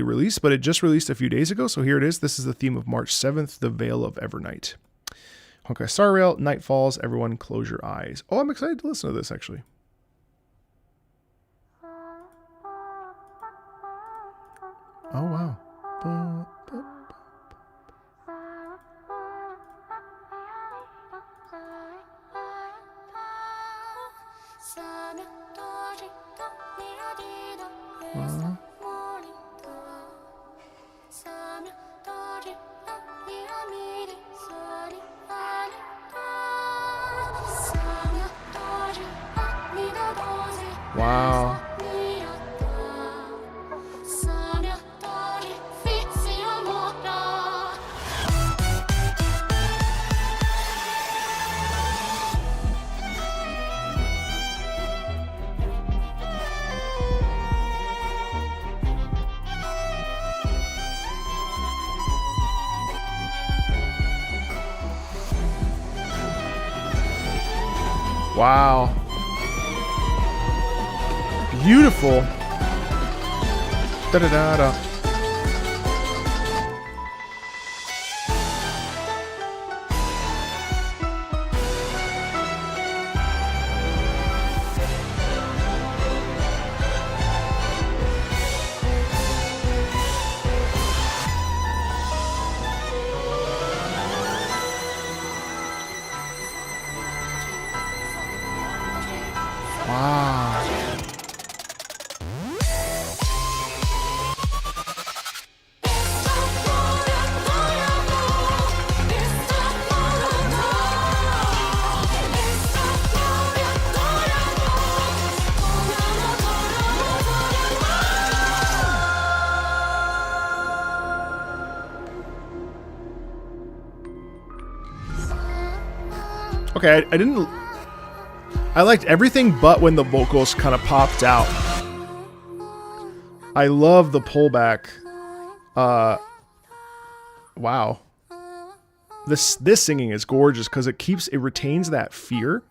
released, but it just released a few days ago. So here it is. This is the theme of March 7th, The Veil of Evernight. Honkai Star Rail, Night Falls, everyone close your eyes. Oh, I'm excited to listen to this actually. Oh, wow. Wow. Wow. Beautiful. Da da da da. Wow. Okay, I liked everything but when the vocals kind of popped out. I love the pullback. Wow. This singing is gorgeous because it retains that fear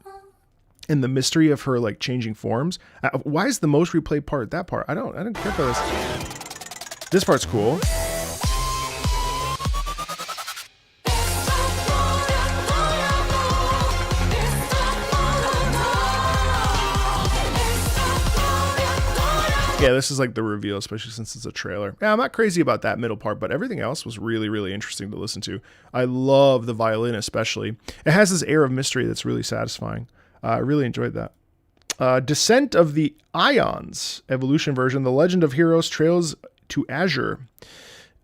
and the mystery of her like changing forms. Why is the most replayed part that part? I don't care for this. This part's cool. Yeah, this is like the reveal, especially since it's a trailer. Yeah, I'm not crazy about that middle part, but everything else was really, really interesting to listen to. I love the violin especially. It has this air of mystery that's really satisfying. I really enjoyed that. Descent of the Ions, evolution version, The Legend of Heroes Trails to Azure.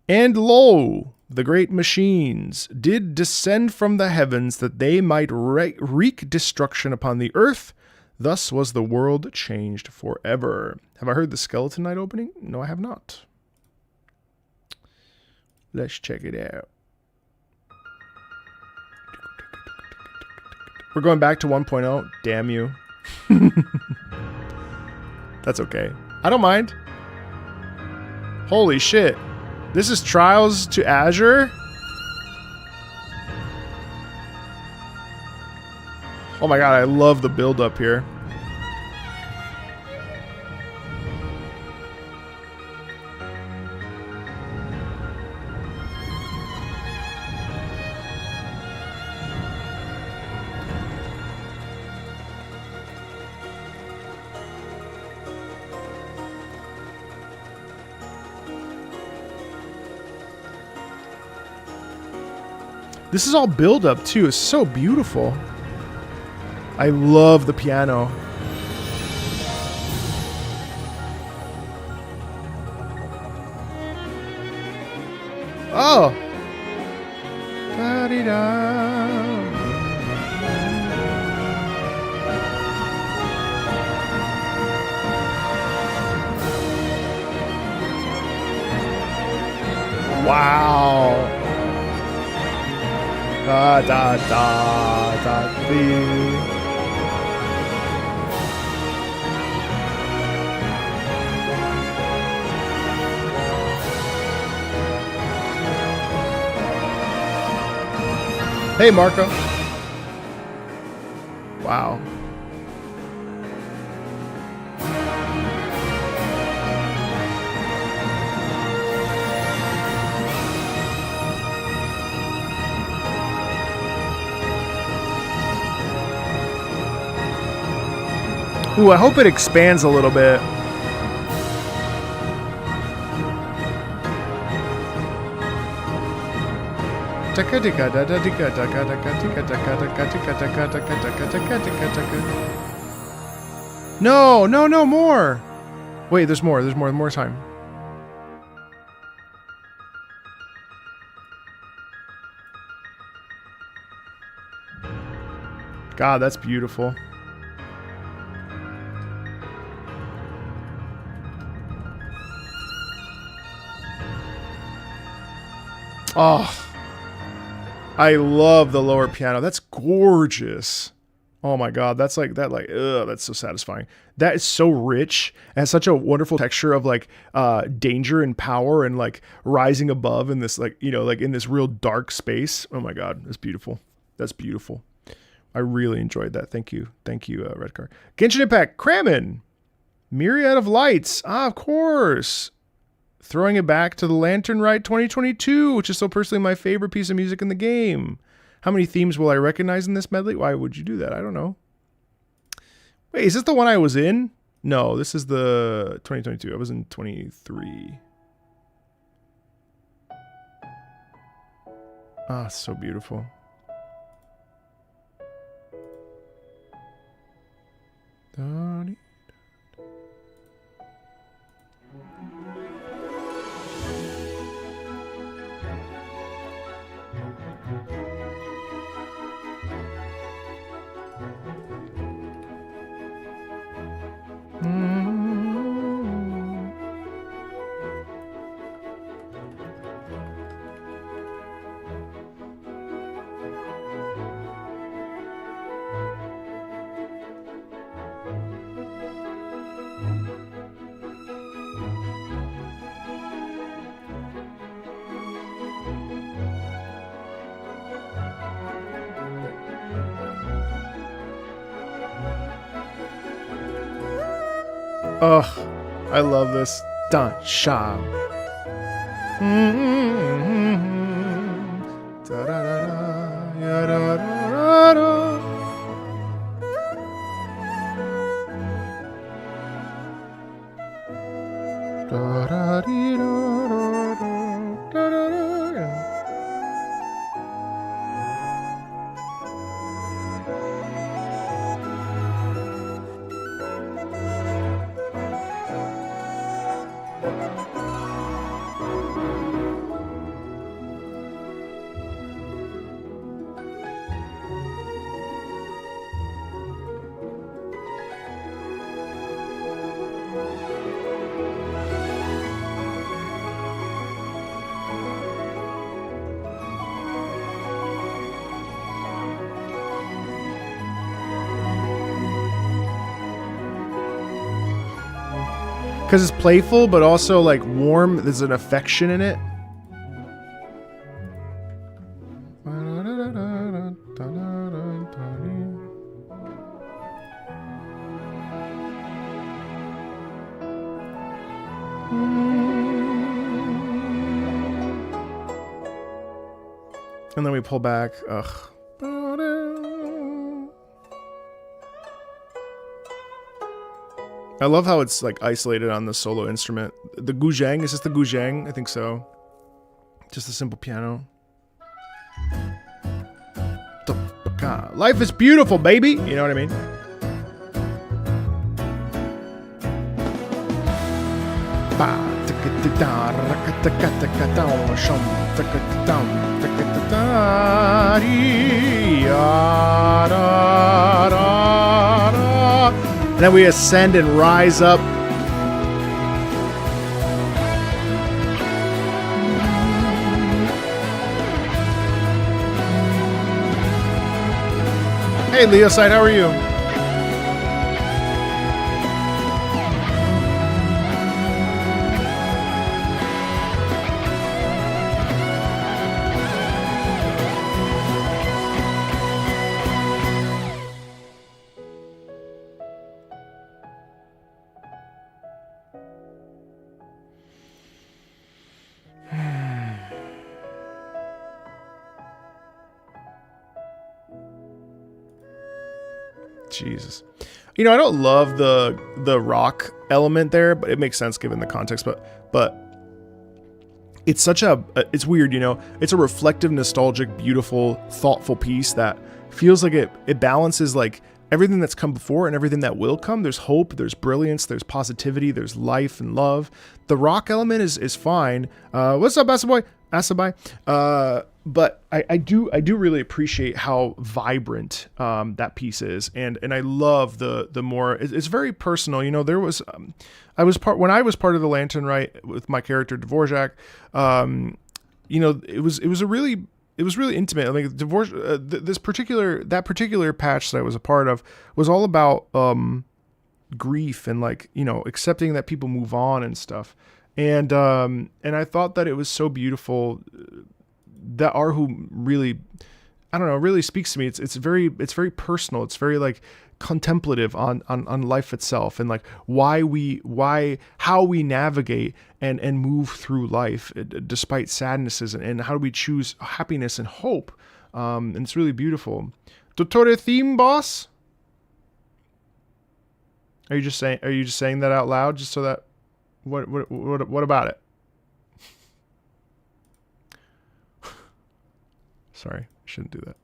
And lo, the great machines did descend from the heavens that they might wreak destruction upon the earth. Thus was the world changed forever. Have I heard the Skeleton Knight opening? No, I have not. Let's check it out. We're going back to 1.0. Damn you. That's okay. I don't mind. Holy shit. This is Trials to Azure? Oh my god, I love the build up here. This is all build up too. It's so beautiful. I love the piano. Oh. Da-dee-da. Wow. Da da da da dee. Hey, Marco. Wow. Ooh, I hope it expands a little bit. No, no, no, more. Wait, there's more time. God, that's beautiful. Oh, I love the lower piano. That's gorgeous. Oh my god, that's like that. Like, ugh, that's so satisfying. That is so rich and has such a wonderful texture of like danger and power and like rising above in this like like in this real dark space. Oh my god, that's beautiful. That's beautiful. I really enjoyed that. Thank you, Red Car. Genshin Impact, Kramen, Myriad of Lights. Ah, of course. Throwing it back to the Lantern Rite 2022, which is so personally my favorite piece of music in the game. How many themes will I recognize in this medley? Why would you do that? I don't know. Wait, is this the one I was in? No, this is the 2022. I was in 23. Ah, so beautiful. Ugh, I love this. Dun sham. because it's playful, but also like warm. There's an affection in it. And then we pull back. Ugh. I love how it's like isolated on the solo instrument. The guzheng, is this the guzheng? I think so. Just a simple piano. Life is beautiful, baby. You know what I mean? And then we ascend and rise up. Hey, Leoside, how are you? Jesus. You know, I don't love the rock element there, but it makes sense given the context, but it's such a it's weird, you know. It's a reflective, nostalgic, beautiful, thoughtful piece that feels like it balances like everything that's come before and everything that will come. There's hope, there's brilliance, there's positivity, there's life and love. The rock element is fine. What's up, Asabai? But I do really appreciate how vibrant that piece is, and I love the more it's very personal. You know, there was when I was part of the Lantern Rite with my character Dvorak. You know, it was really intimate. I mean, that particular patch that I was a part of was all about grief and, like, you know, accepting that people move on and stuff. And I thought that it was so beautiful that Arhu really, I don't know, really speaks to me. It's very personal. It's very like contemplative on life itself, and like how we navigate and move through life despite sadnesses, and how do we choose happiness and hope. And it's really beautiful. Dottore theme boss? Are you just saying that out loud just so that what about it? Sorry, I shouldn't do that.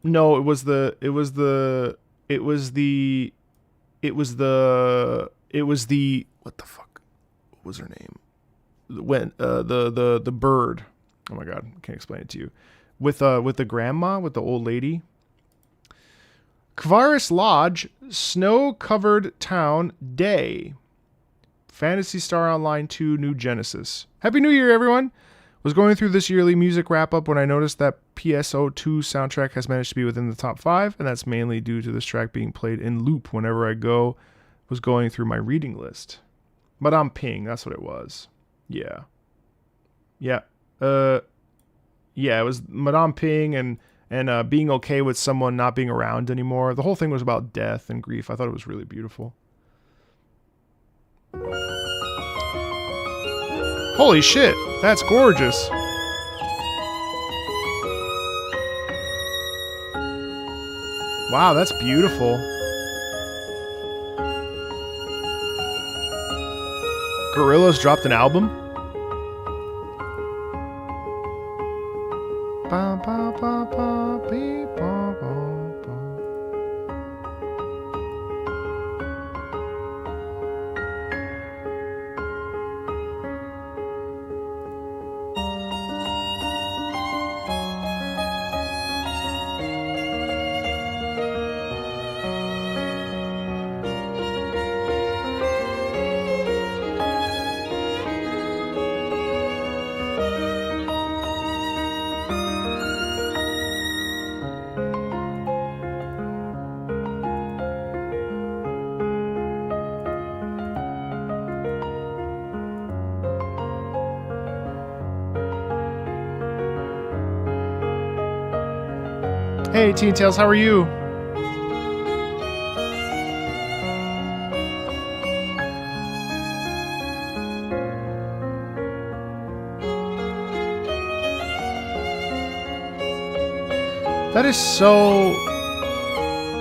No, it was the what the fuck? What was her name? When the bird. Oh my god, I can't explain it to you. With the grandma, with the old lady. Kvaris Lodge, snow-covered town day. Phantasy Star Online 2 New Genesis. Happy New Year, everyone! Was going through this yearly music wrap-up when I noticed that PSO2 soundtrack has managed to be within the top 5, and that's mainly due to this track being played in loop whenever I was going through my reading list. Madame Ping, that's what it was. Yeah. Yeah. Yeah, it was Madame Ping and being okay with someone not being around anymore. The whole thing was about death and grief. I thought it was really beautiful. Holy shit, that's gorgeous. Wow, that's beautiful. Gorillaz dropped an album? Ba, ba, ba, ba, bee, ba, ba, ba. Hey, Teen Tails, how are you? That is so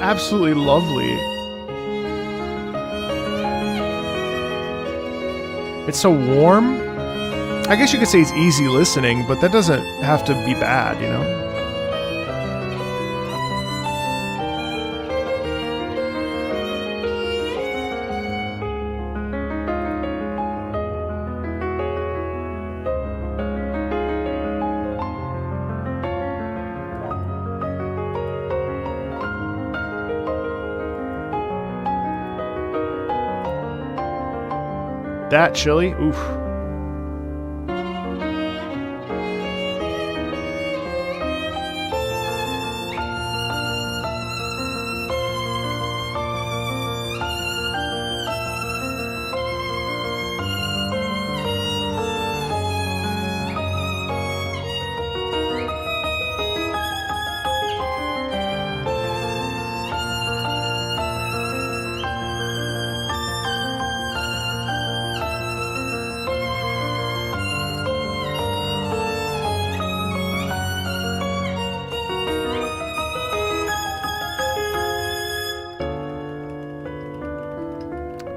absolutely lovely. It's so warm. I guess you could say it's easy listening, but that doesn't have to be bad, you know? That chili? Oof.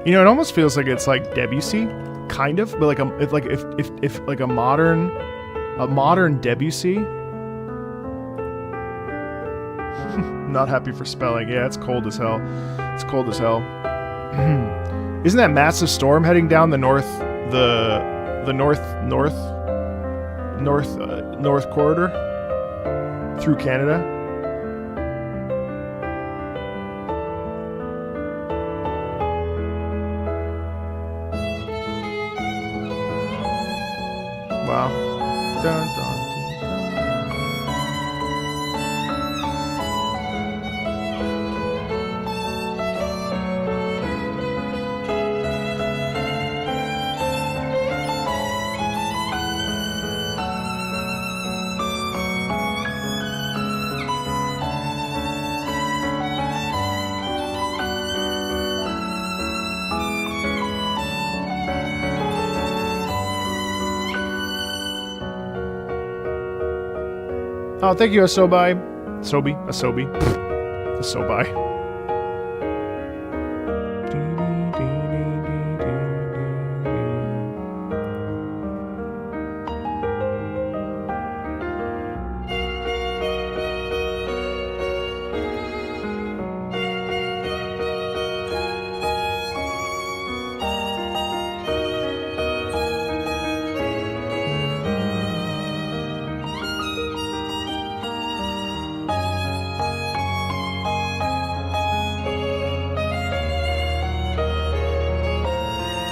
You know, it almost feels like it's like Debussy, kind of, but like if like a modern Debussy. Not happy for spelling. Yeah, it's cold as hell. It's cold as hell. Isn't that massive storm heading down the north corridor through Canada? Wow. Dun, dun, dun. Oh, thank you, Asobi. Asobi. Asobi.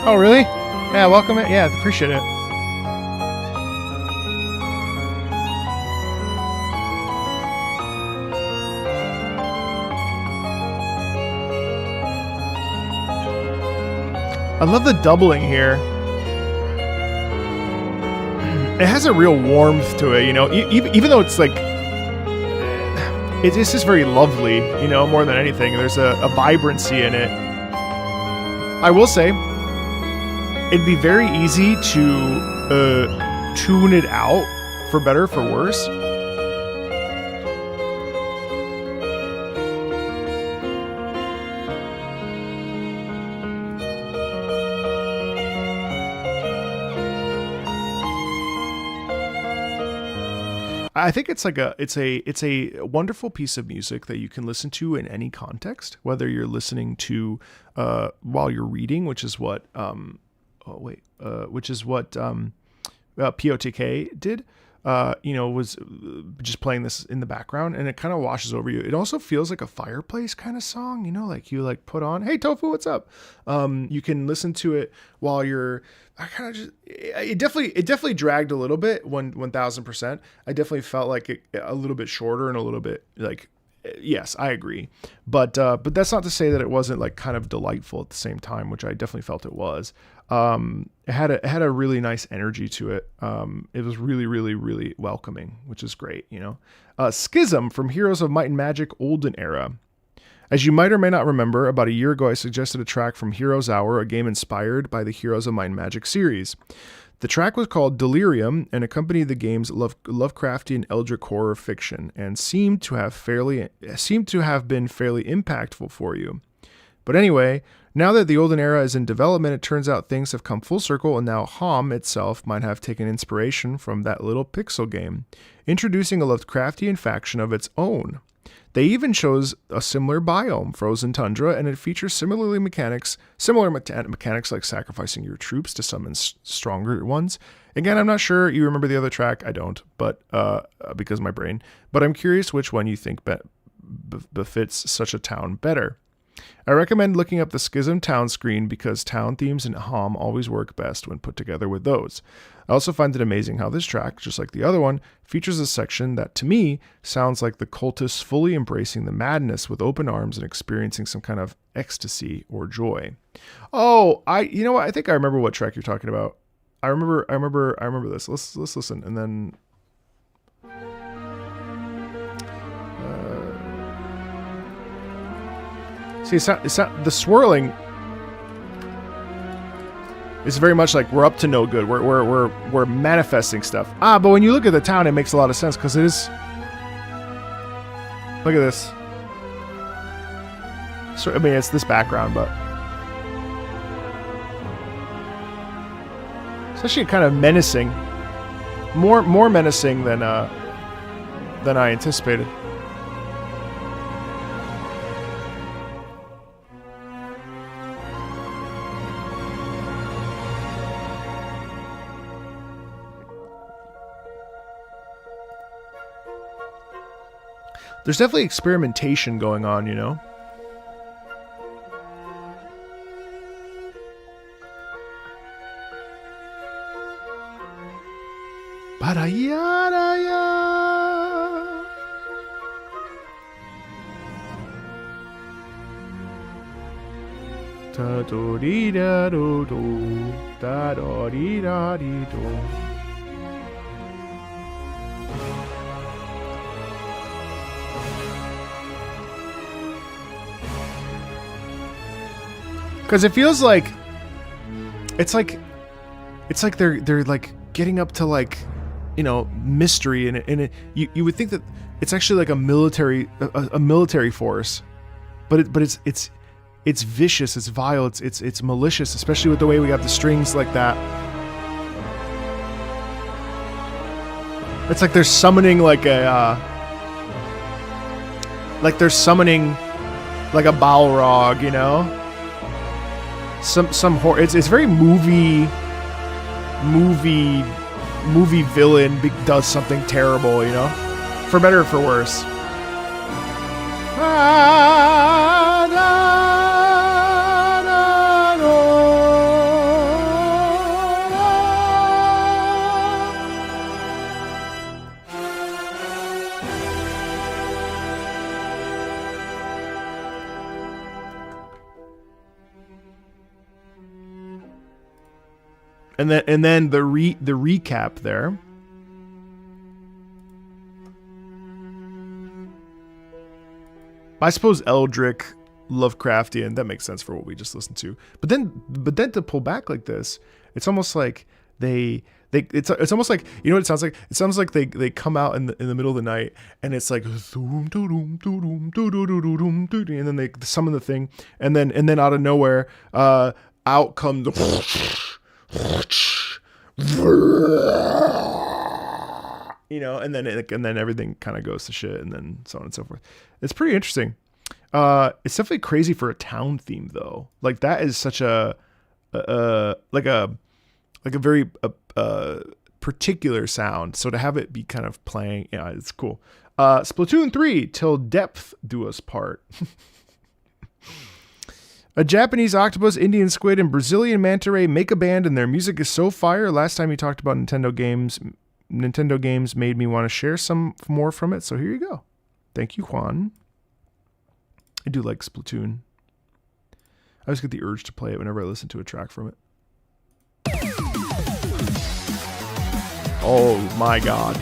Oh, really? Yeah, welcome it. Yeah, appreciate it. I love the doubling here. It has a real warmth to it, you know, even though it's like, it's just very lovely, you know, more than anything. There's a vibrancy in it. I will say, it'd be very easy to tune it out for better, for worse. I think it's like it's a wonderful piece of music that you can listen to in any context, whether you're listening to while you're reading, which is what POTK did. You know, was just playing this in the background, and it kind of washes over you. It also feels like a fireplace kind of song, you know, like you like put on, hey Tofu, what's up? You can listen to it while you're. I kind of just it definitely dragged a little bit 1000%. I definitely felt like it a little bit shorter and a little bit like yes, I agree. But that's not to say that it wasn't like kind of delightful at the same time, which I definitely felt it was. It had a really nice energy to it. It was really, really, really welcoming, which is great, you know. Schism from Heroes of Might and Magic Olden Era. As you might or may not remember, about a year ago I suggested a track from Heroes Hour, a game inspired by the Heroes of Might and Magic series. The track was called Delirium and accompanied the game's Lovecraftian eldritch horror fiction and seemed to have been fairly impactful for you. But anyway, now that the Olden Era is in development, it turns out things have come full circle, and now HOM itself might have taken inspiration from that little pixel game, introducing a Lovecraftian faction of its own. They even chose a similar biome, frozen tundra, and it features similar mechanics like sacrificing your troops to summon stronger ones. Again, I'm not sure you remember the other track. I don't, but because of my brain. But I'm curious which one you think befits such a town better. I recommend looking up the Schism town screen because town themes in HOM always work best when put together with those. I also find it amazing how this track, just like the other one, features a section that to me sounds like the cultists fully embracing the madness with open arms and experiencing some kind of ecstasy or joy. Oh, you know what? I think I remember what track you're talking about. I remember this. Let's listen and then see, it's not the swirling is very much like we're up to no good. We're manifesting stuff. But when you look at the town, it makes a lot of sense because it is. Look at this. So, I mean, it's this background, but it's actually kind of menacing. More menacing than I anticipated. There's definitely experimentation going on, you know? Ba-da-ya-da-ya. Da-do-dee-da-do-do. Da-do-dee-da-dee-do. Because it feels like it's like they're like getting up to like, you know, mystery and you would think that it's actually like a military force, but it's vicious, it's vile, it's malicious, especially with the way we got the strings like that. It's like they're summoning like a Balrog, you know. Some horror. It's very movie villain does something terrible, you know, for better or for worse. And then the recap there. I suppose Eldritch, Lovecraftian, that makes sense for what we just listened to. But then to pull back like this, it's almost like it's almost like, you know what it sounds like? It sounds like they come out in the middle of the night and it's like and then they summon the thing and then out of nowhere out comes you know, and then everything kind of goes to shit, and then so on and so forth. It's pretty interesting. It's definitely crazy for a town theme, though. Like that is such a very particular sound. So to have it be kind of playing, yeah, it's cool. Splatoon 3, Till Depth Do Us Part. A Japanese octopus, Indian squid, and Brazilian manta ray make a band, and their music is so fire. Last time you talked about Nintendo games made me want to share some more from it, so here you go. Thank you, Juan. I do like Splatoon. I always get the urge to play it whenever I listen to a track from it. Oh my god.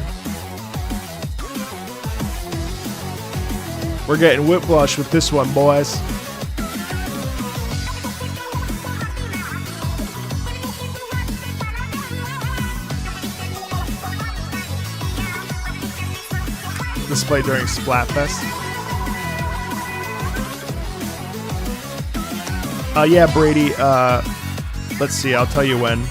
We're getting whiplash with this one, boys. This played during Splatfest. Yeah, Brady. Let's see. I'll tell you when.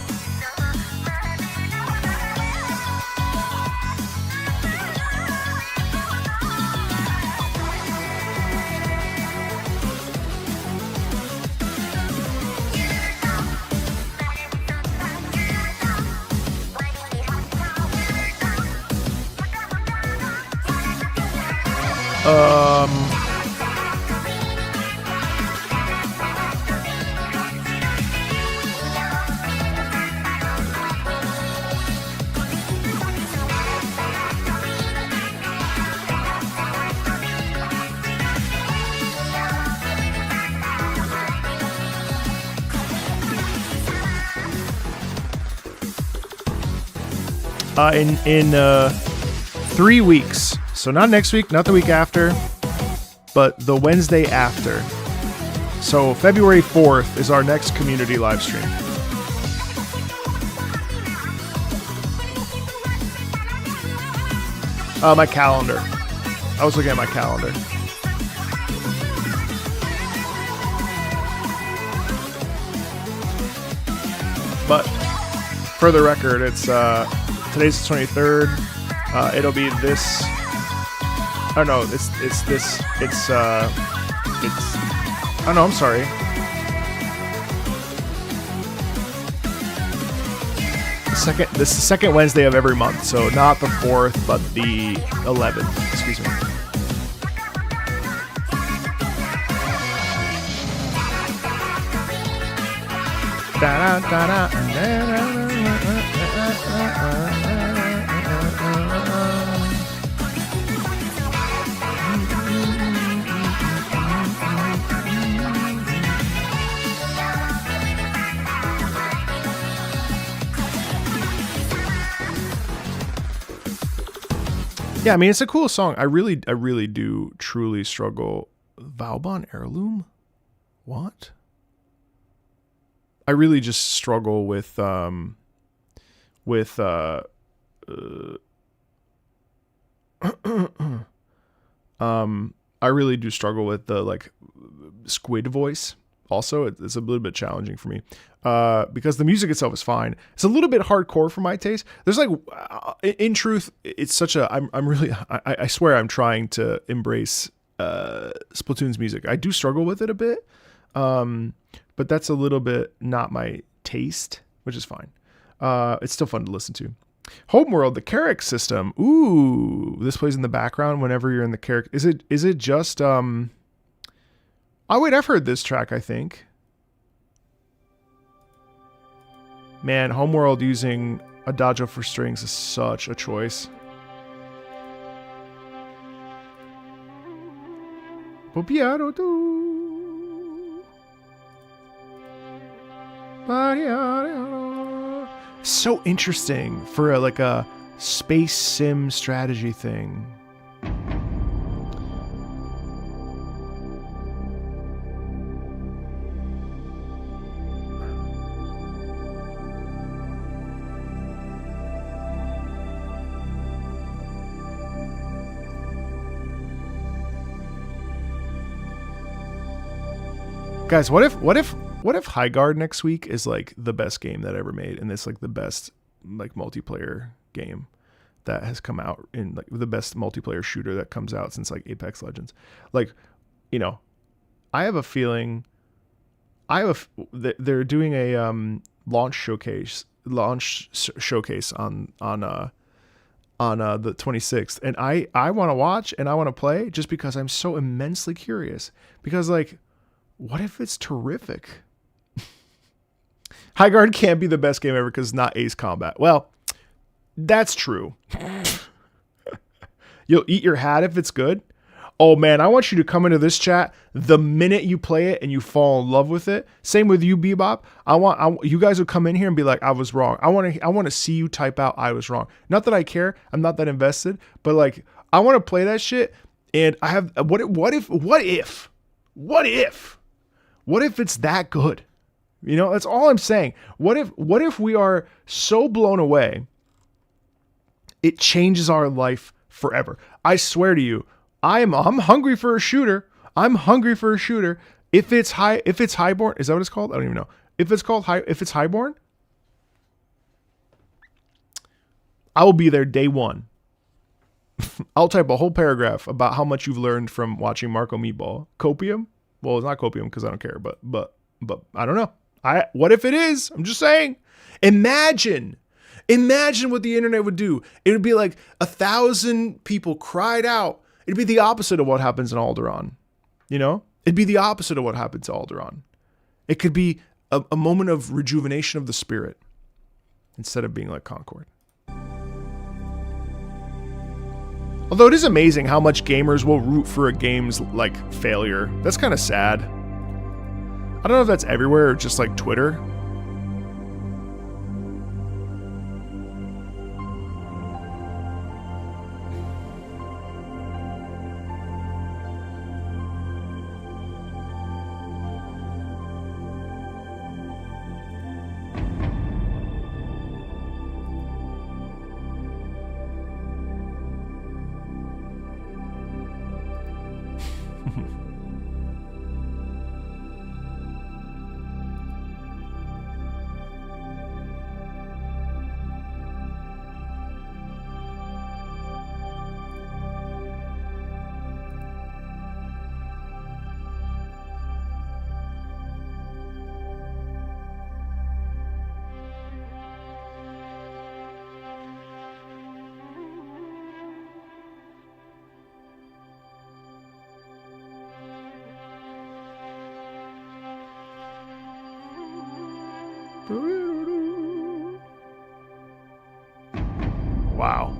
In 3 weeks. So not next week, not the week after, but the Wednesday after. So February 4th is our next community live stream. My calendar. I was looking at my calendar. But for the record, it's today's the 23rd. It'll be this. Oh no, it's this. It's. Oh no, I'm sorry. This is the second Wednesday of every month, so not the 4th, but the 11th. Excuse me. Yeah, I mean, it's a cool song. I really do truly struggle. Valbon Heirloom? What? I really just struggle with I really do struggle with the like squid voice. Also, it's a little bit challenging for me because the music itself is fine. It's a little bit hardcore for my taste. There's like, in truth, it's such a. I'm really. I swear I'm trying to embrace Splatoon's music. I do struggle with it a bit, but that's a little bit not my taste, which is fine. It's still fun to listen to. Homeworld, the Carrick system. Ooh, this plays in the background whenever you're in the Carrick. Is it just Oh wait, I've heard this track, I think. Man, Homeworld using Adagio for strings is such a choice. Popiaro tu. So interesting for like a space sim strategy thing. Guys, what if Highguard next week is like the best game that I ever made, and it's like the best like multiplayer game that has come out, in like the best multiplayer shooter that comes out since like Apex Legends. Like, you know, I have a feeling they're doing a launch showcase on the 26th, and I want to watch and I want to play just because I'm so immensely curious, because like, what if it's terrific? Highguard can't be the best game ever because it's not Ace Combat. Well, that's true. You'll eat your hat if it's good. oh man, I want you to come into this chat the minute you play it and you fall in love with it. Same with you, Bebop. You guys would come in here and be like, I was wrong. I want to see you type out, I was wrong. Not that I care. I'm not that invested, but like, I want to play that shit. And I have, what if it's that good? You know, that's all I'm saying. What if we are so blown away, it changes our life forever? I swear to you, I'm hungry for a shooter. I'm hungry for a shooter. If it's Highborn, is that what it's called? I don't even know. If it's Highborn, I will be there day one. I'll type a whole paragraph about how much you've learned from watching Marco Meatball. Copium? Well, it's not copium because I don't care, but I don't know. What if it is? I'm just saying. Imagine what the internet would do. It would be like 1,000 people cried out. It'd be the opposite of what happens in Alderaan. You know? It'd be the opposite of what happened to Alderaan. It could be a moment of rejuvenation of the spirit instead of being like Concord. Although it is amazing how much gamers will root for a game's like failure. That's kind of sad. I don't know if that's everywhere or just like Twitter. Wow.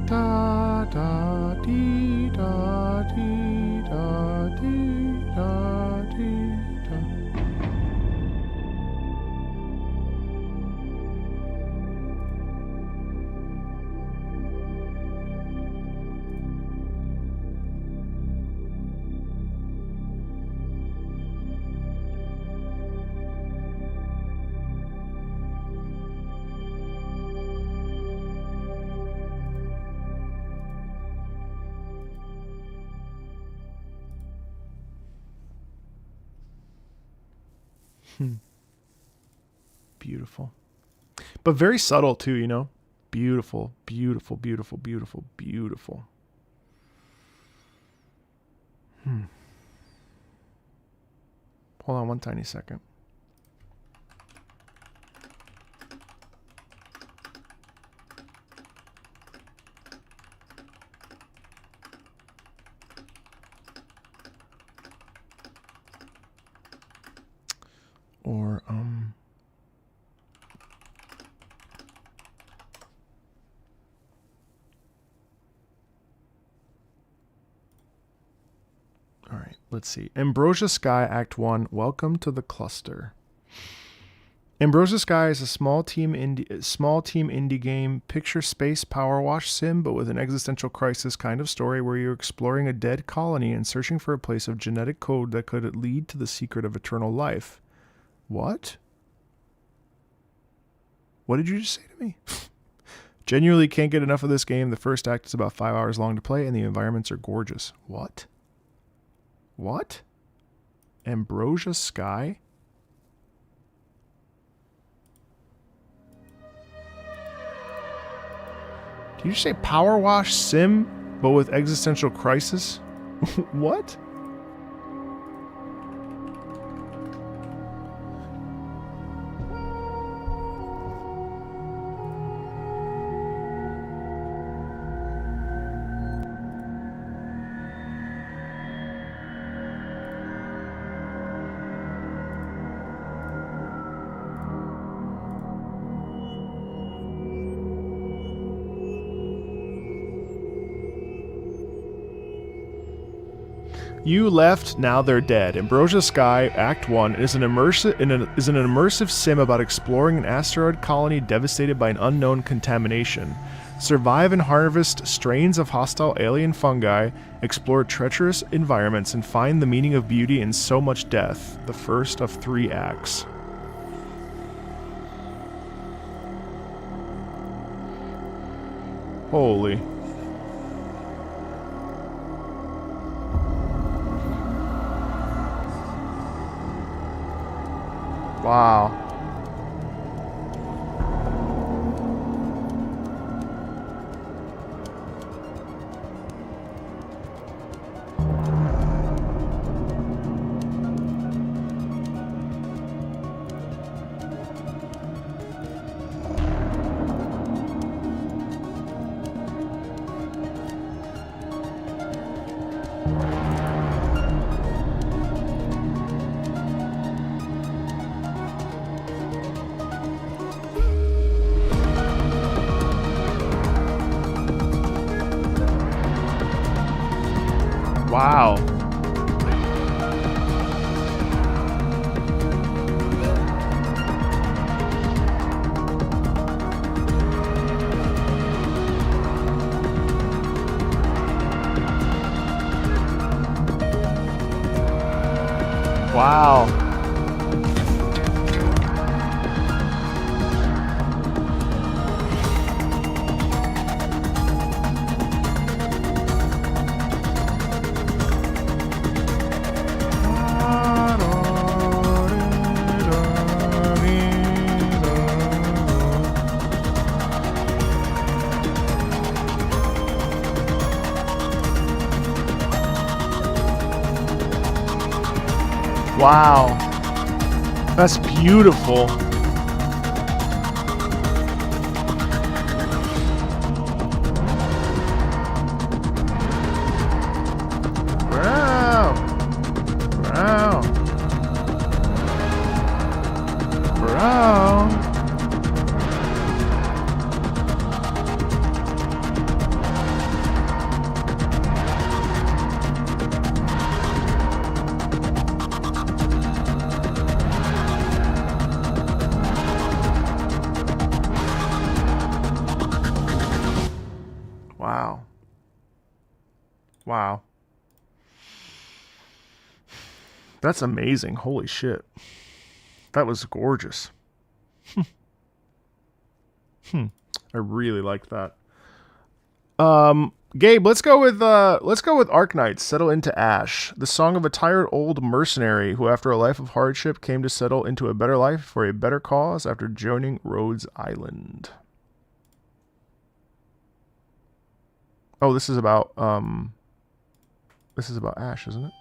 Da da dee da dee da dee da dee da. Beautiful. But very subtle too, you know? Beautiful, beautiful, beautiful, beautiful, beautiful. Hold on one tiny second. Or all right, let's see. Ambrosia Sky Act 1. Welcome to the cluster. Ambrosia Sky is a small team indie game, picture space power wash sim, but with an existential crisis kind of story where you're exploring a dead colony and searching for a place of genetic code that could lead to the secret of eternal life. What? What did you just say to me? Genuinely can't get enough of this game. The first act is about 5 hours long to play, and the environments are gorgeous. What? What? Ambrosia Sky? Did you say power wash sim, but with existential crisis? What? You left, now they're dead. Ambrosia Sky, Act 1 is an immersive sim about exploring an asteroid colony devastated by an unknown contamination. Survive and harvest strains of hostile alien fungi, explore treacherous environments, and find the meaning of beauty in so much death. The first of 3 acts. Holy. Wow. Wow. Wow. Wow. That's beautiful. Wow. Wow. Wow. Wow. Wow. That's amazing. Holy shit. That was gorgeous. I really liked that. Gabe, let's go with Arknights, Settle into Ash, the song of a tired old mercenary who after a life of hardship came to settle into a better life for a better cause after joining Rhodes Island. Oh, this is about Ash, isn't it?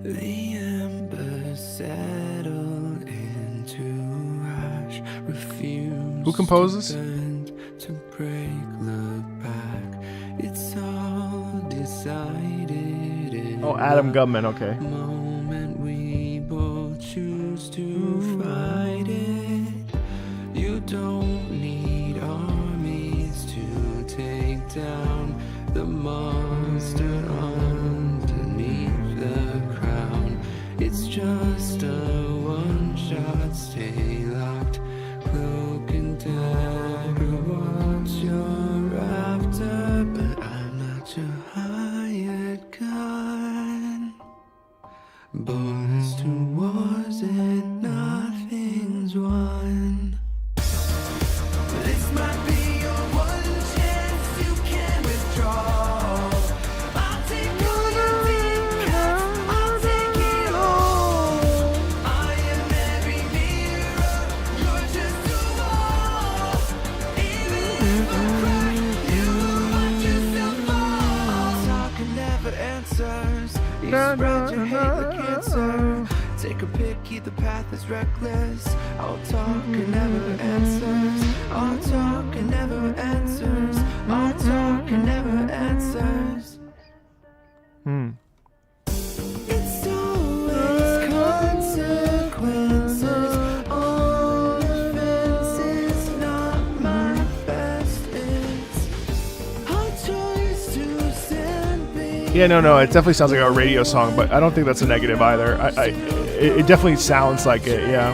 The embers settle into ash. Refuse Who composes? to bend, to break, look back. It's all decided in Oh, Adam the Gubman, okay. moment we both choose to fight it. You don't need armies to take down the monster underneath the crown. It's just a one-shot, stay locked, cloak and dagger, what you're after, but I'm not your hired gun. Bonus to wars and nothing's won. This might be your one chance, you can withdraw. I'll take all your deep cuts, I'll take it all. I am every mirror, you're just a wall. Even if I cry, you watch yourself fall. All talk and never answers, you spread your hate like cancer. Take a pick, either path is reckless. All talk and never answers. All talk and never answers. Yeah, no, it definitely sounds like a radio song, but I don't think that's a negative either. It definitely sounds like it, yeah.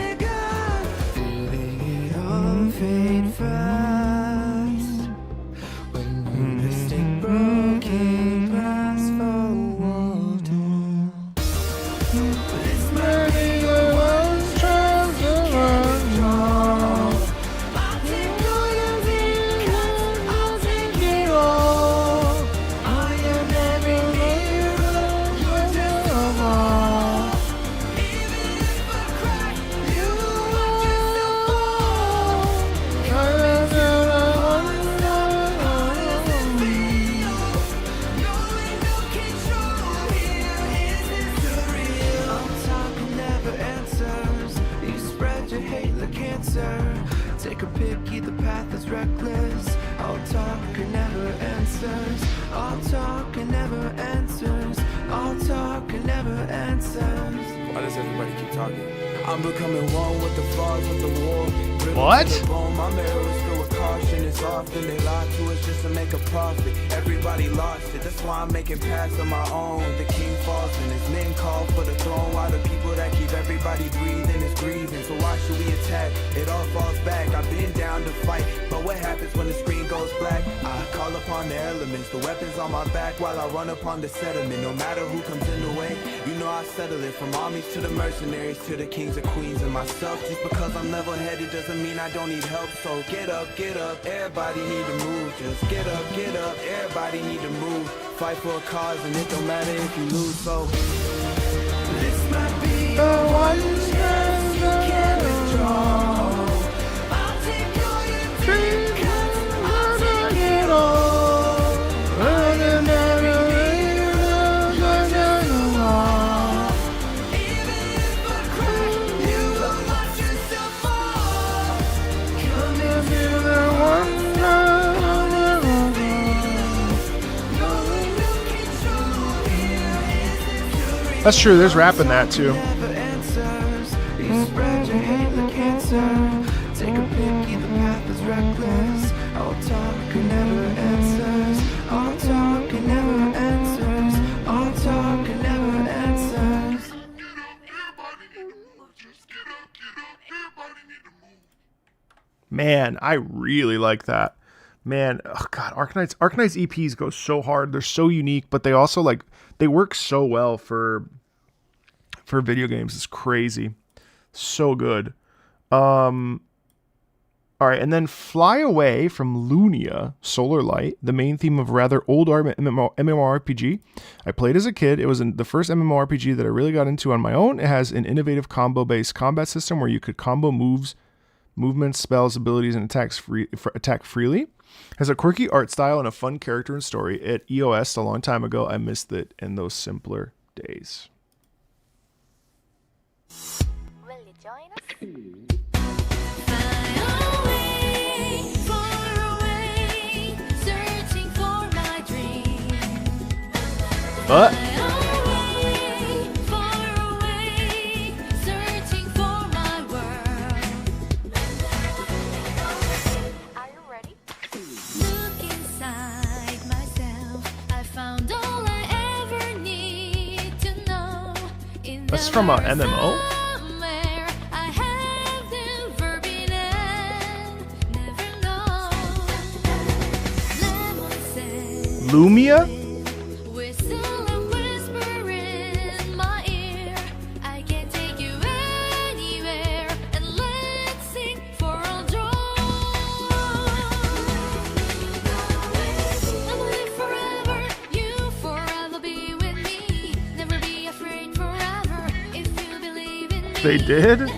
Take a pick, either path is reckless. All talk and never answers. All talk and never answers. All talk and never answers. Why does everybody keep talking? I'm becoming one with the flaws of the war. What? My mirror is filled with caution. It's often they lie to us just to make a profit. Everybody lost it. That's why I'm making paths of my own. The king falls and his men call for the throne. While the people that keep everybody breathing is grieving. So why should we attack? It all falls back. I've been down to fight, but what happens when the screen goes black? I call upon the elements, the weapons on my back while I run upon the settlement. No matter who comes in the way, you know I settle it. From armies to the mercenaries to the kings and queens and myself. Just because I'm level-headed doesn't mean I don't need help. So get up, everybody need to move. Just get up, everybody need to move. Fight for a cause and it don't matter if you lose. So this might be the one chance you can't withdraw. I'll take all your dreams, I'll take it all. That's true, there's rap in that too. Take a pick, either path is reckless. All talk and never answers. All talk and never answers. All talk and never answers. Man, I really like that. Man, oh god, Arcanite's EPs go so hard. They're so unique, but they also they work so well for video games. It's crazy. So good. All right, and then Fly Away from Lunia, Solar Light, the main theme of a rather old MMORPG I played as a kid. It was the first MMORPG that I really got into on my own. It has an innovative combo-based combat system where you could combo movements, spells, abilities, and attack freely. Has a quirky art style and a fun character and story. At EOS a long time ago, I missed it in those simpler days. Will you join us? What? That's from a MMO? Lumia? They did?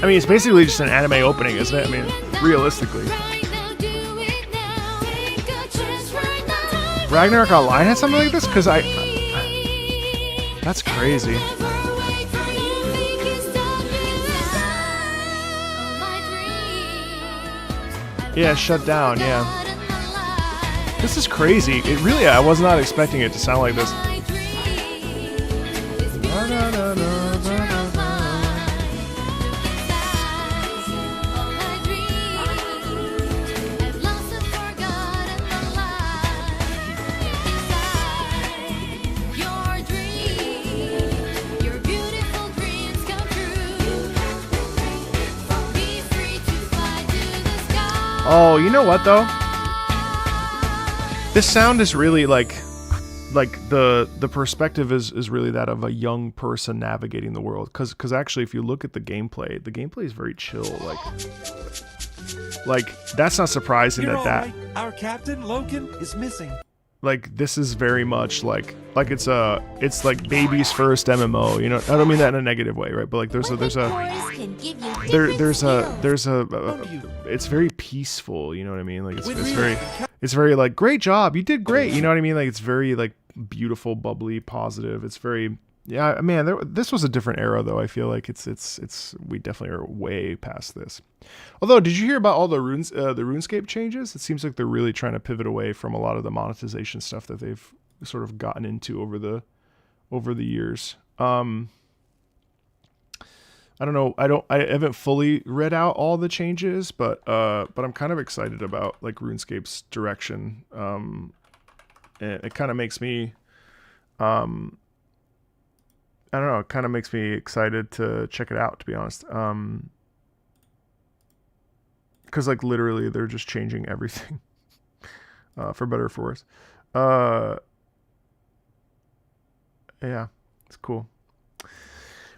I mean, it's basically just an anime opening, isn't it? I mean, realistically. Ragnarok Online has something like this? Because that's crazy. Yeah, shut down, yeah. This is crazy. It really, I was not expecting it to sound like this. Oh, you know what though? This sound is really like the perspective is really that of a young person navigating the world. Cause actually, if you look at the gameplay is very chill. Like that's not surprising that. Our captain Logan is missing. Like this is very much like it's like baby's first MMO, you know. I don't mean that in a negative way, right? But like there's it's very peaceful, you know what I mean? Like it's very like great job, you did great, you know what I mean? Like it's very like beautiful, bubbly, positive. It's very man. This was a different era though. I feel like it's we definitely are way past this. Although, did you hear about all the RuneScape changes? It seems like they're really trying to pivot away from a lot of the monetization stuff that they've sort of gotten into over the years. I don't know. I haven't fully read out all the changes, but I'm kind of excited about like RuneScape's direction. And it kind of makes me, I don't know. It kind of makes me excited to check it out, to be honest. Because like literally they're just changing everything for better or for worse. Yeah, it's cool.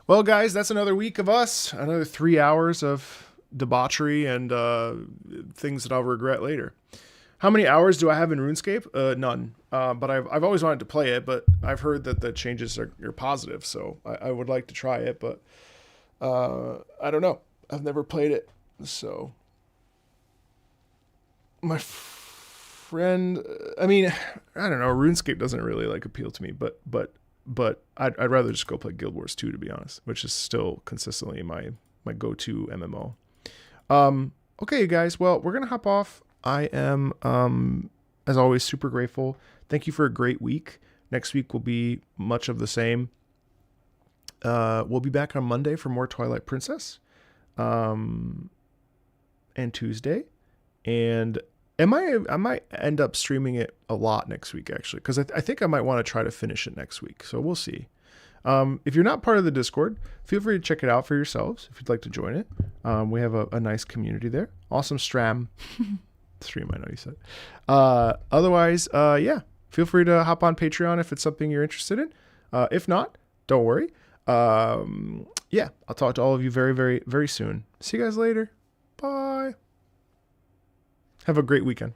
Well, guys, that's another week of us. Another 3 hours of debauchery and things that I'll regret later. How many hours do I have in RuneScape? None. But I've always wanted to play it, but I've heard that the changes are positive, so I would like to try it, but I don't know. I've never played it, so... My friend, I mean, I don't know. RuneScape doesn't really like appeal to me, but I'd rather just go play Guild Wars 2, to be honest, which is still consistently my go-to MMO. Okay, you guys. Well, we're gonna hop off. I am, as always, super grateful. Thank you for a great week. Next week will be much of the same. We'll be back on Monday for more Twilight Princess, and Tuesday. And I might end up streaming it a lot next week, actually, because I think I might want to try to finish it next week. So we'll see. If you're not part of the Discord, feel free to check it out for yourselves if you'd like to join it. We have a nice community there. Awesome stream, I know you said. Otherwise, yeah, feel free to hop on Patreon if it's something you're interested in. If not, don't worry. Yeah, I'll talk to all of you very, very, very soon. See you guys later. Bye. Have a great weekend.